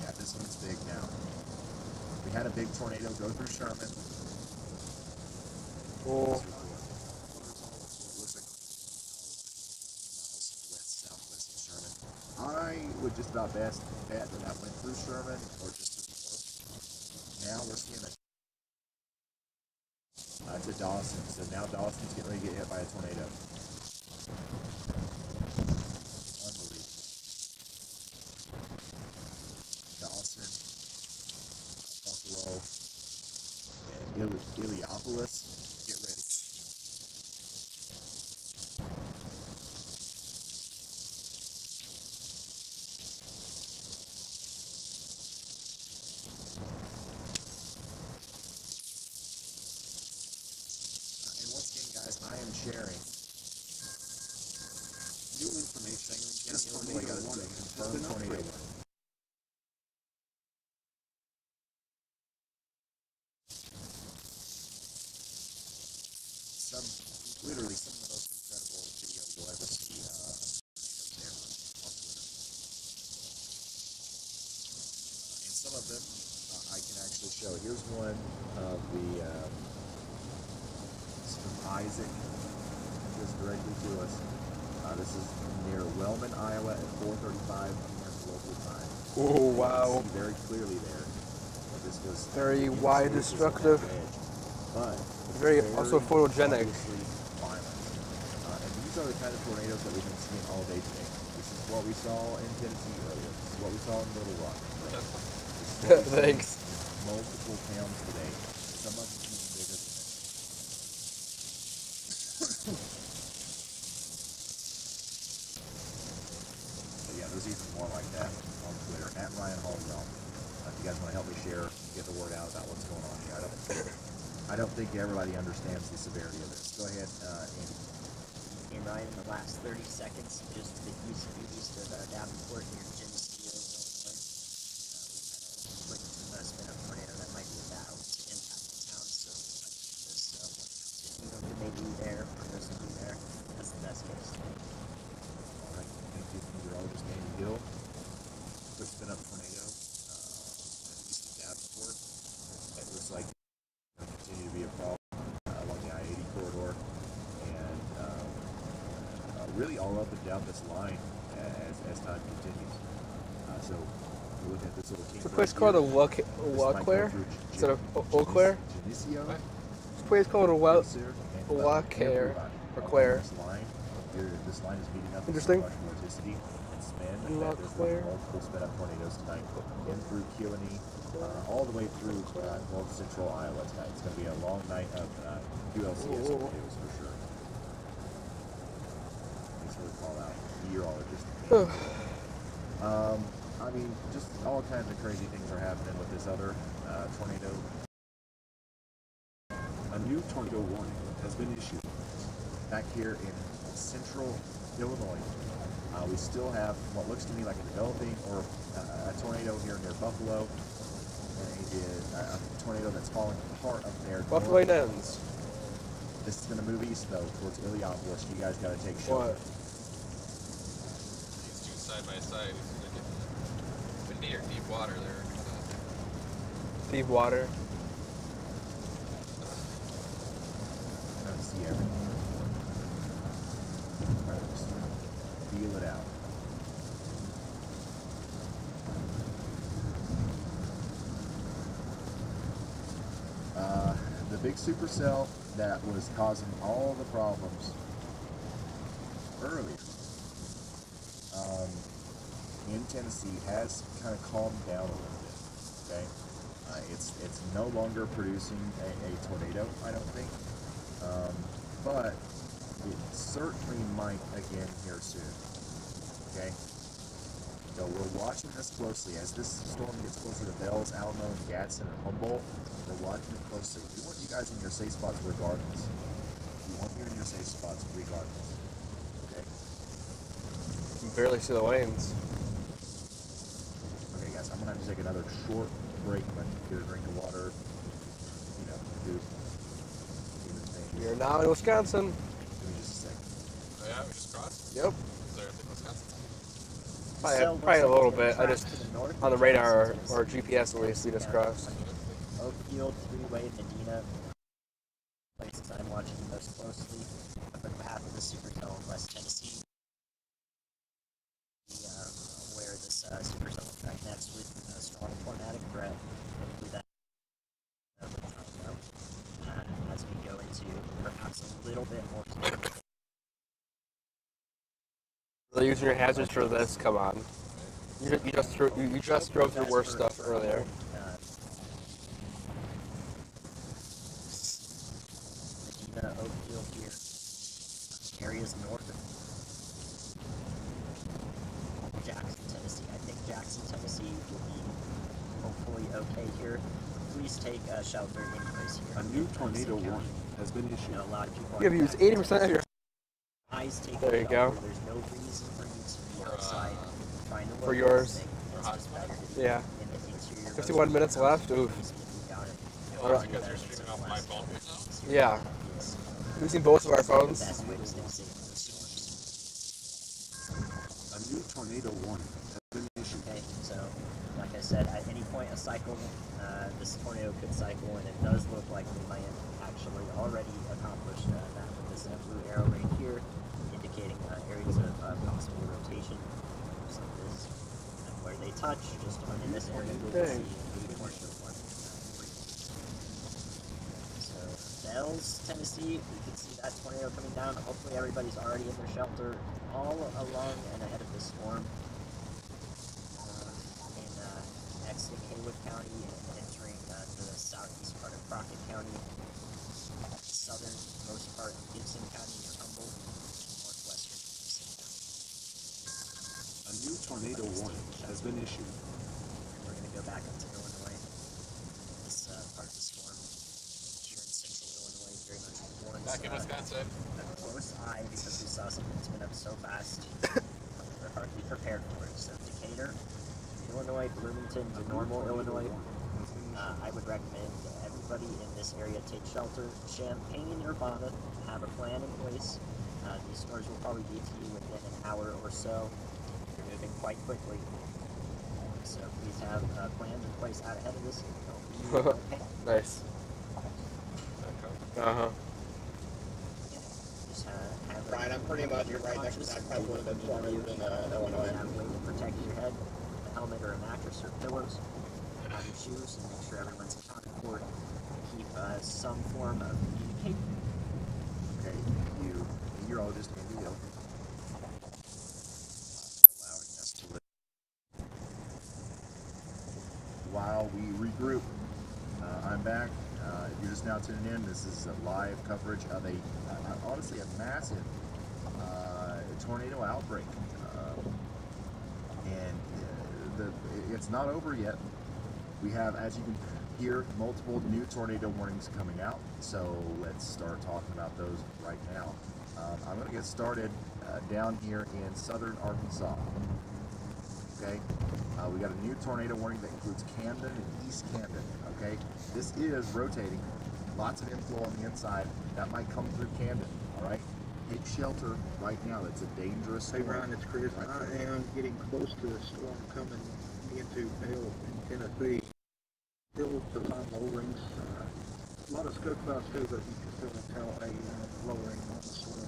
B: Yeah, this one's big now. We had a big tornado go through Sherman.
A: Oh,
B: Looks like miles west-southwest of Sherman. I would just about bet that went through Sherman or just to the north. Now we're seeing to Dawson. So now Dawson's getting ready to get hit by a tornado. Unbelievable. Dawson, Buffalo, and Illiopolis. sharing
G: New information. This
B: tornado
G: tornado
B: warning
G: has
B: confirmed
G: been
B: tornado
G: upgraded.
B: warning. Literally some of the most incredible videos you'll ever see there on Twitter. And some of them I can actually show. Here's one of the it's from Isaac, just directly to us. This is near Wellman, Iowa at 4:35 p.m. local time.
A: Oh, wow.
B: You can see very clearly there that this was
A: Very wide destructive.
B: But
A: Very also photogenic.
B: obviously violent. And these are the kind of tornadoes that we've been seeing all day today. This is what we saw in Tennessee earlier. This is what we saw in Little Rock.
A: Thanks.
B: Multiple towns today. Some of them even bigger than this. But yeah, there's even more like that on Twitter. At Ryan Hallwell. If you guys want to help me share, get the word out about what's going on here. I don't think everybody understands the severity of this. Go ahead, Andy.
F: And Ryan, in the last 30 seconds, just to the east of Davenport near Geneseo, Illinois, we had a quick spin up tornado that might be about to impact the town. So this tornado may be there, or this will be there. That's the best case.
B: All right, thank you, meteorologist Andy Gill. Quick spin up tornado east of Davenport. It looks like it'll continue to be a problem along the I-80 corridor, and really all up and down this line as time continues. So we're looking at this little
A: It's a place called Eau Claire instead of Eau Claire.
B: Geneseo.
A: It's a place called Eau Claire or Claire.
B: This line is meeting up
A: Interesting.
B: with so much vorticity and spin
A: Eau
B: that there's
A: Claire.
B: multiple spin up tornadoes tonight, in through Keeleney, all the way through north central Iowa tonight. It's going to be a long night of QLCS tornadoes for sure. Thanks for the call out, meteorologist. I mean, just all kinds of crazy things are happening with this other tornado.
G: A new tornado warning has been issued.
B: Back here in central Illinois, we still have what looks to me like a developing or a tornado here near Buffalo. A tornado that's falling apart up there.
A: Buffalo ends.
B: This is going to move east though, towards Illiopolis. You guys got to take shelter.
A: What?
C: These two side by side. It's like windy or deep water there.
A: Deep water.
B: I don't see everything. All right, just feel it out. The big supercell that was causing all the problems earlier in Tennessee has kind of calmed down a little bit. Okay, it's no longer producing a tornado, I don't think, but it certainly might again here soon. Okay. So we're watching this closely as this storm gets closer to Bells, Alamo, and Gadsden, and Humboldt. We're watching it closely. We want you guys in your safe spots regardless. We want you in your safe spots regardless. Okay?
A: You can barely see the lanes.
B: Okay, guys, I'm going to have to take another short break. I'm going to get a drink of water. You know, do the thing.
A: You're now in Wisconsin.
B: Give me just a second.
C: Oh yeah, we just crossed.
A: Yep.
C: Is there anything Wisconsin?
A: Probably a little bit. I just on the radar or GPS where we see this cross.
F: Oakfield, Freeway, Medina, places I'm watching most closely. Up in the path of the supercell in West Tennessee. Where this supercell will track next with a strong tornadic threat. Hopefully that as we go into perhaps a little bit more.
A: Really using your hazards for this? Come on. You just drove through worse stuff earlier.
F: Medina, Oakfield here. Areas north of Jackson, Tennessee. I think Jackson, Tennessee will be hopefully okay here. Please take shelter in place here.
G: A new tornado warning has been issued.
F: You know, a lot of people
A: You have used 80% of your.
F: eyes take
A: There you go.
F: There's no reason for you to be outside. Find a
A: For
F: local
A: yours.
F: thing. It's just better to be
A: Yeah.
F: in the interior
A: 51
F: most
A: minutes
F: of the
A: left.
F: house.
A: Oof.
C: Well, that's because you're streaming off my phone.
A: Yeah. Using both of our phones.
F: Best way to stay safe in the storms.
G: A new tornado warning has been issued.
F: Okay, so like I said, at any point a cycle, this tornado could cycle, and it does look like we might have actually already accomplished that with this blue arrow right here, indicating areas of possible rotation, just like this. And where they touch, just in this area, we can see a portion of one. So Dells, Tennessee, you can see that tornado coming down. Hopefully everybody's already in their shelter all along and ahead of this storm. Exiting Haywood County and entering the southeast part of Crockett County, southernmost part of Gibson County, Humboldt, and northwestern Gibson County.
G: A new tornado warning has been issued.
F: We're going to go back up to Illinois. This part of the storm here in central Illinois very much warns
C: Back in Wisconsin.
F: a close eye because we saw something spin up so fast. We're hardly prepared for it. So Decatur, Illinois, Bloomington, to Normal, Illinois. I would recommend everybody in this area take shelter. Champaign and Urbana have a plan in place. These stores will probably be to you within an hour or so. They're moving quite quickly. So please have plans in place out ahead of this. Don't be panic.
A: Nice. Uh-huh.
F: Just have
E: Brian, I'm pretty much right next to that couple of the tornadoes in Illinois.
F: Have a way to protect your head, a helmet or a mattress or pillows. Have your shoes and make sure everyone's accounted for. Keep some form of communication.
B: Okay, you meteorologist Andy Hill. Allowing us to live. While we regroup, I'm back. If you're just now tuning in, this is a live coverage of honestly a massive tornado outbreak. And it's not over yet. We have, as you can hear, multiple new tornado warnings coming out. So let's start talking about those right now. I'm going to get started down here in southern Arkansas. Okay, we got a new tornado warning that includes Camden and East Camden. Okay, this is rotating. Lots of inflow on the inside. That might come through Camden. All right, take shelter right now. That's a dangerous
I: Hey
B: storm.
I: Ryan, it's Chris.
B: Right
I: I
B: there.
I: am getting close to a storm coming into Bell in Tennessee. Still some lowerings. A lot of scope clouds too, but you can still tell a lowering on the storm.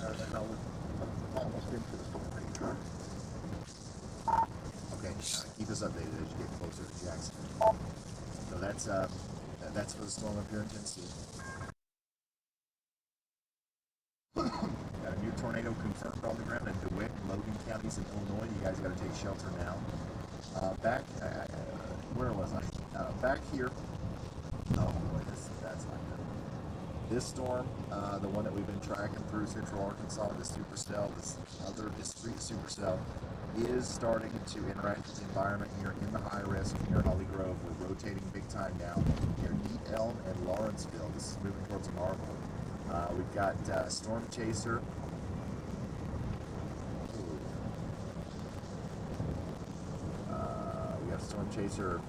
I: That I was almost into the storm picture.
B: Okay, keep us updated as you get closer to Jackson. So that's for the storm up here in Tennessee. Got a new tornado confirmed on the ground in DeWitt, Logan counties in Illinois. You guys got to take shelter now. Where was I? Back here. Oh boy, that's not good. This storm, the one that we've been tracking through central Arkansas, the supercell, this other discrete supercell, is starting to interact with the environment here in the high risk near Holly Grove. We're rotating big time now near Neat Elm and Lawrenceville. This is moving towards Marble. We've got Storm Chaser. We got Storm Chaser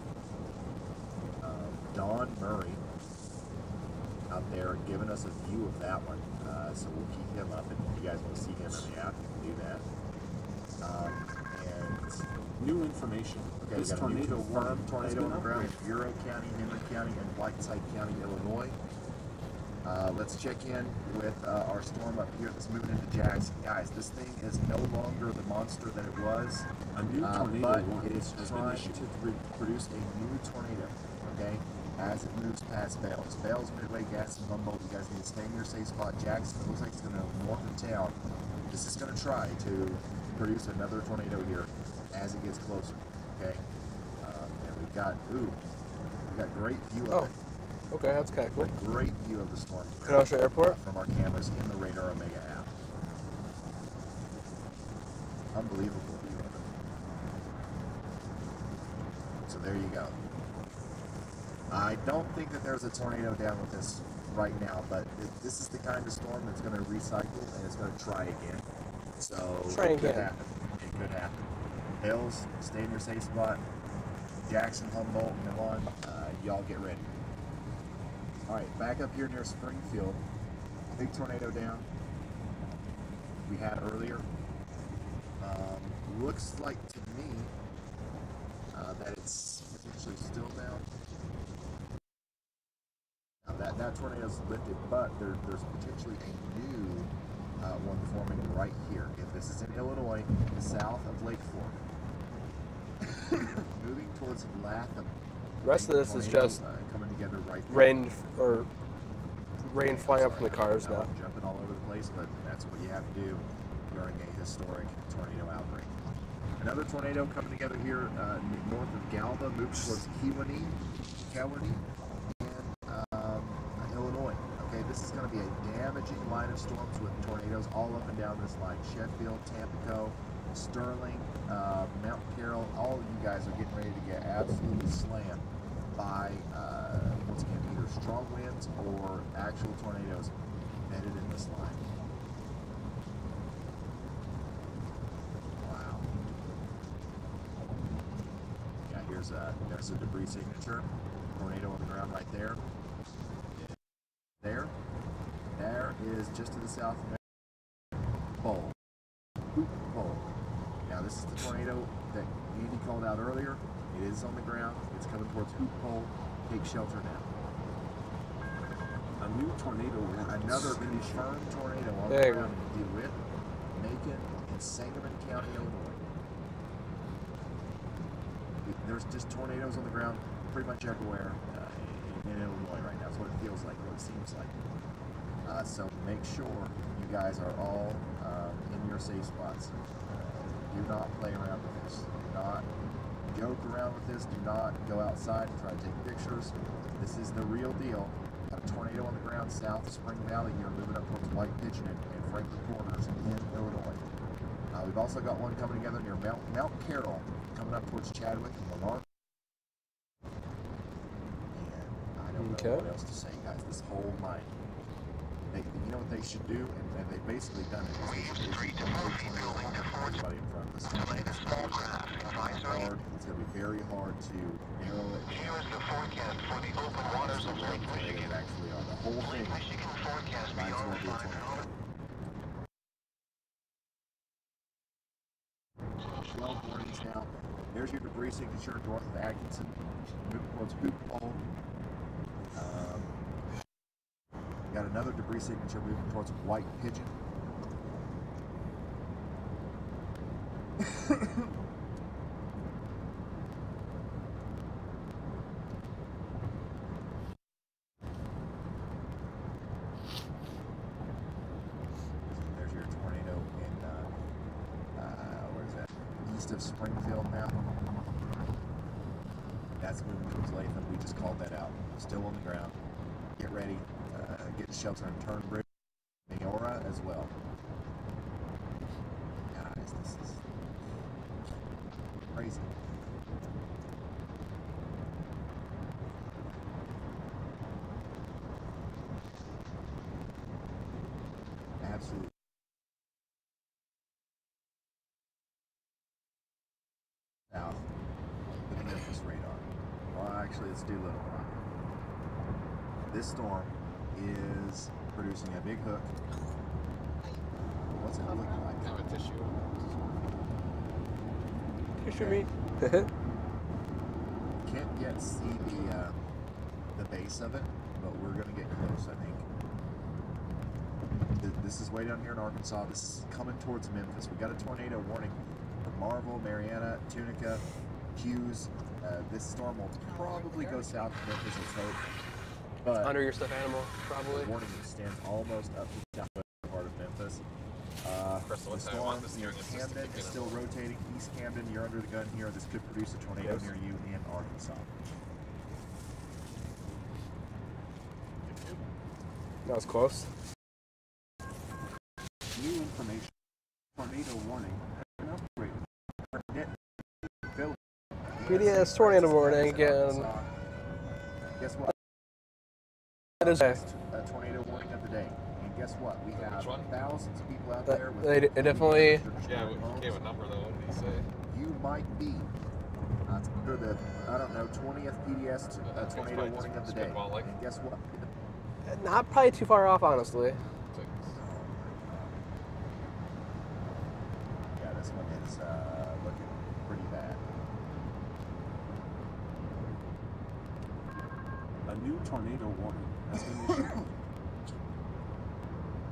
B: Don Murray out there giving us a view of that one. So we'll keep him up, and if you guys want to see him in the app, you can do that. And
G: New information.
B: okay, we
G: This
B: got a new
G: tornado warning
B: confirmed tornado
G: has
B: on
G: been
B: the ground
G: upgraded.
B: in Bureau County, Henry County, and Whiteside County, Illinois. Let's check in with our storm up here that's moving into Jackson. Guys, this thing is no longer the monster that it was,
G: A new tornado
B: but
G: warning
B: it is
G: has been
B: trying
G: issued.
B: to produce a new tornado, okay, as it moves past Bales. Bales, Midway, Gaston, Humboldt, you guys need to stay in your safe spot. Jackson, it looks like it's going to north of town. This is going to try to produce another tornado here as it gets closer, okay? And we've got great view of it.
A: Okay, that's kind of cool.
B: A great view of the storm
A: Kenosha Airport.
B: from our cameras in the Radar Omega app. Unbelievable view of it. So there you go. I don't think that there's a tornado down with this right now, but this is the kind of storm that's going to recycle and it's going to try again. So it could happen. It could happen. Hills, stay in your safe spot. Jackson, Humboldt, Milan, y'all get ready. All right, back up here near Springfield. Big tornado down. We had earlier. Looks like to me that it's potentially still down. Now that tornado's lifted, but there's potentially a new one forming right here. If this is in Illinois, south of Lake Fork, moving towards Latham.
A: The rest of this is just
B: coming together right there.
A: rain flying up from the cars now.
B: Jumping all over the place, but that's what you have to do during a historic tornado outbreak. Another tornado coming together here north of Galva, moving towards Kewanee, and Illinois. Okay, this is going to be a damaging line of storms with tornadoes all up and down this line. Sheffield, Tampico, Sterling, Mount Carroll, all of you guys are getting ready to get absolutely slammed by, once again, either strong winds or actual tornadoes embedded in this line. Wow. Yeah, there's a debris signature. Tornado on the ground right there. There is just to the south of Bowl. Hoop Bowl. Now this is the tornado that Andy called out earlier. It is on the ground. It's coming towards Hoop Bowl. Take shelter now.
G: A new tornado.
B: Another confirmed tornado on the ground in DeWitt, Macon, and Sangamon County, Illinois. There's just tornadoes on the ground pretty much everywhere in Illinois right now. That's what it feels like, what it seems like. So make sure you guys are all in your safe spots. Do not play around with this. Do not joke around with this. Do not go outside and try to take pictures. This is the real deal. Got a tornado on the ground south of Spring Valley here, moving up towards White Pigeon and Franklin Corners in Illinois. We've also got one coming together near Mount Carroll, coming up towards Chadwick and Lamar. And I don't know what else to say, guys. This whole line. You know what they should do, and they've basically done it. They should everybody in front of us. It's going to be very hard to narrow it.
E: Here is the forecast for the open waters of Lake Michigan.
B: Actually, on the whole thing.
E: Michigan forecast beyond 5 hours.
B: 12 warnings now. There's your debris signature north of Atkinson, moving towards Hoop Bowl. Got another debris signature moving towards White Pigeon. There's your tornado in, where is that? East of Springfield now. That's moving towards Latham. We just called that out. Still on the ground. Get ready. Get shelter in Turnbridge, Mayora as well. Guys, this is crazy. Absolutely. South, the Memphis radar. Well, actually, let's do Little Rock. This storm is producing a big hook. What's it look like?
C: Have a tissue.
A: Tissue me.
B: Can't yet see the base of it, but we're gonna get close, I think. This is way down here in Arkansas. This is coming towards Memphis. We got a tornado warning for Marvel, Marietta, Tunica, Hughes. This storm will probably go south of Memphis, let's hope. But
A: under your stuffed animal, probably.
B: The warning extends almost up to the southwest part of Memphis. The storm near Camden is still rotating. East Camden, you're under the gun here. This could produce a tornado near you in Arkansas.
A: That was close.
G: New information. Tornado warning. An upgrade.
A: PDS tornado warning again.
B: guess what?
A: That is
B: A tornado warning of the day. And guess what? We have thousands of people out there with...
A: It definitely...
C: Yeah, he gave a number though. What did he say?
B: You might be under the, I don't know, 20th PDS tornado warning of the day. And guess what?
A: Not probably too far off, honestly.
B: Yeah, this one is looking pretty bad.
G: A new tornado warning has been issued.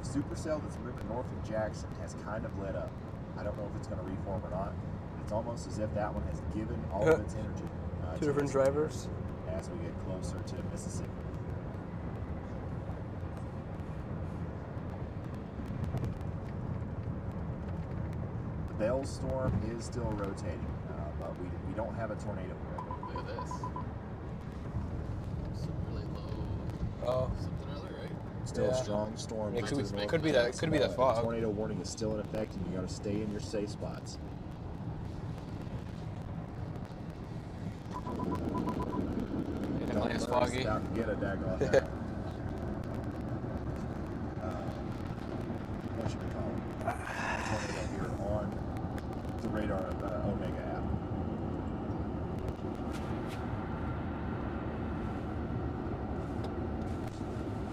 B: The supercell that's moving north of Jackson has kind of lit up. I don't know if it's going to reform or not. It's almost as if that one has given all of its energy.
A: Two different drivers.
B: As we get closer to Mississippi. The Bell storm is still rotating, but we don't have a tornado.
C: Look at this. Some really low.
A: Oh.
C: Something or other, right?
B: Still a strong storm.
A: It could be that. Could be that fog.
B: The tornado warning is still in effect, and you got to stay in your safe spots.
A: It's foggy.
B: Out and get a daggone. What should we call it? Tornado here on the radar Omega app.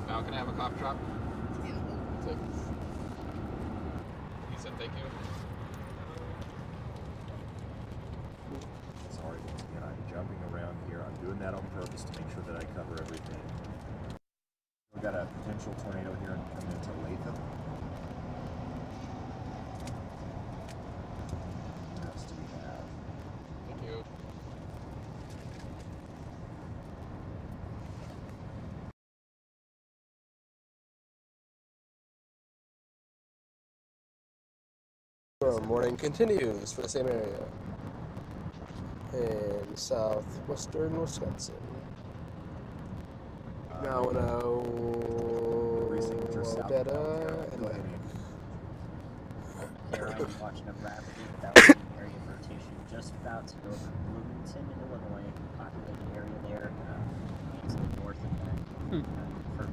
C: Now can I have a cough drop? Yeah. He said thank you.
B: Sorry, once again, I'm jumping around here. I'm doing that on purpose to make sure that I cover everything. We've got a potential tornado here coming into Latham. What else do we have?
C: Thank you.
A: Warning continues for the same area in southwestern Wisconsin. Now data and
F: There I am watching a rapidly developing area of rotation just about to go over Bloomington, Illinois, populated area there, to the north of that. For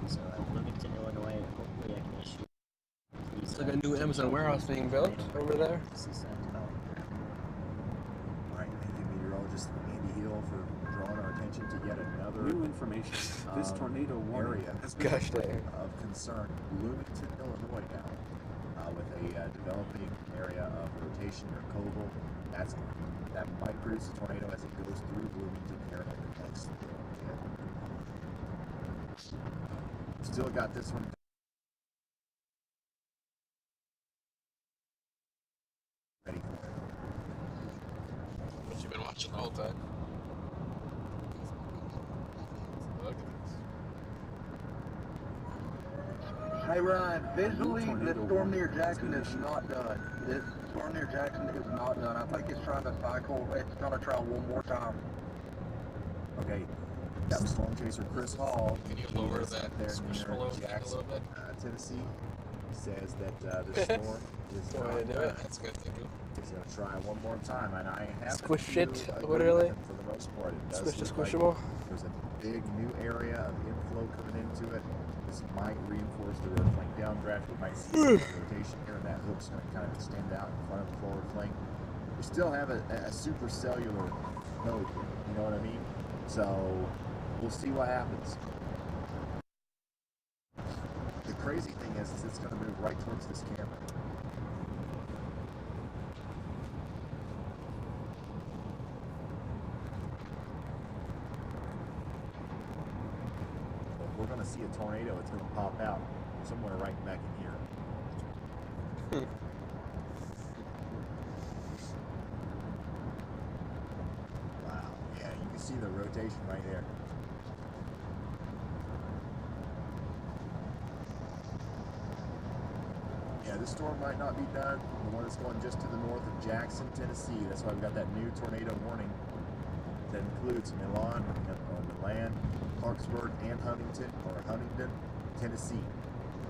F: so Bloomington, Illinois, hopefully I can issue.
A: It's like a new Amazon warehouse being built over there.
B: Alright, thank you, meteorologist Andy Hill, for drawing our attention to yet another
G: New information. This tornado warning
B: area
G: has been issued.
B: of concern. Bloomington, Illinois now, with a developing area of rotation near Coval. That might produce a tornado as it goes through Bloomington here in the next. Still got this one. Ready for it.
C: What you been watching the whole time? Look at
I: Hey Ryan, visually this storm near Jackson is not done. This storm near Jackson is not done. I think it's trying to cycle. It's going to try one more time.
B: Okay, that was Storm Chaser Chris Hall.
C: Can you lower that Squishmallow thing a little bit?
B: Tennessee says that the storm is not done.
C: That's good, thank you.
B: He's going to try one more time, and I have
A: Squish it,
B: to
A: literally.
B: for the most part. It does
A: Squish the
B: look like
A: squishable.
B: there's a big new area of inflow coming into it. This might reinforce the rear flank downdraft. We might see some rotation here, and that hook's going to kind of extend out in front of the forward flank. We still have a supercellular node here, you know what I mean? So we'll see what happens. The crazy thing is it's going to move right towards this camera. We're going to see a tornado. It's going to pop out somewhere right back in here. Wow. Yeah, you can see the rotation right there. Yeah, this storm might not be done. The one that's going just to the north of Jackson, Tennessee. That's why we've got that new tornado warning that includes Milan, Clarksburg, and Huntington, Tennessee.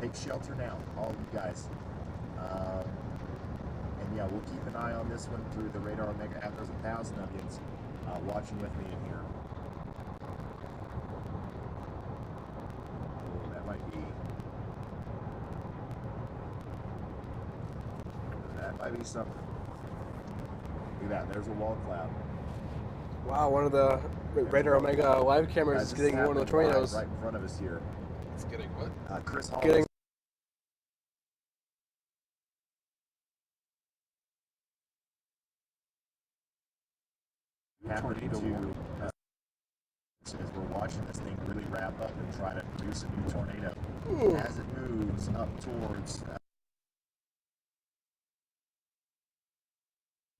B: Take shelter now, all of you guys. And yeah, we'll keep an eye on this one through the Radar Omega app. There's 1,000 of you watching with me in here. Might be something. Look at that. There's a wall cloud.
A: Wow, one of the Raider Omega live cameras is getting one of the tornadoes.
B: Right in front of us here.
C: It's getting what?
B: Chris Hall.
A: Getting
B: happening to as we're watching this thing really wrap up and try to produce a new tornado. As it moves up towards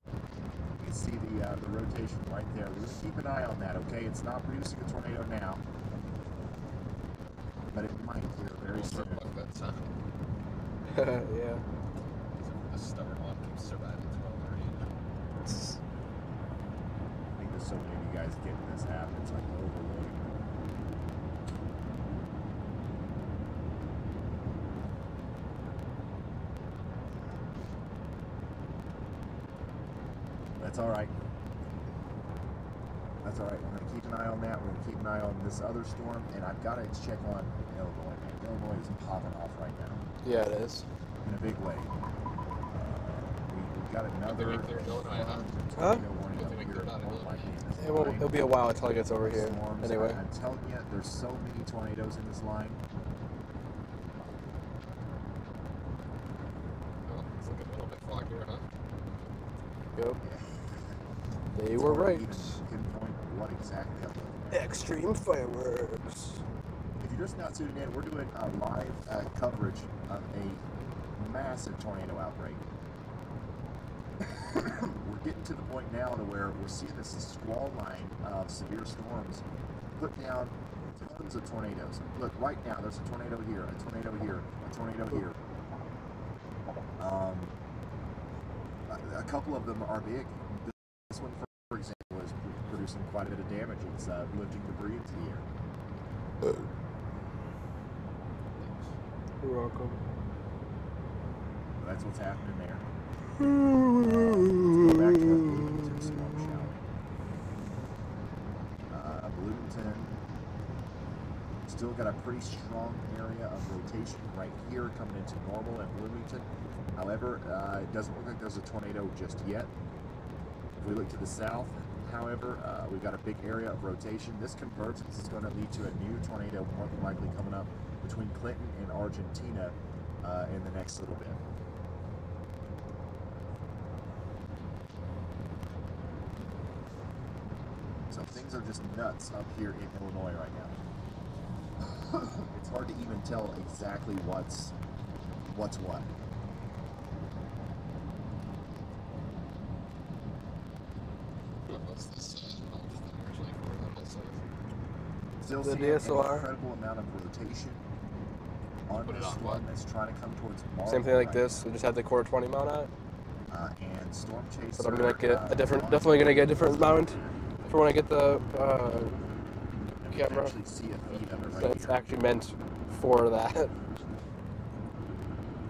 B: you can see the rotation right there. We're going to keep an eye on that, okay? It's not producing a tornado now, but it might here very soon.
A: yeah.
C: The stubborn one keeps surviving through all the rain.
B: I think there's so many of you guys getting this happen. It's like overloading. That's all right. That's all right. We're going to keep an eye on that. We're going to keep an eye on this other storm, and I've got to check on Illinois, man. Illinois is popping off right now.
A: Yeah, it is.
B: In a big way. We've got another
A: Huh?
B: warning up here.
A: It'll be a while until it gets over here.
B: Storms.
A: Anyway.
B: I'm telling you, there's so many tornadoes in this line.
C: Oh, it's looking a little bit foggier, huh?
A: Yep.
B: Yeah.
A: They
B: It's
A: were
B: hard to
A: right.
B: even pinpoint what exactly I'm looking at.
A: Extreme fireworks.
B: If you're just not tuning in, we're doing a live coverage of a massive tornado outbreak. We're getting to the point now to where we're seeing this squall line of severe storms put down tons of tornadoes. Look, right now there's a tornado here, a tornado here, a tornado here. A couple of them are big. This one, for example, is producing quite a bit of damage. It's lifting debris into the air.
A: You're welcome.
B: That's what's happening there. Let's go back to our Bloomington storm, shall we? Bloomington still got a pretty strong area of rotation right here coming into normal at Bloomington. However, it doesn't look like there's a tornado just yet. If we look to the south, however, we've got a big area of rotation. This convergence is going to lead to a new tornado more than likely coming up between Clinton and Argentina in the next little bit. So things are just nuts up here in Illinois right now. It's hard to even tell exactly what's what. Still
A: The
B: seeing an
A: DSLR.
B: incredible amount of rotation on this storm that's trying to come towards Marlin.
A: Same thing like this. We just had the quarter 20 mount on it.
B: And Storm Chaser.
A: But I'm gonna get a different, definitely gonna get a different mount for when I get the camera. That's actually meant for that.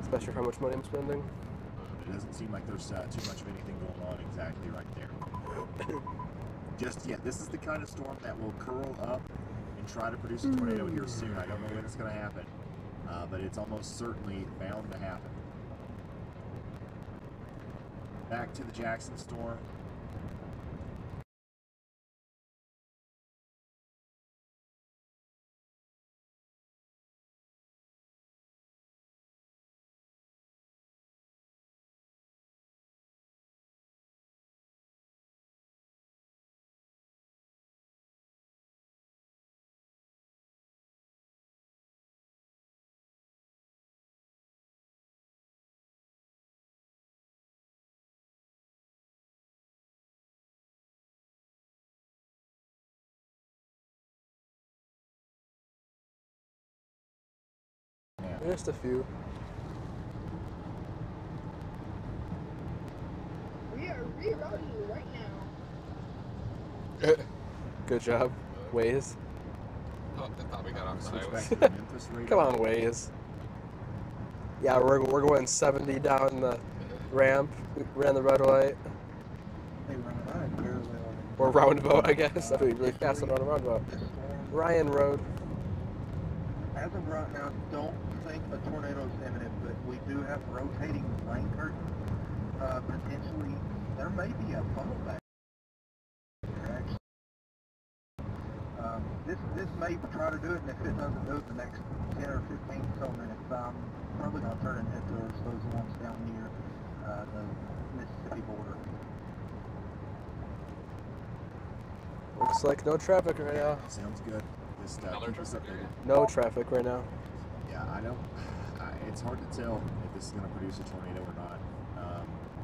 A: Especially for how much money I'm spending.
B: It doesn't seem like there's too much of anything going on exactly right there. Just yet. This is the kind of storm that will curl up and try to produce a tornado here soon. I don't know when it's going to happen, but it's almost certainly bound to happen. Back to the Jackson storm.
A: Just a few.
D: We are rerouting right now.
A: Good job, Waze.
C: Oh, I thought we got off the highway.
A: Come on, Waze. Yeah, we're going 70 down the ramp. We ran the red light. Or roundabout, I guess. I mean, really fast on a roundabout. Ryan Road.
I: As of right now, don't think a tornado is imminent, but we do have rotating rain curtains potentially, there may be a funnel back there, actually. This may try to do it, and if it doesn't do it the next 10 or 15 so minutes, I'm probably going to turn and head towards those ones down near the Mississippi border.
A: Looks like no traffic right now.
B: Sounds good. Just keep us updated.
A: No traffic right now.
B: Yeah, I don't. It's hard to tell if this is going to produce a tornado or not.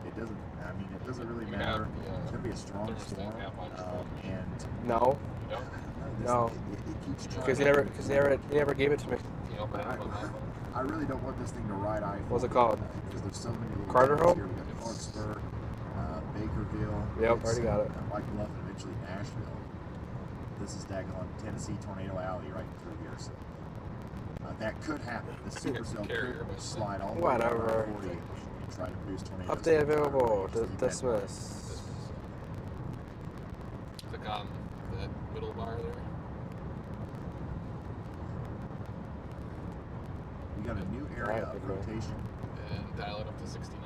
B: It doesn't. I mean, it doesn't really matter. It's going to be a strong storm, and
A: No. No.
B: It keeps trying.
A: Because he never gave it to me.
B: I really don't want this thing to ride I.
A: What's it called?
B: Because there's so many little
A: Carter
B: towns
A: Hope?
B: here. We got Clarksburg, Bakerville.
A: Yep, already got it.
B: White Bluff, and eventually Asheville. This is daggone Tennessee Tornado Alley right through here. So that could happen. The supercell could slide all the way down
A: Whatever.
B: 40 and try to produce tornadoes.
A: Update available. Dismiss.
C: Click on that middle bar there.
B: We got a new area of rotation.
C: And dial it up to 69.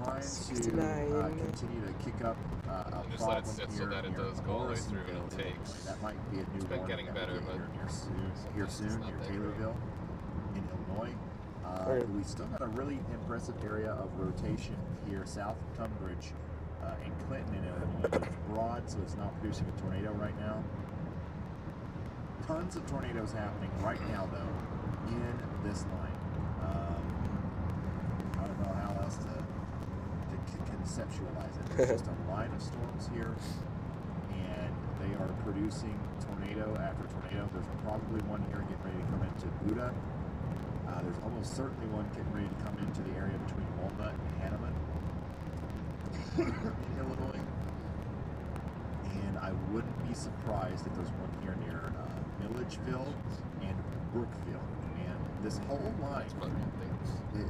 B: Trying
A: 69.
B: to continue to kick up a
C: And just let it
B: problem
C: sit
B: here
C: so that it
B: near
C: does go all the way through and
B: Morrisonville,
C: it takes.
B: Illinois. That might be a new
C: It's been
B: warning
C: getting
B: that
C: better,
B: we get
C: but
B: here soon,
C: sometimes it's
B: near
C: not that
B: Taylorville in Illinois. We still got a really impressive area of rotation here south of Tunbridge in Clinton in Illinois. It's broad, so it's not producing a tornado right now. Tons of tornadoes happening right now, though, in this line. I don't know how else to conceptualize it. There's just a line of storms here, and they are producing tornado after tornado. There's probably one here getting ready to come into Buda. There's almost certainly one getting ready to come into the area between Walnut and Hanneman in Illinois. And I wouldn't be surprised if there's one here near Milledgeville and Brookville. And this whole line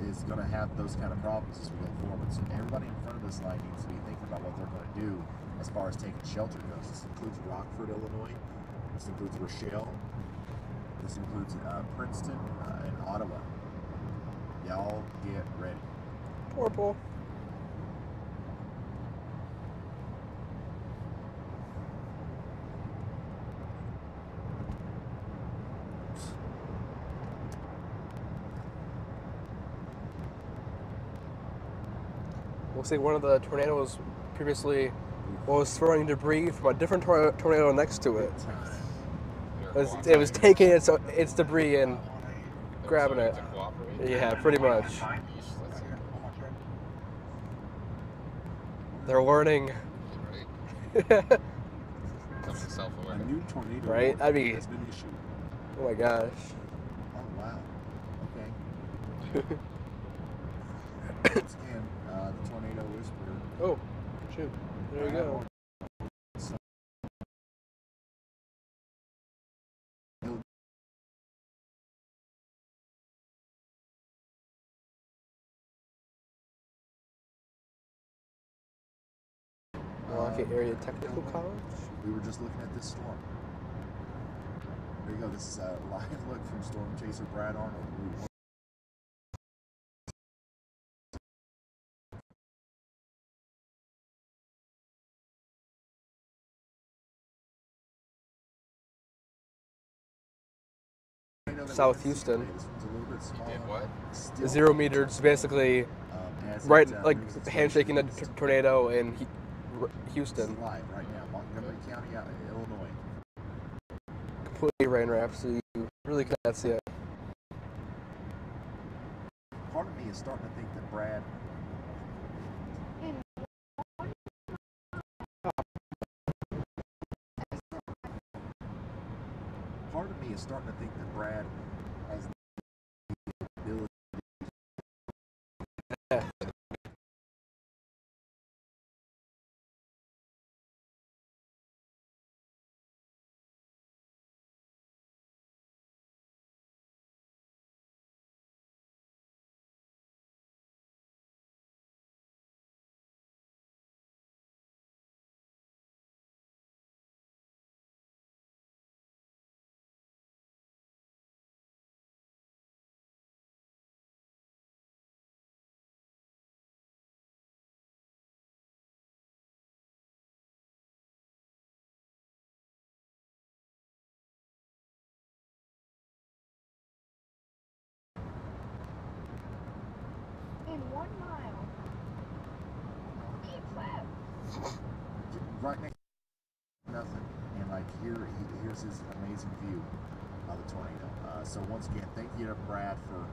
B: is going to have those kind of problems as we go forward. So everybody in front of this line needs to be thinking about what they're going to do as far as taking shelter goes. This includes Rockford, Illinois. This includes Rochelle. This includes Princeton and Ottawa. Y'all get ready.
A: Purple. Looks like one of the tornadoes previously was throwing debris from a different tornado next to it. It was taking its debris and grabbing it. Yeah, pretty much. They're learning.
C: Self-aware.
B: A new tornado
A: Right? I mean,
B: has been issued.
A: oh my gosh.
B: Oh wow. Okay. Once again, the tornado whisperer.
A: Oh, shoot. There you go. Milwaukee Area Technical College.
B: We were just looking at this storm. There you go. This is a live look from Storm Chaser Brad Arnold.
A: South Houston.
C: What?
A: 0 meters, basically, right, like handshaking a tornado in Houston.
B: Live right now, Montgomery County, Illinois.
A: Completely rain wrapped, so you really can't see it.
B: Part of me is starting to think that Brad. Part of me is starting to think that Brad has the ability.
D: In 1 mile. Keep left.
B: Right next to nothing, and like here's his amazing view of the tornado. So once again, thank you to Brad for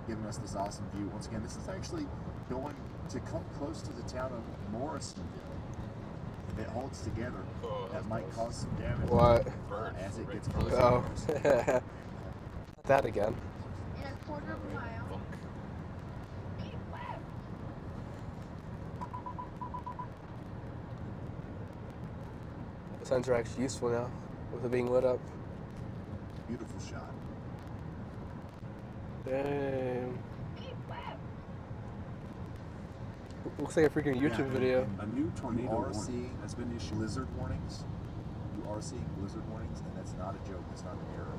B: giving us this awesome view. Once again, this is actually going to come close to the town of Morrisonville. If it holds together, that might cause some damage.
A: What?
B: As it gets closer.
A: Oh. That again.
D: In a 1/4 mile. Keep left.
A: The signs are actually useful now with it being lit up.
B: Beautiful shot.
A: Damn.
D: Keep left.
A: Looks like a freaking YouTube video.
G: A new tornado
B: You are
G: warning
B: seeing
G: has been issued.
B: blizzard warnings. You are seeing blizzard warnings, and that's not a joke. It's not an error.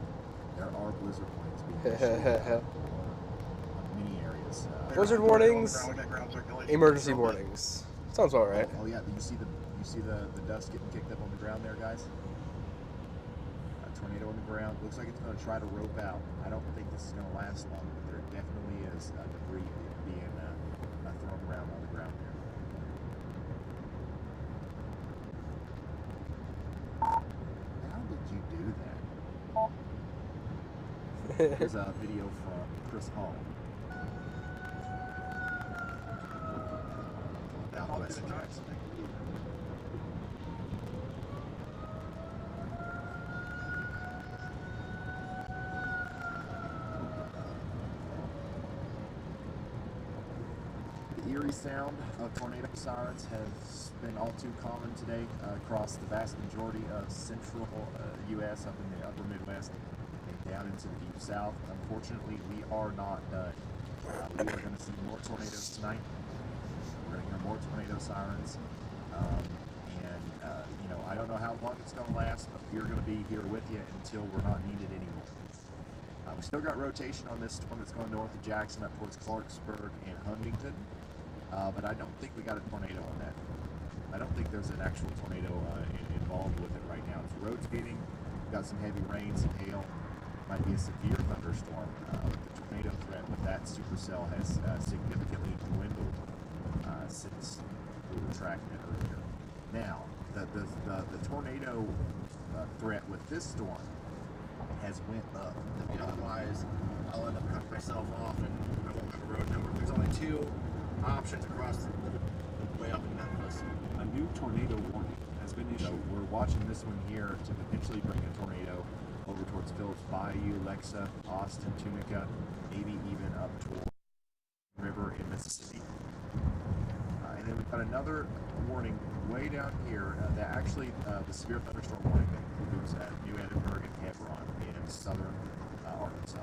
B: There are blizzard warnings being issued on many areas.
A: Blizzard warnings, emergency warnings. Sounds all right.
B: Oh yeah, you see the dust getting kicked up on the ground there, guys. A tornado on the ground. Looks like it's going to try to rope out. I don't think this is going to last long, but there definitely is debris being thrown around on the ground there. How did you do that? Here's a video from Chris Hall. Southwest Jackson. The eerie sound of tornado sirens has been all too common today across the vast majority of central U.S., up in the upper Midwest, and down into the deep south. Unfortunately, we are not done. We are going to see more tornadoes tonight. We're going to hear more tornado sirens. You know, I don't know how long it's going to last, but we're going to be here with you until we're not needed anymore. We still got rotation on this storm that's going north of Jackson up towards Clarksburg and Huntington, but I don't think we got a tornado on that. I don't think there's an actual tornado involved with it right now. It's rotating. We've got some heavy rain, some hail. Might be a severe thunderstorm. The tornado threat with that supercell has significantly dwindled since we were tracking it earlier. Now, the tornado threat with this storm has went up. Otherwise, I'll end up cutting myself off and I won't have a road number. There's only 2 options across the way up in Memphis.
G: A new tornado warning has been issued.
B: So we're watching this one here to potentially bring a tornado over towards Phillips Bayou, Lexa, Austin, Tunica, maybe even up toward the river in Mississippi. And then we've got another warning way down here that actually the severe thunderstorm warning that includes New Edinburgh and Hebron in southern Arkansas.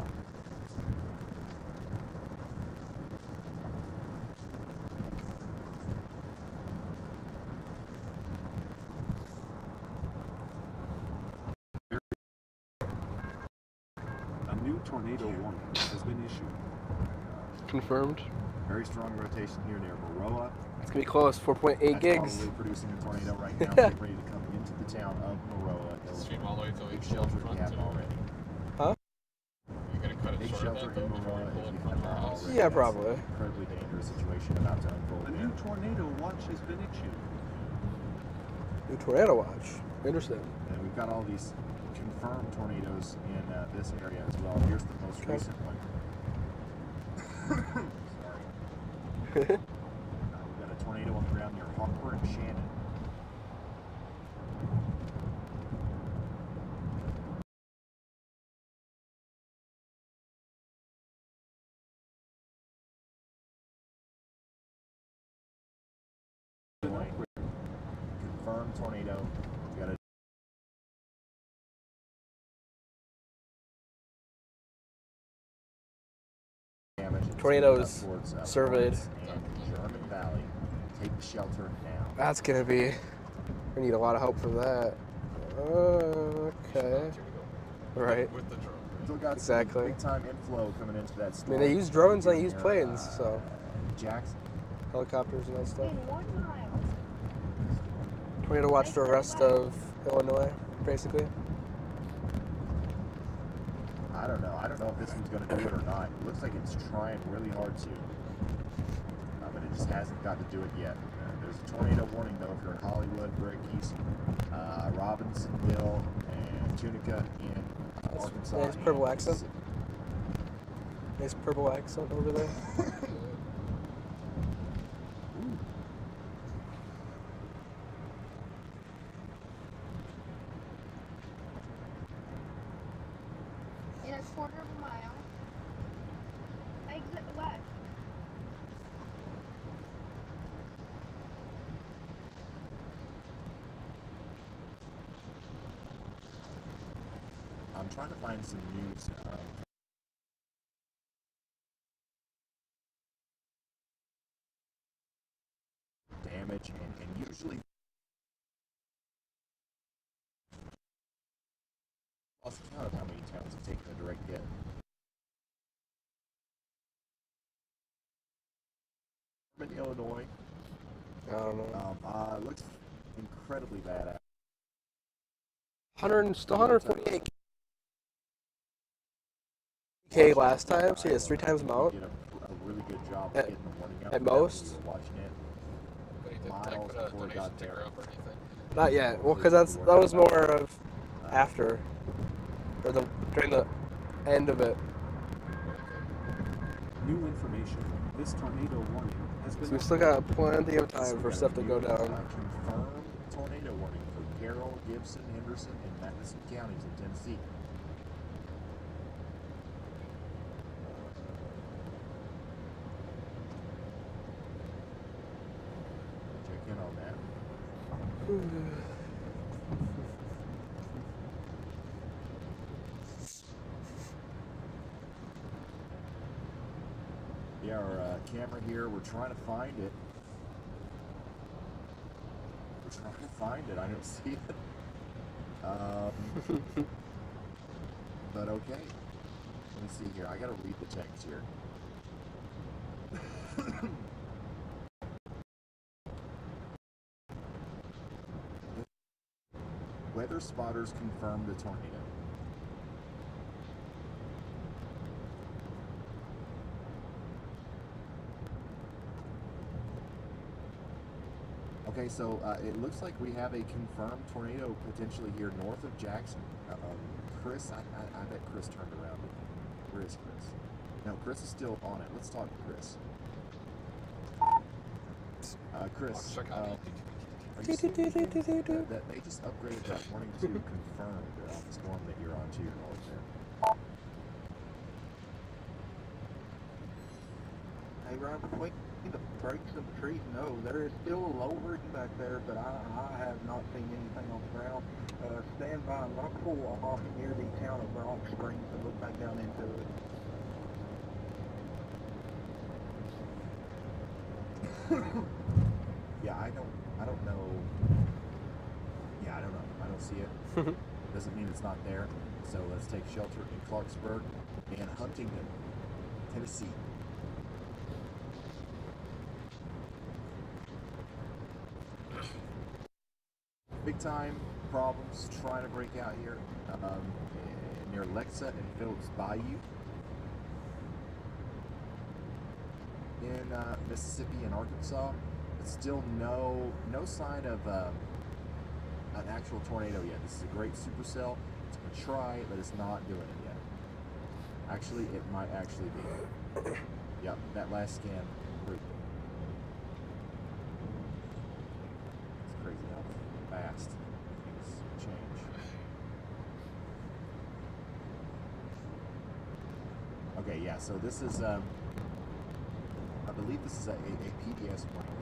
G: A new tornado warning has been issued.
A: Confirmed.
B: Very strong rotation here near Maroa.
A: It's gonna be close. 4.8 gigs.
B: Probably producing a tornado right now. Getting ready to come into the town of Maroa.
C: Stream all the way to
B: Big
C: each
B: shelter
C: front
B: we have
C: too.
B: already.
A: Huh?
C: You're gonna cut it
B: Big
C: short
B: shelter
C: of that
B: in
C: though before
B: Maroa
C: you pull
B: if
C: in
B: you
C: front of
B: have
C: our
B: not
C: house.
B: already.
A: Yeah,
B: That's
A: probably.
B: an incredibly dangerous situation about to unfold
G: A
B: there.
G: new tornado watch has been issued.
A: New tornado watch. Interesting.
B: And we've got all these confirmed tornadoes in this area as well. Here's the most
A: Okay.
B: recent one. Sorry. We've got a tornado on the ground near Harper and Shannon. Confirmed tornado. We got a damage.
A: Tornadoes
B: Up towards,
A: surveyed.
B: Florence and German Valley. Take shelter now.
A: That's gonna be. We need a lot of help for that. Okay. Right.
C: With the drone.
B: Still got
A: Exactly.
B: big time inflow coming into that
A: I
B: storm.
A: mean, they use drones, they use
B: Near,
A: planes, so
B: Jackson.
A: helicopters and that stuff.
D: In 1 mile.
A: Tornado watch the rest of Illinois, basically.
B: I don't know. I don't know if this one's going to do it or not. It looks like it's trying really hard to. just hasn't got to do it yet. There's a tornado warning though if you're in Hollywood, Brick East, Robinsonville, and Tunica in Arkansas.
A: Nice purple
B: and
A: accent. Nice purple accent over there.
D: In a quarter of a mile. Exit west.
B: I'm trying to find some news. Damage and usually lost count of how many towns have taken a direct hit. In Illinois,
A: I don't know.
B: it looks incredibly bad.
A: 148 K last time, so he has 3 times amount.
B: Did a really good job
A: At-
B: getting the warning out
A: at
B: when we
A: most.
B: were watching it.
C: But he didn't
B: Miles
C: like put a
B: before it
C: donation
B: got
C: sticker
B: there.
C: up or anything.
A: Not yet. Well, because that was more of after, or during the end of it.
G: New information. This tornado warning has been.
A: So we still got plenty of time for stuff to go down.
B: Confirmed tornado warning for Carroll, Gibson, Henderson, and Madison counties in Tennessee. Check in on that. Yeah, our camera here, we're trying to find it. We're trying to find it. I don't see it. But okay. Let me see here. I gotta read the text here. Weather spotters confirmed the tornado. Okay, so it looks like we have a confirmed tornado potentially here north of Jackson. Chris, I bet Chris turned around. Where is Chris? No, Chris is still on it. Let's talk to Chris. Chris, are you seeing anything that they just upgraded that warning to confirmed on the storm that you're on to your north there?
I: Hey, right between the breaks of the trees, no, there is still a low ridge back there, but I have not seen anything on the ground. Stand by, I'm going to pull off near the town of Bronx Springs and look back down into it.
B: Yeah, I don't know. Yeah, I don't know. I don't see it. Doesn't mean it's not there. So let's take shelter in Clarksburg and Huntington, Tennessee. Big time problems trying to break out here near Lexa and Phillips Bayou in Mississippi and Arkansas. But still no sign of an actual tornado yet. This is a great supercell. It's going to try, but it's not doing it yet. Actually, it might actually be. Yep, that last scan proved it. It's crazy how fast things change. Okay, yeah, so this is, I believe this is a PDS warning.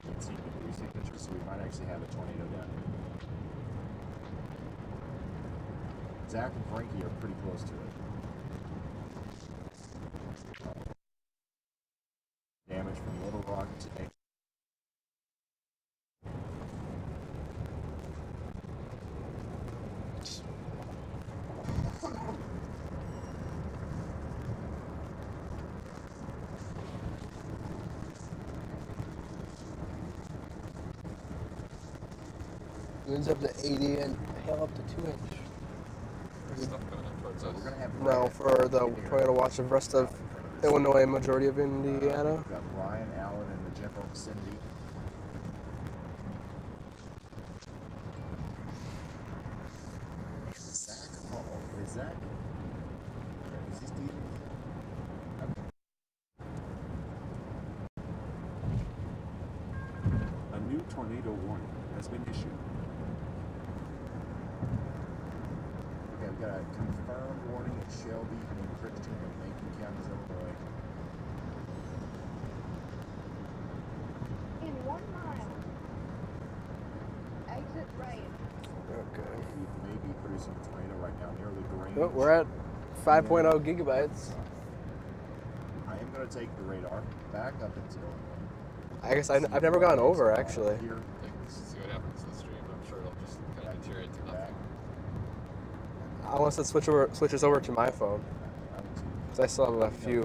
B: Can't see the signature, so we might actually have a tornado down here. Zach and Frankie are pretty close to it. damage from Little Rock today.
A: Winds up to 80 and hail up to 2 inch.
C: Stuff coming up towards us.
B: We're gonna have
A: Now for the tornado watch of rest of Illinois and majority of Indiana.
B: We've got Ryan Allen in the general vicinity. Zach Hall. Is Zach? Is he Steve?
G: A new tornado warning has been issued.
B: Okay, we've got a confirmed warning at Shelby and Christian in Macon County, Illinois.
D: In 1 mile. Exit right.
A: Okay.
B: We may be producing a tornado right now near the Grange.
A: Oh, we're at 5.0 gigabytes.
B: I am going to take the radar back up into Illinois.
A: I guess I've never gone over actually.
B: Here.
C: See what happens to the stream. I'm sure it'll just kind of deteriorate to nothing.
A: Unless it switches over to my phone. Because I still have a few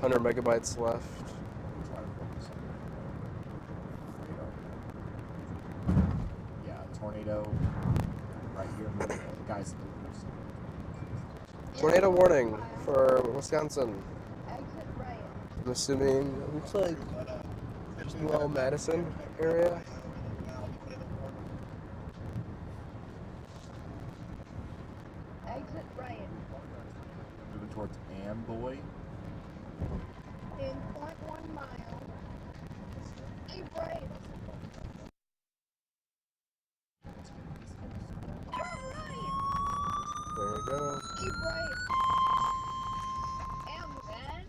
A: 100 megabytes left.
B: Yeah, tornado right here. Guys,
A: Tornado warning for Wisconsin.
D: Exit right.
A: I'm assuming it looks like well Madison area.
D: Exit right.
B: moving towards Amboy.
D: In 0.1 mile. Keep right. Turn right.
A: There we go.
D: Keep right. And then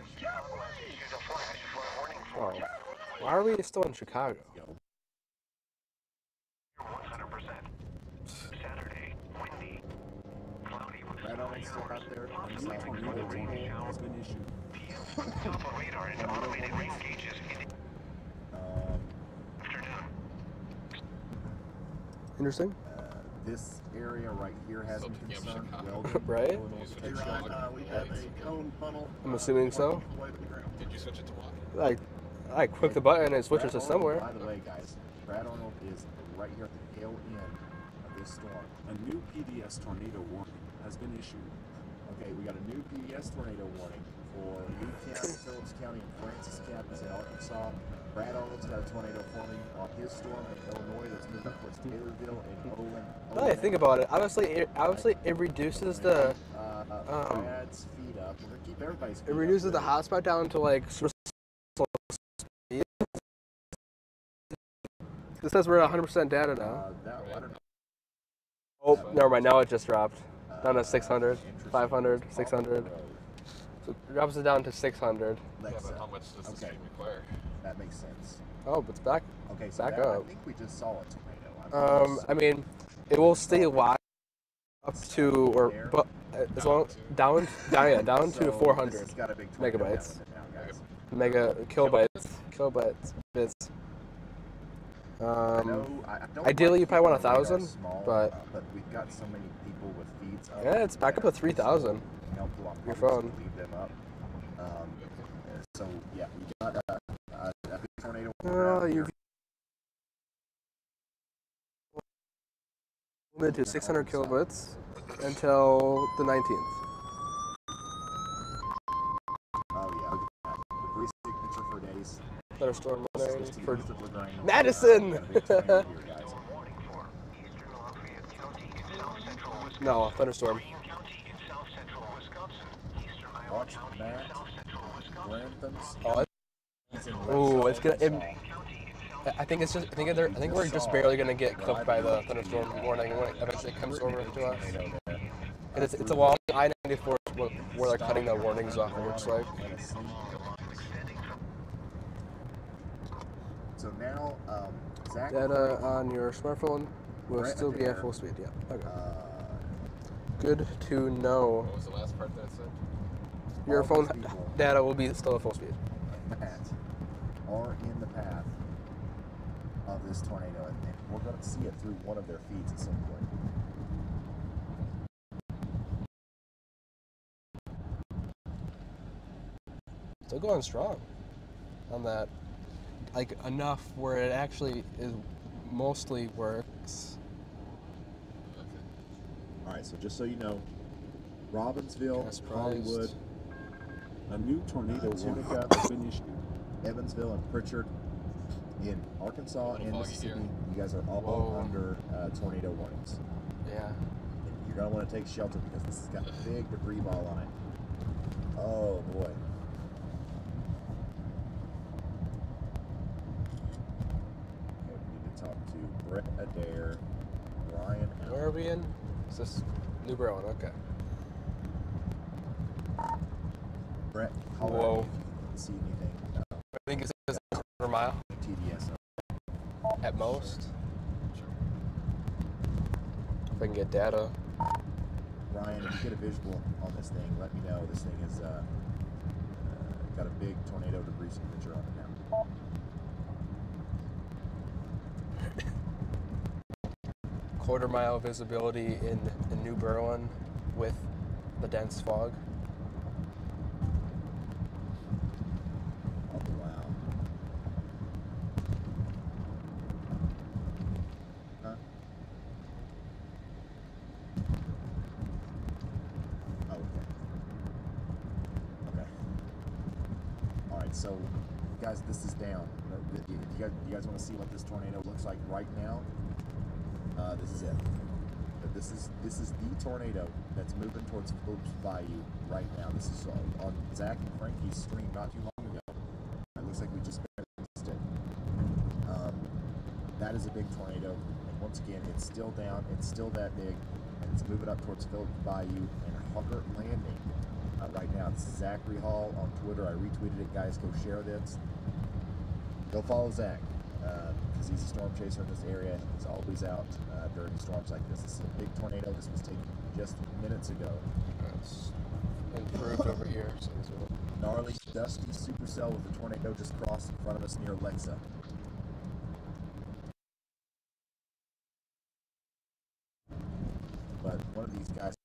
D: turn right.
A: Oh, why are we still in Chicago?
B: Right on, still out there.
G: A new tornado warning has been issued.
A: Interesting.
B: This area right here has been concerned. Weldon,
A: Right?
B: Illinois,
E: We have a cone funnel.
A: I'm assuming so.
C: Did you switch it to what?
A: I click the button and it switches to
B: Brad Arnold,
A: somewhere.
B: By the way, guys, Brad Arnold is right here at the tail end of this storm.
G: A new PDS tornado warning has been issued.
B: Okay, we got a new PDS tornado warning for Lee County, Phillips County, and Francis counties in Arkansas. Brad Arnold's got a tornado forming on his storm in Illinois that's moving towards Taylorville and Olin.
A: Now that I think about it, obviously it reduces the
B: Brad's feet up. We're gonna keep everybody's feet
A: it reduces
B: up
A: the hotspot down to like speed. It says we're at 100% data now.
B: I don't know.
A: Oh, never mind. Now it just dropped down to 600, 500, 600. So it drops it down to 600.
C: Yeah, but how much does the stream require?
B: That makes sense.
A: Oh, it's back.
B: Okay, so
A: back
B: that,
A: up.
B: I think we just saw a tornado.
A: I mean, it will stay live up to or but as long down to 400
B: this has got a big tornado
A: megabytes,
B: down now, guys.
A: kilobytes, bits.
B: I don't
A: Ideally, you
B: like
A: probably want
B: keeping the radar
A: 1,000,
B: small,
A: but
B: but we've got so many people with feeds up.
A: yeah, it's back up to 3,000.
B: Helpful on
A: Your
B: purpose to
A: phone.
B: leave them up. So yeah, we got a big tornado.
A: You've limited to 600 kilobits until the 19th.
B: Oh yeah, look at that. The brief signature for days.
A: Thunderstorm warning
B: Just
A: for
B: east of Lagrange.
A: Madison.
B: Got a big tornado here, guys.
A: No, thunderstorm.
B: Watch Matt Granthams.
A: Oh, ooh, it's gonna. I think it's just. I think we're just barely gonna get clipped by the thunderstorm warning when it eventually comes over to us. And it's along I-94 where they're cutting the warnings off. It looks like.
B: So now, Zach.
A: Data on your smartphone will
B: Right
A: still be
B: there.
A: at full speed. Yeah. Okay. Good to know.
C: What was the last part that it said?
A: your
B: all
A: phone
B: these people
A: data will be still at full speed.
B: that are in the path of this tornado, and we're going to see it through one of their feeds at some point.
A: Still going strong on that, like enough where it actually is mostly works.
B: All right, so just so you know, Robbinsville,
A: Kinda surprised.
B: Hollywood,
G: A new tornado warning
B: Tunica,
G: has been issued.
B: Evansville, and Pritchard in Arkansas and
C: foggy
B: Mississippi,
C: here.
B: you guys are all
A: Whoa.
B: under tornado warnings.
A: Yeah.
B: You're going to want to take shelter because this has got a big debris ball on it. Oh, boy. Okay, we need to talk to Brett Adair, Ryan Allen.
A: Where are we in? Is this New Berlin? Okay.
B: Brett, holler
A: Whoa.
B: at me if you can see anything.
A: I think it's a quarter mile
B: TDS.
A: at most. If I can get data.
B: Ryan, if you get a visual on this thing, let me know. This thing is got a big tornado debris signature on it now.
A: Quarter mile visibility in New Berlin with the dense fog.
B: Oh, wow. Huh? Oh, okay. Okay. All right, so guys, this is down. If you guys want to see what this tornado looks like right now, this is it. But this is the tornado that's moving towards Phillips Bayou right now. This is on Zach and Frankie's stream not too long ago. It looks like we just missed it. That is a big tornado, and once again, it's still down. It's still that big, and it's moving up towards Phillips Bayou and Huckert Landing right now. This is Zachary Hall on Twitter. I retweeted it, guys. Go share this. Go follow Zach because he's a storm chaser in this area. He's always out during storms like this. This is a big tornado. This was taken just minutes ago.
A: It's improved over here. So it's
B: Gnarly, dusty supercell with the tornado just crossed in front of us near Lexa. But one of these guys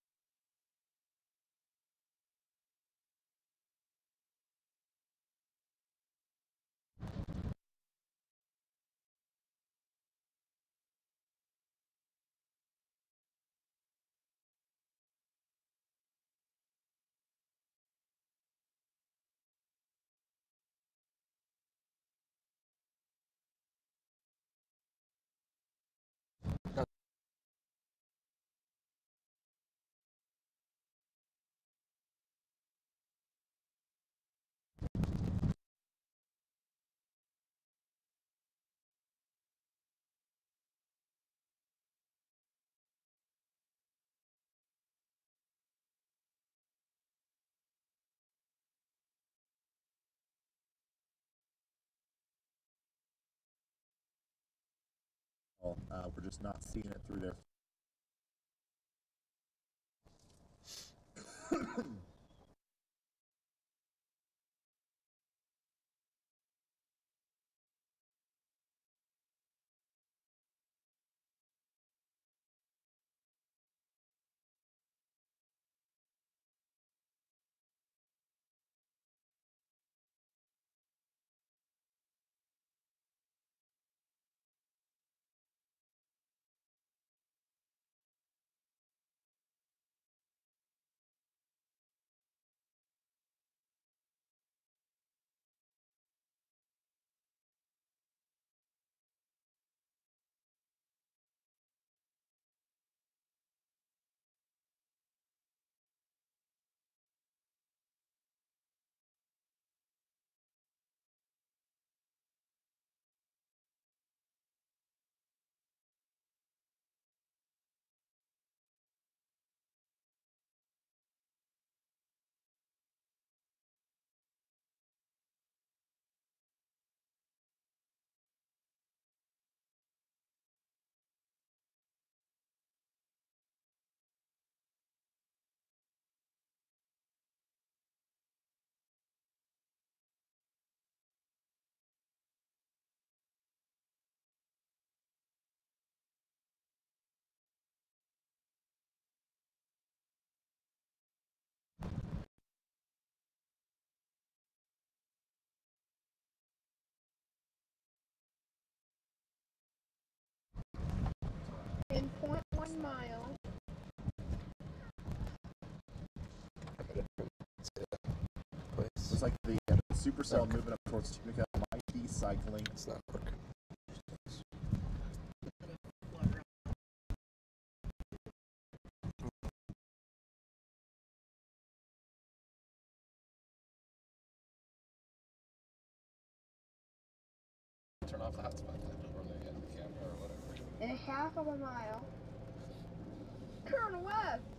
B: we're just not seeing it through their
D: in 0.1 mile.
B: Looks like the supercell moving up towards Tunica might be cycling.
A: It's not working.
C: Turn off the hotspot or the camera or whatever.
D: In half of a mile. Turn left!